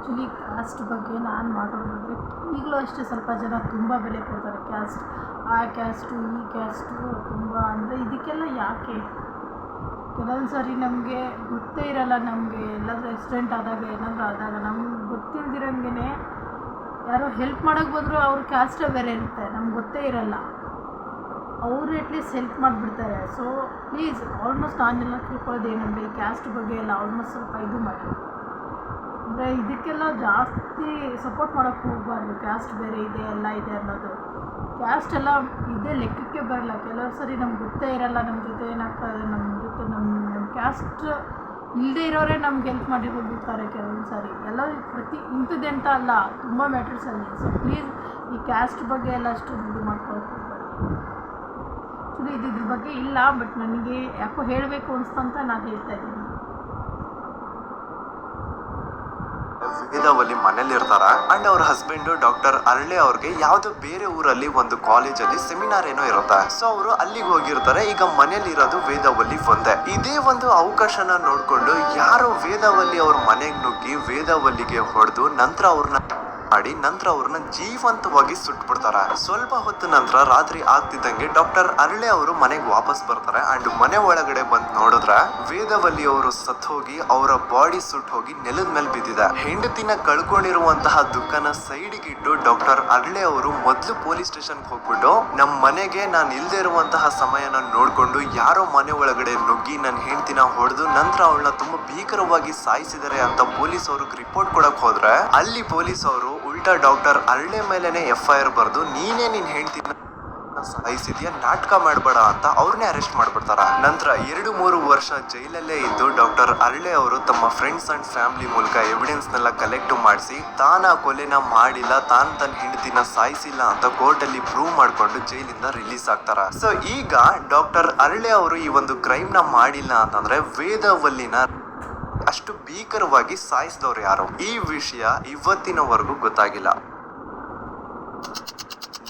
ಆ್ಯಕ್ಚುಲಿ ಕ್ಯಾಸ್ಟ್ ಬಗ್ಗೆ ನಾನು ಮಾತಾಡೋದಾದರೆ ಈಗಲೂ ಅಷ್ಟೇ ಸ್ವಲ್ಪ ಜನ ತುಂಬ ಬೆಲೆ ಕೊಡ್ತಾರೆ. ಕ್ಯಾಸ್ಟ್, ಆ ಕ್ಯಾಸ್ಟು ಈ ಕ್ಯಾಸ್ಟು ತುಂಬ ಅಂದರೆ ಇದಕ್ಕೆಲ್ಲ ಯಾಕೆ? ಕೆಲವೊಂದು ಸಾರಿ ನಮಗೆ ಗೊತ್ತೇ ಇರಲ್ಲ. ನಮಗೆ ಎಲ್ಲಾದರೂ ಆಕ್ಸಿಡೆಂಟ್ ಆದಾಗ ಏನಾದರೂ ಆದಾಗ ನಮ್ಗೆ ಗೊತ್ತಿಲ್ದಿರಂಗೆ ಯಾರೋ ಹೆಲ್ಪ್ ಮಾಡೋಕ್ಕೆ ಬಂದರೂ ಅವ್ರ ಕ್ಯಾಸ್ಟೇ ಬೇರೆ ಇರುತ್ತೆ, ನಮ್ಗೆ ಗೊತ್ತೇ ಇರಲ್ಲ. ಅವರು ಅಟ್ಲೀಸ್ಟ್ ಹೆಲ್ಪ್ ಮಾಡಿಬಿಡ್ತಾರೆ. ಸೊ ಪ್ಲೀಸ್ ಆಲ್ಮೋಸ್ಟ್ ನಾನೆಲ್ಲ ತಿಳ್ಕೊಳ್ಳೋದು ಏನಂದರೆ ಈ ಕ್ಯಾಸ್ಟ್ ಬಗ್ಗೆ ಎಲ್ಲ ಆಲ್ಮೋಸ್ಟ್ ಸ್ವಲ್ಪ ಇದು ಮಾಡಿ, ಅಂದರೆ ಇದಕ್ಕೆಲ್ಲ ಜಾಸ್ತಿ ಸಪೋರ್ಟ್ ಮಾಡೋಕ್ಕೆ ಹೋಗಬಾರ್ದು. ಕ್ಯಾಸ್ಟ್ ಬೇರೆ ಇದೆ ಎಲ್ಲ ಇದೆ ಅನ್ನೋದು, ಕ್ಯಾಸ್ಟ್ ಎಲ್ಲ ಇದೇ ಲೆಕ್ಕಕ್ಕೆ ಬರಲ್ಲ. ಕೆಲವು ಸರಿ ನಮ್ಗೆ ಗೊತ್ತೇ ಇರಲ್ಲ ನಮ್ಮ ಜೊತೆ ಏನಾಗ್ತಾಯಿದೆ, ನಮ್ಮ ಜೊತೆ ನಮ್ಮ ಕ್ಯಾಸ್ಟ್ ಇಲ್ಲದೆ ಇರೋರೇ ನಮ್ಗೆ ಹೆಲ್ಪ್ ಮಾಡಿ ಹೋಗಿರ್ತಾರೆ ಕೆಲವೊಂದು ಸಾರಿ. ಎಲ್ಲ ಇಂಥದ್ದೇ ಅಂತ ಅಲ್ಲ, ತುಂಬ ಮ್ಯಾಟರ್ಸಲ್ಲಿ. ಸೊ ಪ್ಲೀಸ್ ಈ ಕ್ಯಾಸ್ಟ್ ಬಗ್ಗೆ ಎಲ್ಲ ಅಷ್ಟೊಂದು ಇದು ಮಾಡ್ಕೊಳ್ಳೋಕೆ ಹೋಗ್ಬಾರ್ದು. ಆ್ಯಕ್ಚುಲಿ ಇದ್ರ ಬಗ್ಗೆ ಇಲ್ಲ, ಬಟ್ ನನಗೆ ಯಾಕೋ ಹೇಳಬೇಕು ಅನಿಸ್ತಂತ ನಾನು ಹೇಳ್ತಾ ಇದ್ದೀನಿ. ವೇದಾವಲ್ಲಿ ಮನೇಲಿ ಇರ್ತಾರ ಅಂಡ್ ಅವ್ರ ಹಸ್ಬೆಂಡ್ ಡಾಕ್ಟರ್ ಅರಳೆ ಅವ್ರಿಗೆ ಯಾವ್ದೋ ಬೇರೆ ಊರಲ್ಲಿ ಒಂದು ಕಾಲೇಜಲ್ಲಿ ಸೆಮಿನಾರ್ ಏನೋ ಇರುತ್ತೆ. ಸೊ ಅವರು ಅಲ್ಲಿಗೆ ಹೋಗಿರ್ತಾರೆ. ಈಗ ಮನೇಲಿ ಇರೋದು ವೇದಾವಲ್ಲಿ ಒಂದೇ. ಇದೇ ಒಂದು ಅವಕಾಶನ ನೋಡ್ಕೊಂಡು ಯಾರೋ ವೇದಾವಲ್ಲಿ ಅವ್ರ ಮನೆಗೆ ನುಗ್ಗಿ ವೇದಾವಲ್ಲಿಗೆ ಹೊಡೆದು ನಂತರ ಅವ್ರನ್ನ ಜೀವಂತವಾಗಿ ಸುಟ್ಬಿಡ್ತಾರೆ. ಸ್ವಲ್ಪ ಹೊತ್ತು ನಂತರ ರಾತ್ರಿ ಆಗ್ತಿದ್ದಂಗೆ ಡಾಕ್ಟರ್ ಅರಳೆ ಅವರು ಮನೆಗೆ ವಾಪಸ್ ಬರ್ತಾರೆ ಅಂಡ್ ಮನೆ ಒಳಗಡೆ ಬಂದ್ ನೋಡಿದ್ರೆ ವೇದವಲ್ಲಿ ಅವರು ಸತ್ ಹೋಗಿ ಅವರ ಬಾಡಿ ಸುಟ್ ಹೋಗಿ ನೆಲದ ಮೇಲೆ ಬಿದ್ದಿದೆ. ಹೆಂಡತಿನ ಕಳ್ಕೊಂಡಿರುವಂತಹ ದುಃಖನ ಸೈಡ್ಗೆ ಇಟ್ಟು ಡಾಕ್ಟರ್ ಅರಳೆ ಅವರು ಮೊದ್ಲು ಪೊಲೀಸ್ ಸ್ಟೇಷನ್ಗೆ ಹೋಗ್ಬಿಟ್ಟು ನಮ್ಮ ಮನೆಗೆ ನಾನು ಇಲ್ದೇ ಇರುವಂತಹ ಸಮಯನ ನೋಡ್ಕೊಂಡು ಯಾರೋ ಮನೆ ಒಳಗಡೆ ನುಗ್ಗಿ ನನ್ನ ಹೆಂಡತಿನ ಹೊಡೆದು ನಂತರ ಅವಳನ್ನ ತುಂಬಾ ಭೀಕರವಾಗಿ ಸಾಯಿಸಿದ್ದಾರೆ ಅಂತ ಪೊಲೀಸ್ ಅವ್ರಿಗೆ ರಿಪೋರ್ಟ್ ಕೊಡಕ್ ಹೋದ್ರೆ ಅಲ್ಲಿ ಪೊಲೀಸ್ ಅವರು ಉಲ್ಟಾ ಡಾಕ್ಟರ್ ಅರಳೆ ಮೇಲೆನೆ FIR ಬರೆದು ನೀನೇ ನಿನ್ ಹೆಂಡತಿನ ಸಾಯಿಸಿದ್ಯಾ, ನಾಟಕ ಮಾಡಬೇಡ ಅಂತ ಅವ್ರನ್ನೇ ಅರೆಸ್ಟ್ ಮಾಡ್ಬಿಡ್ತಾರ. ನಂತರ 2-3 ವರ್ಷ ಜೈಲಲ್ಲೇ ಇದ್ದು ಡಾಕ್ಟರ್ ಅರಳೆ ಅವರು ತಮ್ಮ ಫ್ರೆಂಡ್ಸ್ ಅಂಡ್ ಫ್ಯಾಮಿಲಿ ಮೂಲಕ ಎವಿಡೆನ್ಸ್ ನೆಲ್ಲ ಕಲೆಕ್ಟ್ ಮಾಡಿಸಿ ತಾನ ಕೊಲೆನ ಮಾಡಿಲ್ಲ, ತನ್ನ ಹೆಂಡತಿನ ಸಾಯಿಸಿಲ್ಲ ಅಂತ ಕೋರ್ಟ್ ಅಲ್ಲಿ ಪ್ರೂವ್ ಮಾಡ್ಕೊಂಡು ಜೈಲಿಂದ ರಿಲೀಸ್ ಆಗ್ತಾರ. ಸೊ ಈಗ ಡಾಕ್ಟರ್ ಅರಳೆ ಅವರು ಈ ಒಂದು ಕ್ರೈಮ್ ನ ಮಾಡಿಲ್ಲ ಅಂತಂದ್ರೆ ವೇದವಲ್ಲಿನ ಅಷ್ಟು ಭೀಕರವಾಗಿ ಸಾಯಿಸಿದವ್ರು ಯಾರು, ಈ ವಿಷಯ ಇವತ್ತಿನವರೆಗೂ ಗೊತ್ತಾಗಿಲ್ಲ.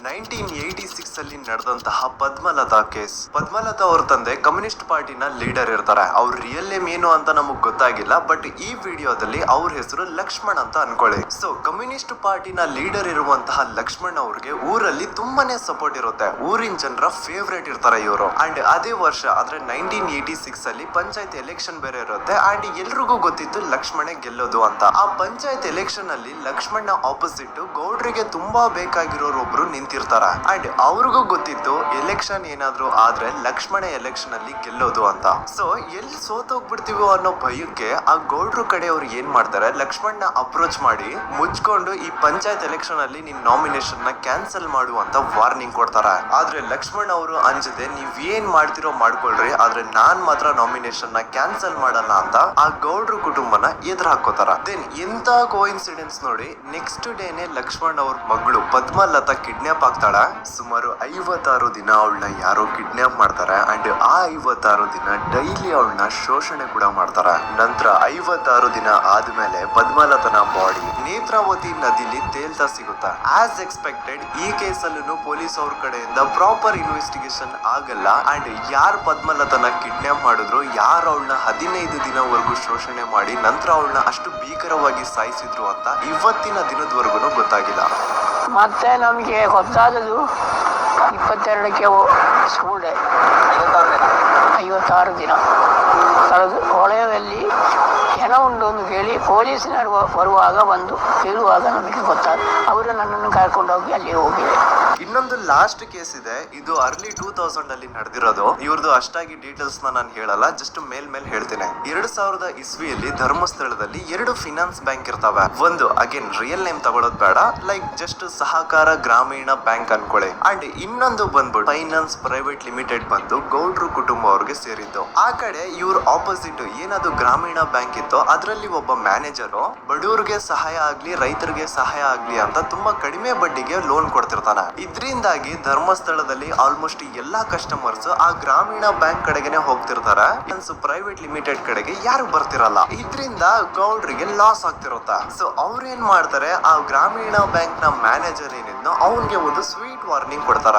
1986 ಅಲ್ಲಿ ನಡೆದಂತಹ ಪದ್ಮಲತಾ ಕೇಸ್. ಪದ್ಮಲತಾ ಅವ್ರ ತಂದೆ ಕಮ್ಯುನಿಸ್ಟ್ ಪಾರ್ಟಿನ ಲೀಡರ್ ಇರ್ತಾರೆ. ಅವ್ರ ರಿಯಲ್ ನೇಮ್ ಏನು ಅಂತ ನಮಗ್ ಗೊತ್ತಾಗಿಲ್ಲ, ಬಟ್ ಈ ವಿಡಿಯೋದಲ್ಲಿ ಅವ್ರ ಹೆಸರು ಲಕ್ಷ್ಮಣ್ ಅಂತ ಅನ್ಕೊಳ್ಳಿ. ಸೊ ಕಮ್ಯುನಿಸ್ಟ್ ಪಾರ್ಟಿನ ಲೀಡರ್ ಇರುವಂತಹ ಲಕ್ಷ್ಮಣ್ ಅವ್ರಿಗೆ ಊರಲ್ಲಿ ತುಂಬಾನೇ ಸಪೋರ್ಟ್ ಇರುತ್ತೆ, ಊರಿನ ಜನರ ಫೇವ್ರೇಟ್ ಇರ್ತಾರೆ ಇವರು. ಅಂಡ್ ಅದೇ ವರ್ಷ ಅಂದ್ರೆ 1986 ಅಲ್ಲಿ ಪಂಚಾಯತ್ ಎಲೆಕ್ಷನ್ ಬೇರೆ ಇರುತ್ತೆ ಅಂಡ್ ಎಲ್ರಿಗೂ ಗೊತ್ತಿತ್ತು ಲಕ್ಷ್ಮಣೆ ಗೆಲ್ಲೋದು ಅಂತ. ಆ ಪಂಚಾಯತ್ ಎಲೆಕ್ಷನ್ ಅಲ್ಲಿ ಲಕ್ಷ್ಮಣ್ಣ ಆಪೋಸಿಟ್ ಗೌಡ್ರಿಗೆ ತುಂಬಾ ಬೇಕಾಗಿರೋರು ಒಬ್ರು ನಿಂತಿರ್ತಾರೆ ಅಂಡ್ ಅವ್ರಿಗೂ ಗೊತ್ತಿತ್ತು ಎಲೆಕ್ಷನ್ ಏನಾದ್ರು ಆದ್ರೆ ಲಕ್ಷ್ಮಣ ಎಲೆಕ್ಷನ್ ಅಲ್ಲಿ ಗೆಲ್ಲೋದು ಅಂತ. ಸೊ ಎಲ್ಲಿ ಸೋತೋಗ್ಬಿಡ್ತೀವೋ ಅನ್ನೋ ಭಯಕ್ಕೆ ಆ ಗೌಡ್ರು ಕಡೆ ಅವ್ರು ಏನ್ ಮಾಡ್ತಾರೆ, ಲಕ್ಷ್ಮಣ್ಣ ಅಪ್ರೋಚ್ ಮಾಡಿ ಮುಚ್ಕೊಂಡು ಈ ಪಂಚಾಯತ್ ಎಲೆಕ್ಷನ್ ಅಲ್ಲಿ ನಿನ್ ನಾಮಿನೇಷನ್ ನ ಕ್ಯಾನ್ಸಲ್ ಮಾಡು ಅಂತ ವಾರ್ನಿಂಗ್ ಕೊಡ್ತಾರೆ. ಆದ್ರೆ ಲಕ್ಷ್ಮಣ್ ಅವರು ಅಂಜದೆ ನೀವ್ ಏನ್ ಮಾಡ್ತಿರೋ ಮಾಡ್ಕೊಳ್ರಿ, ಆದ್ರೆ ನಾನ್ ಮಾತ್ರ ನಾಮಿನೇಷನ್ ನ ಕ್ಯಾನ್ಸಲ್ ಮಾಡಲ್ಲ ಅಂತ ಆ ಗೌಡ್ರು ಕುಟುಂಬನ ಎದುರು ಹಾಕೋತಾರ. ದೆನ್ ಎಂತ ಕೋಇನ್ಸಿಡೆನ್ಸ್ ನೋಡಿ, ನೆಕ್ಸ್ಟ್ ಡೇನೆ ಲಕ್ಷ್ಮಣ್ ಅವ್ರ ಮಗಳು ಪದ್ಮಲತಾ ಕಿಡ್ನಾಪ್ ಆಗ್ತಾಳ. ಸುಮಾರು 56 ದಿನ ಅವಳನ್ನ ಯಾರೋ ಕಿಡ್ನಾಪ್ ಮಾಡ್ತಾರೆ ಅಂಡ್ ಆ 56 ದಿನ ಡೈಲಿ ಅವಳನ್ನ ಶೋಷಣೆ ಕೂಡ ಮಾಡ್ತಾರೆ. ನಂತರ 56 ದಿನ ಆದ್ಮೇಲೆ ಪದ್ಮಲತನ ಬಾಡಿ ನೇತ್ರಾವತಿ ನದಿಲಿ ತೇಲ್ತಾ ಸಿಗುತ್ತೆ. ಆಸ್ ಎಕ್ಸ್ಪೆಕ್ಟೆಡ್ ಈ ಕೇಸಲ್ಲೂ ಪೊಲೀಸ್ ಅವ್ರ ಕಡೆಯಿಂದ ಪ್ರಾಪರ್ ಇನ್ವೆಸ್ಟಿಗೇಷನ್ ಆಗಲ್ಲ ಅಂಡ್ ಯಾರು ಪದ್ಮಲತನ ಕಿಡ್ನಾಪ್ ಮಾಡಿದ್ರು, ಯಾರು ಅವಳನ್ನ 15 ದಿನವರೆಗೂ ಶೋಷಣೆ ಮಾಡಿ ನಂತರ ಅವಳನ್ನ ಅಷ್ಟು ಭೀಕರವಾಗಿ ಸಾಯಿಸಿದ್ರು ಅಂತ ಇವತ್ತಿನ ದಿನದವರೆಗೂ ಗೊತ್ತಾಗಿಲ್ಲ. ಮತ್ತೆ ನಮಗೆ ಗೊತ್ತಾದದು 22ಕ್ಕೆ ಸ್ಕೂಲ್ ಡೇ 56 ದಿನ ಕಳೆದು ಹೊಳೆಯಲ್ಲಿ ಜನ ಉಂಟು ಅಂತ ಹೇಳಿ ಪೊಲೀಸಿನವರು ಬರುವಾಗ ಬಂದು ಹೇಳುವಾಗ ನಮಗೆ ಗೊತ್ತಾದ. ಅವರು ನನ್ನನ್ನು ಕರ್ಕೊಂಡೋಗಿ ಅಲ್ಲಿ ಹೋಗಿದೆ. ಇನ್ನೊಂದು ಲಾಸ್ಟ್ ಕೇಸ್ ಇದೆ, ಇದು ಅರ್ಲಿ 2000 ಅಲ್ಲಿ ನಡೆದಿರೋದು. ಇವ್ರದ್ದು ಅಷ್ಟಾಗಿ ಡೀಟೇಲ್ಸ್ ನಾನು ಹೇಳಲ್ಲ, ಜಸ್ಟ್ ಮೇಲ್ ಹೇಳ್ತೇನೆ. 2000 ಇಸ್ವಿಯಲ್ಲಿ ಧರ್ಮಸ್ಥಳದಲ್ಲಿ 2 ಫಿನಾನ್ಸ್ ಬ್ಯಾಂಕ್ ಇರ್ತಾವೆ. ಒಂದು ಅಗೇನ್ ರಿಯಲ್ ನೇಮ್ ತಗೊಳ್ಳೋದು ಬೇಡ, ಲೈಕ್ ಜಸ್ಟ್ ಸಹಕಾರ ಗ್ರಾಮೀಣ ಬ್ಯಾಂಕ್ ಅನ್ಕೊಳ್ಳಿ. ಅಂಡ್ ಇನ್ನೊಂದು ಬಂದ್ಬಿಟ್ಟು ಫೈನಾನ್ಸ್ ಪ್ರೈವೇಟ್ ಲಿಮಿಟೆಡ್ ಬಂದು ಗೌಡ್ರು ಕುಟುಂಬ ಅವ್ರಿಗೆ ಸೇರಿದ್ದು. ಆ ಕಡೆ ಇವ್ರ ಆಪೋಸಿಟ್ ಏನದು ಗ್ರಾಮೀಣ ಬ್ಯಾಂಕ್ ಇತ್ತು, ಅದರಲ್ಲಿ ಒಬ್ಬ ಮ್ಯಾನೇಜರು ಬಡವರಿಗೆ ಸಹಾಯ ಆಗ್ಲಿ ರೈತರಿಗೆ ಸಹಾಯ ಆಗ್ಲಿ ಅಂತ ತುಂಬಾ ಕಡಿಮೆ ಬಡ್ಡಿಗೆ ಲೋನ್ ಕೊಡ್ತಿರ್ತಾನೆ. ಇದ್ರಿಂದಾಗಿ ಧರ್ಮಸ್ಥಳದಲ್ಲಿ ಆಲ್ಮೋಸ್ಟ್ ಎಲ್ಲಾ ಕಸ್ಟಮರ್ಸ್ ಆ ಗ್ರಾಮೀಣ ಬ್ಯಾಂಕ್ ಕಡೆಗೆ ಹೋಗ್ತಿರ್ತಾರೆ, ಪ್ರೈವೇಟ್ ಲಿಮಿಟೆಡ್ ಕಡೆಗೆ ಯಾರು ಬರ್ತಿರಲ್ಲ. ಇದ್ರಿಂದ ಗೌಡ್ರಿಗೆ ಲಾಸ್ ಆಗ್ತಿರುತ್ತ. ಸೊ ಅವ್ರೇನ್ ಮಾಡ್ತಾರೆ, ಆ ಗ್ರಾಮೀಣ ಬ್ಯಾಂಕ್ ನ ಮ್ಯಾನೇಜರ್ ಏನಿದ್ನೋ ಅವನ್ಗೆ ಒಂದು ಸ್ವೀಟ್ ವಾರ್ನಿಂಗ್ ಕೊಡ್ತಾರ.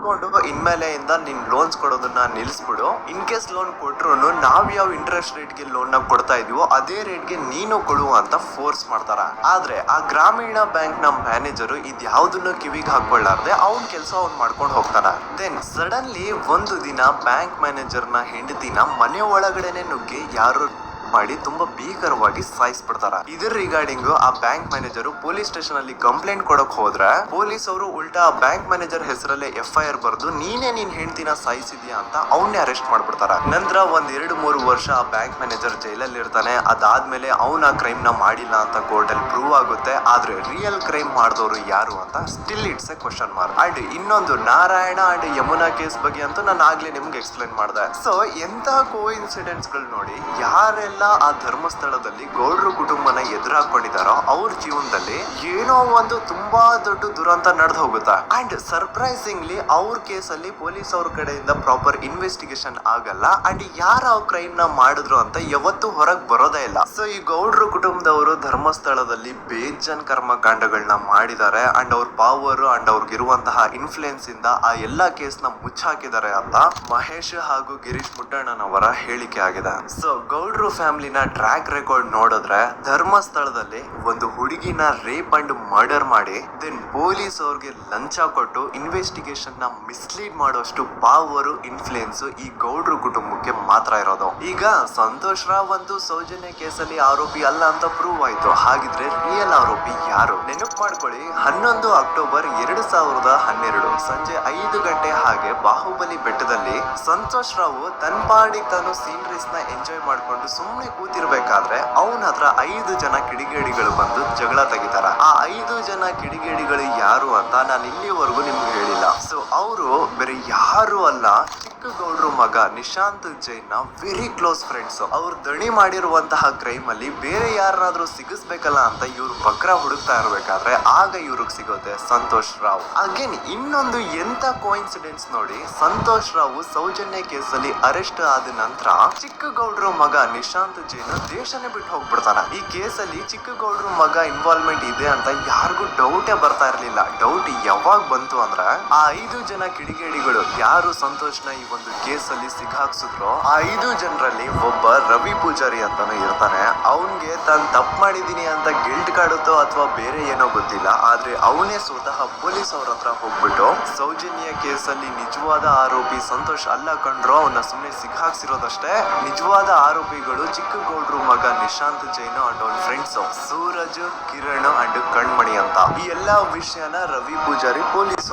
ಒಪ್ಕೊಂಡು ಇನ್ಮೇಲೆಯಿಂದ ನೀನ್ ಲೋನ್ಸ್ ಕೊಡೋದನ್ನ ನಿಲ್ಸ್ಬಿಡು. ಇನ್ ಕೇಸ್ ಲೋನ್ ಕೊಟ್ರು ನಾವ್ ಯಾವ ಇಂಟ್ರೆಸ್ಟ್ ರೇಟ್ಗೆ ಲೋನ್ ನ ಕೊಡ್ತಾ ಇದೀವೋ ಅದೇ ರೇಟ್ಗೆ ನೀನು ಕೊಡು ಅಂತ ಫೋರ್ಸ್ ಮಾಡ್ತಾರ. ಆದ್ರೆ ಆ ಗ್ರಾಮೀಣ ಬ್ಯಾಂಕ್ ನ ಮ್ಯಾನೇಜರು ಇದ್ಯಾವುದನ್ನು ಕಿವಿಗೆ ಹಾಕೊಳ್ಳಾರ್ದೆ ಅವ್ನ್ ಕೆಲಸ ಅವ್ನ್ ಮಾಡ್ಕೊಂಡು ಹೋಗ್ತಾನ. ದೆನ್ ಸಡನ್ಲಿ ಒಂದು ದಿನ ಬ್ಯಾಂಕ್ ಮ್ಯಾನೇಜರ್ ನ ಹೆಂಡತಿನ ಮನೆ ಒಳಗಡೆನೆ ನುಗ್ಗಿ ಯಾರು ಮಾಡಿ ತುಂಬಾ ಭೀಕರವಾಗಿ ಸಾಯಿಸ್ಬಿಡ್ತಾರ. ಇದ್ರ ರಿಗಾರ್ಡಿಂಗ್ ಆ ಬ್ಯಾಂಕ್ ಮ್ಯಾನೇಜರ್ ಪೊಲೀಸ್ ಸ್ಟೇಷನ್ ಅಲ್ಲಿ ಕಂಪ್ಲೇಂಟ್ ಕೊಡಕ್ ಹೋದ್ರೆ ಪೊಲೀಸ್ ಅವರು ಉಲ್ಟಾ ಬ್ಯಾಂಕ್ ಮ್ಯಾನೇಜರ್ ಹೆಸರಲ್ಲೇ FIR ಬರ್ದು ನೀನೇ ನಿನ್ ಹೆಂಡತಿನ ಸಾಯಿಸಿದ್ಯಾ ಅಂತ ಅವನ್ನೇ ಅರೆಸ್ಟ್ ಮಾಡ್ಬಿಡ್ತಾರ. ನಂತರ ಒಂದ್ 2-3 ವರ್ಷ ಆ ಬ್ಯಾಂಕ್ ಮ್ಯಾನೇಜರ್ ಜೈಲಲ್ಲಿ ಇರ್ತಾನೆ. ಅದಾದ್ಮೇಲೆ ಅವನ ಕ್ರೈಮ್ ನ ಮಾಡಿಲ್ಲ ಅಂತ ಕೋರ್ಟ್ ಅಲ್ಲಿ ಪ್ರೂವ್ ಆಗುತ್ತೆ. ಆದ್ರೆ ರಿಯಲ್ ಕ್ರೈಮ್ ಮಾಡಿದವರು ಯಾರು ಅಂತ still it's A question mark. And ಇನ್ನೊಂದು ನಾರಾಯಣ ಅಂಡ್ ಯಮುನಾ ಕೇಸ್ ಬಗ್ಗೆ ಅಂತೂ ನಾನು ಆಗ್ಲೇ ನಿಮ್ಗೆ ಎಕ್ಸ್ಪ್ಲೇನ್ ಮಾಡಿದೆ. ಸೊ ಎಂತ ಕೋಇನ್ಸಿಡೆಂಟ್ಸ್ ಗಳು ನೋಡಿ, ಯಾರೆಲ್ಲ ಆ ಧರ್ಮಸ್ಥಳದಲ್ಲಿ ಗೌಡ್ರು ಕುಟುಂಬನ ಎದುರಾಕೊಂಡಿದಾರೋ ಅವ್ರ ಜೀವನದಲ್ಲಿ ಏನೋ ಒಂದು ತುಂಬಾ ದೊಡ್ಡ ದುರಂತ ನಡೆದು ಹೋಗುತ್ತಾ. ಅಂಡ್ ಸರ್ಪ್ರೈಸಿಂಗ್ಲಿ ಅವ್ರ ಕೇಸಲ್ಲಿ ಪೊಲೀಸ್ ಅವ್ರ ಕಡೆಯಿಂದ ಪ್ರಾಪರ್ ಇನ್ವೆಸ್ಟಿಗೇಷನ್ ಆಗಲ್ಲ. ಅಂಡ್ ಯಾರ ಕ್ರೈಮ್ ನ ಮಾಡಿದ್ರು ಅಂತ ಯಾವತ್ತೂ ಹೊರಗ್ ಬರೋದೇ ಇಲ್ಲ. ಸೊ ಈ ಗೌಡ್ರು ಕುಟುಂಬದವರು ಧರ್ಮಸ್ಥಳದಲ್ಲಿ ಬೇಜನ್ ಕರ್ಮಕಾಂಡಗಳನ್ನ ಮಾಡಿದ್ದಾರೆ. ಅಂಡ್ ಅವ್ರ ಪವರ್ ಅಂಡ್ ಅವ್ರಿಗಿರುವಂತಹ ಇನ್ಫ್ಲೂಯೆನ್ಸ್ ಇಂದ ಆ ಎಲ್ಲಾ ಕೇಸ್ ನ ಮುಚ್ಚಾಕಿದ್ದಾರೆ ಅಂತ ಮಹೇಶ್ ಹಾಗೂ ಗಿರೀಶ್ ಮುಟ್ಟಣ್ಣನವರ ಹೇಳಿಕೆ ಆಗಿದೆ. ಸೊ ಗೌಡ್ರು ಫ್ಯಾಮಿಲಿನ ಟ್ರ್ಯಾಕ್ ರೆಕಾರ್ಡ್ ನೋಡಿದ್ರೆ ಧರ್ಮಸ್ಥಳದಲ್ಲಿ ಒಂದು ಹುಡುಗಿನ ರೇಪ್ ಅಂಡ್ ಮರ್ಡರ್ ಮಾಡಿ ದೆನ್ ಪೊಲೀಸ್ ಅವ್ರಿಗೆ ಲಂಚ ಕೊಟ್ಟು ಇನ್ವೆಸ್ಟಿಗೇಷನ್ ನ ಮಿಸ್ಲೀಡ್ ಮಾಡೋಷ್ಟು ಪವರ್ ಇನ್ಫ್ಲೂಯೆನ್ಸ್ ಈ ಗೌಡ್ರು ಕುಟುಂಬಕ್ಕೆ ಮಾತ್ರ ಇರೋದು. ಈಗ ಸಂತೋಷ್ ರಾವ್ ಒಂದು ಸೌಜನ್ಯ ಕೇಸಲ್ಲಿ ಆರೋಪಿ ಅಲ್ಲ ಅಂತ ಪ್ರೂವ್ ಆಯ್ತು. ಹಾಗಿದ್ರೆ ರಿಯಲ್ ಆರೋಪಿ ಯಾರು? ನೆನಪು ಮಾಡ್ಕೊಳ್ಳಿ, 11 ಅಕ್ಟೋಬರ್ 2012 ಸಂಜೆ 5 ಗಂಟೆ ಹಾಗೆ ಬಾಹುಬಲಿ ಬೆಟ್ಟದಲ್ಲಿ ಸಂತೋಷ್ ರಾವ್ ತನ್ನ ಪಾಡಿಗೆ ತಾನು ಸೀನರೀಸ್ ನ ಎಂಜಾಯ್ ಮಾಡ್ಕೊಂಡು ಸುಮ್ಮನೆ ಕೂತಿರ್ಬೇಕಾದ್ರೆ ಅವನ ಹತ್ರ 5 ಜನ ಕಿಡಿಗೇಡಿಗಳು ಬಂದು ಜಗಳ ತೆಗಿತಾರ. ಆ 5 ಜನ ಕಿಡಿಗೇಡಿಗಳು ಯಾರು ಅಂತ ನಾನು ಇಲ್ಲಿವರೆಗೂ ನಿಮ್ಗೆ ಹೇಳಿಲ್ಲ. ಸೊ ಅವರು ಬೇರೆ ಯಾರು ಅಲ್ಲ, ಚಿಕ್ಕ ಗೌಡ್ರು ಮಗ ನಿಶಾಂತ್ ಜೈನ್ ನ ವೆರಿ ಕ್ಲೋಸ್ ಫ್ರೆಂಡ್ಸ್. ಅವ್ರು ದಣಿ ಮಾಡಿರುವಂತಹ ಕ್ರೈಮ್ ಅಲ್ಲಿ ಬೇರೆ ಯಾರನ್ನಾದ್ರೂ ಸಿಗಿಸ್ಬೇಕಲ್ಲ ಅಂತ ಇವ್ರು ಬಕ್ರ ಹುಡುಕ್ತಾ ಇರ್ಬೇಕಾದ್ರೆ ಆಗ ಇವ್ರಿಗೆ ಸಿಗುತ್ತೆ ಸಂತೋಷ್ ರಾವ್. ಅಗೇನ್ ಇನ್ನೊಂದು ಎಂತ ಕೋಇನ್ಸಿಡೆನ್ಸ್ ನೋಡಿ, ಸಂತೋಷ್ ರಾವ್ ಸೌಜನ್ಯ ಕೇಸಲ್ಲಿ ಅರೆಸ್ಟ್ ಆದ ನಂತರ ಚಿಕ್ಕ ಗೌಡ್ರು ಮಗ ನಿಶಾಂತ್ ಜೈನ್ ದೇಶನೇ ಬಿಟ್ಟು ಹೋಗ್ಬಿಡ್ತಾನ. ಈ ಕೇಸಲ್ಲಿ ಚಿಕ್ಕ ಗೌಡ್ರು ಮಗ ಇನ್ವಾಲ್ವ್ಮೆಂಟ್ ಇದೆ ಅಂತ ಯಾರಿಗೂ ಡೌಟೇ ಬರ್ತಾ ಇರ್ಲಿಲ್ಲ. ಡೌಟ್ ಯಾವಾಗ ಬಂತು ಅಂದ್ರೆ ಆ 5 ಜನ ಕಿಡಿಗೇಡಿಗಳು ಯಾರು ಸಂತೋಷ್ನ ಈ ಒಂದು ಕೇಸಲ್ಲಿ ಸಿಕ್ಕಾಕ್ಸಿದ್ರು ಆ 5 ಜನರಲ್ಲಿ ಒಬ್ಬ ರವಿ ಪೂಜಾರಿ ಅಂತಾನು ಇರ್ತಾನೆ. ಅವನ್ಗೆ ತಾನು ತಪ್ಪು ಮಾಡಿದೀನಿ ಅಂತ ಗಿಲ್ಟ್ ಕಾಡುತ್ತೋ ಅಥವಾ ಬೇರೆ ಏನೋ ಗೊತ್ತಿಲ್ಲ. ಆದ್ರೆ ಅವನೇ ಸ್ವತಃ ಪೊಲೀಸ್ ಅವ್ರ ಹತ್ರ ಹೋಗ್ಬಿಟ್ಟು ಸೌಜನ್ಯ ಕೇಸಲ್ಲಿ ನಿಜವಾದ ಆರೋಪಿ ಸಂತೋಷ್ ಅಲ್ಲ ಕಂಡ್ರು, ಅವನ್ನ ಸುಮ್ಮನೆ ಸಿಕ್ಕಾಕ್ಸಿರೋದಷ್ಟೇ, ನಿಜವಾದ ಆರೋಪಿಗಳು ಚಿಕ್ಕ ಗೌಡ್ರು ಮಗ ನಿಶಾಂತ್ ಜೈನ್ ಅಂಡ್ ಅವನ್ ಫ್ರೆಂಡ್ಸ್ ಸೂರಜ್, ಕಿರಣ್ ಅಂಡ್ ಕಣ್ಮಣಿ ಅಂತ. ಈ ಎಲ್ಲಾ ವಿಷಯನ ರವಿ ಪೂಜಾರಿ ಪೊಲೀಸ್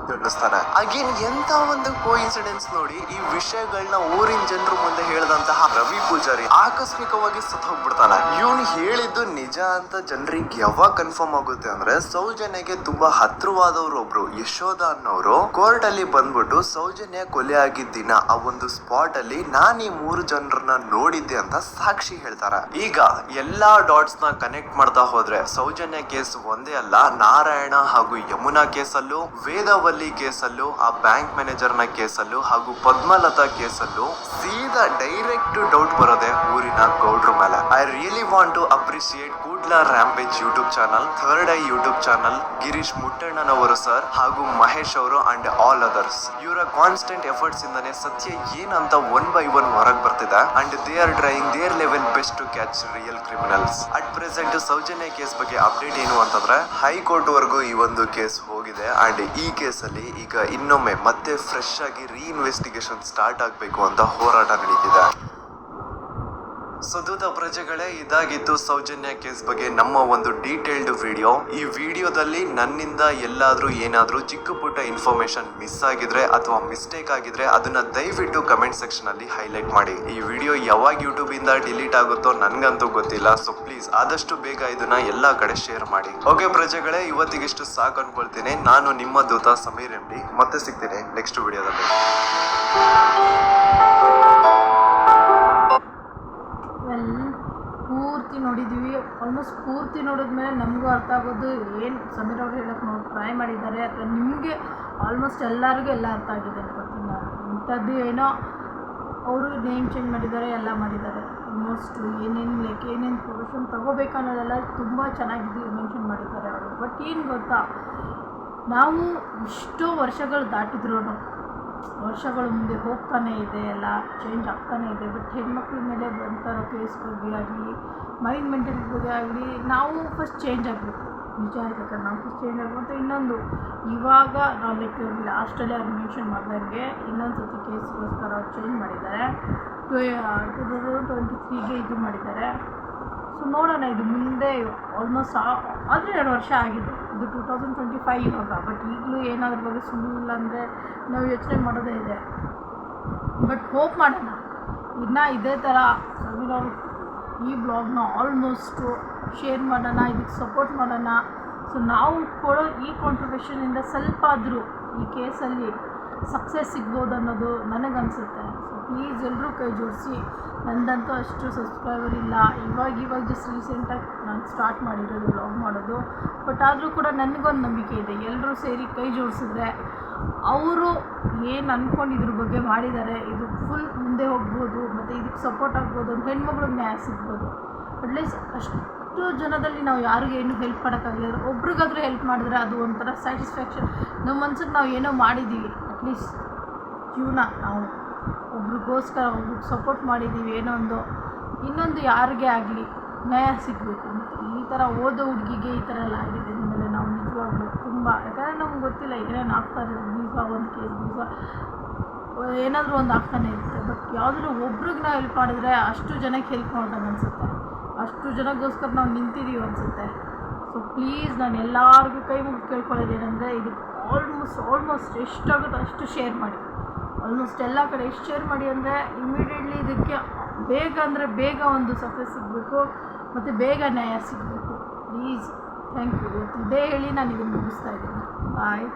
ತಿಳಿಸ್ತಾನೆ. ಅಗೇನ್ ಎಂತ ಒಂದು ಕೋಇನ್ಸಿಡೆನ್ಸ್ ನೋಡಿ, ಈ ವಿಷಯಗಳನ್ನ ಊರಿನ ಜನರು ಮುಂದೆ ಹೇಳಿದಂತಹ ರವಿ ಪೂಜಾರಿ ಆಕಸ್ಮಿಕವಾಗಿ ಸತ್ತು ಹೋಗ್ಬಿಡ್ತಾನೆ. ಇವನು ಹೇಳಿದ್ದು ನಿಜ ಅಂತ ಜನರಿಗೆ ಯಾವಾಗ ಕನ್ಫರ್ಮ್ ಆಗುತ್ತೆ ಅಂದ್ರೆ ಸೌಜನ್ಯಗೆ ತುಂಬಾ ಹತ್ರವಾದವ್ರು ಒಬ್ರು ಯಶೋಧ ಅನ್ನೋರು ಕೋರ್ಟ್ ಅಲ್ಲಿ ಬಂದ್ಬಿಟ್ಟು ಸೌಜನ್ಯ ಕೊಲೆ ಆಗಿದ್ದ ದಿನ ಆ ಒಂದು ಸ್ಪಾಟ್ ಅಲ್ಲಿ ನಾನ್ ಈ 3 ಜನರನ್ನ ನೋಡಿದ್ದೆ ಅಂತ ಸಾಕ್ಷಿ ಹೇಳ್ತಾರೆ. ಈಗ ಎಲ್ಲಾ ಡಾಟ್ಸ್ ನ ಕನೆಕ್ಟ್ ಮಾಡ್ತಾ ಹೋದ್ರೆ ಸೌಜನ್ಯ ಕೇಸ್ ಒಂದೇ ಅಲ್ಲ, ನಾರಾಯಣ ಹಾಗೂ ಯಮುನಾ ಕೇಸಲ್ಲೂ, ವೇದವಲ್ಲಿ ಕೇಸಲ್ಲೂ, ಆ ಬ್ಯಾಂಕ್ ಮ್ಯಾನೇಜರ್ ನ ಕೇಸಲ್ಲೂ ಹಾಗೂ ಪದ್ಮಲತಾ ಕೇಸಲ್ಲೂ ಸೀದಾ ಡೈರೆಕ್ಟ್ ಡೌಟ್ ಬರೋದೆ ಊರಿನ ಗೌಡ್ರ ಮೇಲೆ. I really want to appreciate Kudla rampage YouTube channel, third eye YouTube channel, Girish ಮುಟ್ಟಣ್ಣನವರು ಸರ್ ಹಾಗೂ ಮಹೇಶ್ ಅವರು ಅಂಡ್ ಆಲ್ ಅದರ್ಸ್. ಇವರ ಕಾನ್ಸ್ಟೆಂಟ್ ಎಫರ್ಟ್ಸ್ ಇಂದಾನೆ ಸತ್ಯ ಏನಂತ 1 by 1 ಹೊರಗೆ ಬರ್ತಿದೆ. And they are trying their level best to catch real criminals. At present Soujanya case ಬಗ್ಗೆ ಅಪ್ಡೇಟ್ ಏನು ಅಂತಂದ್ರೆ ಹೈಕೋರ್ಟ್ ವರೆಗೂ ಈ ಒಂದು ಕೇಸ್ ಹೋಗಿದೆ. ಅಂಡ್ ಈ ಕೇಸಲ್ಲಿ ಈಗ ಇನ್ನೊಮ್ಮೆ ಮತ್ತೆ ಫ್ರೆಶ್ ಆಗಿ ರೀಇನ್ವೆಸ್ಟಿಗೇಷನ್ ಸ್ಟಾರ್ಟ್ ಆಗಬೇಕು ಅಂತ ಹೋರಾಟ ನಡೀತಿದೆ. ಸದುದ ಪ್ರಜೆಗಳೇ, ಇದಾಗಿತ್ತು ಸೌಜನ್ಯ ಕೇಸ್ ಬಗ್ಗೆ ನಮ್ಮ ಒಂದು ಡೀಟೇಲ್ಡ್ ವಿಡಿಯೋ. ಈ ವಿಡಿಯೋದಲ್ಲಿ ನನ್ನಿಂದ ಎಲ್ಲಾದ್ರೂ ಏನಾದ್ರೂ ಚಿಕ್ಕ ಪುಟ್ಟ ಇನ್ಫಾರ್ಮೇಶನ್ ಮಿಸ್ ಆಗಿದ್ರೆ ಅಥವಾ ಮಿಸ್ಟೇಕ್ ಆಗಿದ್ರೆ ಅದನ್ನ ದಯವಿಟ್ಟು ಕಮೆಂಟ್ ಸೆಕ್ಷನ್ ಅಲ್ಲಿ ಹೈಲೈಟ್ ಮಾಡಿ. ಈ ವಿಡಿಯೋ ಯಾವಾಗ ಯೂಟ್ಯೂಬ್ ಇಂದ ಡಿಲೀಟ್ ಆಗುತ್ತೋ ನನ್ಗಂತೂ ಗೊತ್ತಿಲ್ಲ. ಸೊ ಪ್ಲೀಸ್ ಆದಷ್ಟು ಬೇಗ ಇದನ್ನ ಎಲ್ಲಾ ಕಡೆ ಶೇರ್ ಮಾಡಿ. ಓಕೆ ಪ್ರಜೆಗಳೇ, ಇವತ್ತಿಗಿಷ್ಟು ಸಾಕು ಅನ್ಕೊಳ್ತೀನಿ. ನಾನು ನಿಮ್ಮ ದೂತ ಸಮೀರ್ MD. ಮತ್ತೆ ಸಿಗ್ತೀನಿ ನೆಕ್ಸ್ಟ್ ವಿಡಿಯೋದಲ್ಲಿ. ಪೂರ್ತಿ ನೋಡಿದ್ದೀವಿ. ಆಲ್ಮೋಸ್ಟ್ ಪೂರ್ತಿ ನೋಡಿದ್ಮೇಲೆ ನಮಗೂ ಅರ್ಥ ಆಗೋದು ಏನು ಸಮೀರ್ ಅವ್ರು ಹೇಳೋಕ್ಕೆ ಟ್ರೈ ಮಾಡಿದ್ದಾರೆ ಅಥವಾ ನಿಮಗೆ ಆಲ್ಮೋಸ್ಟ್ ಎಲ್ಲರಿಗೂ ಎಲ್ಲ ಅರ್ಥ ಆಗಿದೆ ಗೊತ್ತಿಲ್ಲ. ಇಂಥದ್ದು ಏನೋ ಅವರು ನೇಮ್ ಚೇಂಜ್ ಮಾಡಿದ್ದಾರೆ, ಎಲ್ಲ ಮಾಡಿದ್ದಾರೆ. ಆಲ್ಮೋಸ್ಟ್ ಏನೇನು ಪ್ರೊಫೆಷನ್ ತೊಗೋಬೇಕು ಅನ್ನೋದೆಲ್ಲ ತುಂಬ ಚೆನ್ನಾಗಿ ಮೆನ್ಷನ್ ಮಾಡಿದ್ದಾರೆ ಅವರು. ಬಟ್ ಏನು ಗೊತ್ತಾ, ನಾವು ಇಷ್ಟೋ ವರ್ಷಗಳು ದಾಟಿದ್ರು ವರ್ಷಗಳು ಮುಂದೆ ಹೋಗ್ತಾನೆ ಇದೆ, ಎಲ್ಲ ಚೇಂಜ್ ಆಗ್ತಾನೆ ಇದೆ. ಬಟ್ ಹೆಣ್ಮಕ್ಳ ಮೇಲೆ ಬಂತಾರೋ ಕೇಸ್ ಬಗ್ಗೆ ಆಗಲಿ, ಮೈಂಡ್ ಮೆಂಟಲಿಟಿ ಬಗ್ಗೆ ಆಗಲಿ, ನಾವು ಫಸ್ಟ್ ಚೇಂಜ್ ಆಗಬೇಕು. ನಿಜ ಹೇಳ್ಬೇಕಾದ್ರೆ ನಾವು ಫಸ್ಟ್ ಚೇಂಜ್ ಆಗಬೇಕು. ಮತ್ತು ಇನ್ನೊಂದು, ಇವಾಗ ನಾವು ಲೈಕ್ ಲಾಸ್ಟಲ್ಲಿ ಅವ್ರು ಮೆನ್ಷನ್ ಮಾಡಿದಂಗೆ ಇನ್ನೊಂದು ಸರ್ತಿ ಕೇಸ್ಗೋಸ್ಕರ ಅವ್ರು ಚೇಂಜ್ ಮಾಡಿದ್ದಾರೆ. 2023ಗೆ ಇದು ಮಾಡಿದ್ದಾರೆ. ಸೊ ನೋಡೋಣ, ಇದು ಮುಂದೆ ಆಲ್ಮೋಸ್ಟ್ ಆದರೆ 2 ವರ್ಷ ಆಗಿದೆ, ಇದು 2025 ಇವಾಗ. ಬಟ್ ಈಗಲೂ ಏನಾದ್ರ ಬಗ್ಗೆ ಸುಳ್ಳಿಲ್ಲ ಅಂದರೆ ನಾವು ಯೋಚನೆ ಮಾಡೋದೇ ಇದೆ. ಬಟ್ ಹೋಪ್ ಮಾಡೋಣ, ಇನ್ನು ಇದೇ ಥರ ಸಮೀರ್ ಅವರು ಈ ಬ್ಲಾಗ್ನ ಆಲ್ಮೋಸ್ಟು ಶೇರ್ ಮಾಡೋಣ, ಇದಕ್ಕೆ ಸಪೋರ್ಟ್ ಮಾಡೋಣ. ಸೊ ನಾವು ಕೊಡೋ ಈ ಕಾಂಟ್ರಿಬ್ಯೂಷನಿಂದ ಸ್ವಲ್ಪ ಆದರೂ ಈ ಕೇಸಲ್ಲಿ ಸಕ್ಸಸ್ ಸಿಗ್ಬೋದು ಅನ್ನೋದು ನನಗನ್ಸುತ್ತೆ. ಸೊ ಪ್ಲೀಸ್ ಎಲ್ಲರೂ ಕೈ ಜೋಡಿಸಿ. ನಂದಂತೂ ಅಷ್ಟು ಸಬ್ಸ್ಕ್ರೈಬರ್ ಇಲ್ಲ, ಇವಾಗ ಜಸ್ಟ್ ರೀಸೆಂಟಾಗಿ ನಾನು ಸ್ಟಾರ್ಟ್ ಮಾಡಿರೋದು ಬ್ಲಾಗ್ ಮಾಡೋದು. ಬಟ್ ಆದರೂ ಕೂಡ ನನಗೊಂದು ನಂಬಿಕೆ ಇದೆ, ಎಲ್ಲರೂ ಸೇರಿ ಕೈ ಜೋಡಿಸಿದ್ರೆ ಅವರು ಏನು ಅಂದ್ಕೊಂಡಿದ್ರ ಬಗ್ಗೆ ಮಾಡಿದ್ದಾರೆ, ಇದು ಫುಲ್ ಮುಂದೆ ಹೋಗ್ಬೋದು ಮತ್ತು ಇದಕ್ಕೆ ಸಪೋರ್ಟ್ ಆಗ್ಬೋದು, ಹೆಣ್ಮಕ್ಳಿಗೆ ನ್ಯಾಯ ಸಿಗ್ಬೋದು. ಅಟ್ಲೀಸ್ಟ್ ಅಷ್ಟು ಜನದಲ್ಲಿ ನಾವು ಯಾರಿಗೂ ಏನು ಹೆಲ್ಪ್ ಮಾಡೋಕ್ಕಾಗಲಿಲ್ಲ, ಒಬ್ರಿಗಾದರೂ ಹೆಲ್ಪ್ ಮಾಡಿದ್ರೆ ಅದು ಒಂಥರ ಸ್ಯಾಟಿಸ್ಫ್ಯಾಕ್ಷನ್. ನಮ್ಮ ಮನ್ಸಿಗೆ ನಾವು ಏನೋ ಮಾಡಿದ್ದೀವಿ, ಅಟ್ಲೀಸ್ಟ್ ಜೀವನ ನಾವು ಒಬ್ರಿಗೋಸ್ಕರ ಒಬ್ರಿಗೆ ಸಪೋರ್ಟ್ ಮಾಡಿದ್ದೀವಿ, ಏನೋ ಇನ್ನೊಂದು ಯಾರಿಗೇ ಆಗಲಿ ನ್ಯಾಯ ಸಿಗಬೇಕು. ಈ ಥರ ಓದೋ ಹುಡುಗಿಗೆ ಈ ಥರ ಎಲ್ಲ ಆಗಿದೆ ಅಂದಮೇಲೆ ನಾವು ನಿಜವಾಗ್ಲೂ ತುಂಬ, ಯಾಕಂದರೆ ನಮ್ಗೆ ಗೊತ್ತಿಲ್ಲ ಏನೇನು ಆಗ್ತಾರೆ, ದಿವಸ ಒಂದು ಕೇಸ್ ದಿವಸ ಏನಾದರೂ ಒಂದು ಆಗ್ತಾನೆ ಇರುತ್ತೆ. ಬಟ್ ಯಾವುದಾದ್ರೂ ಒಬ್ರಿಗೆ ನಾವು ಹೆಲ್ಪ್ ಮಾಡಿದ್ರೆ ಅಷ್ಟು ಜನಕ್ಕೆ ಹೆಲ್ಪ್ ಮಾಡ್ದಂಗೆ ಅನಿಸುತ್ತೆ, ಅಷ್ಟು ಜನಕ್ಕೋಸ್ಕರ ನಾವು ನಿಂತಿದ್ದೀವಿ ಅನಿಸುತ್ತೆ. ಸೊ ಪ್ಲೀಸ್ ನಾನು ಎಲ್ಲರಿಗೂ ಕೈ ಮುಗಿ ಕೇಳ್ಕೊಳ್ಳೋದೇನೆಂದರೆ, ಇದಕ್ಕೆ ಆಲ್ಮೋಸ್ಟ್ ಎಷ್ಟಾಗುತ್ತೋ ಅಷ್ಟು ಶೇರ್ ಮಾಡಿ. ಆಲ್ಮೋಸ್ಟ್ ಎಲ್ಲ ಕಡೆ ಎಷ್ಟು ಶೇರ್ ಮಾಡಿ ಅಂದರೆ ಇಮಿಡಿಯೇಟ್ಲಿ ಇದಕ್ಕೆ ಬೇಗ ಅಂದರೆ ಬೇಗ ಒಂದು ಸಕ್ಸಸ್ ಸಿಗಬೇಕು ಮತ್ತು ಬೇಗ ನ್ಯಾಯ ಸಿಗಬೇಕು. Please, thank you. ಇದೇ ಹೇಳಿ ನಾನು ಇದನ್ನು ಮುಗಿಸ್ತಾ ಇದ್ದೀನಿ. ಬಾಯ್.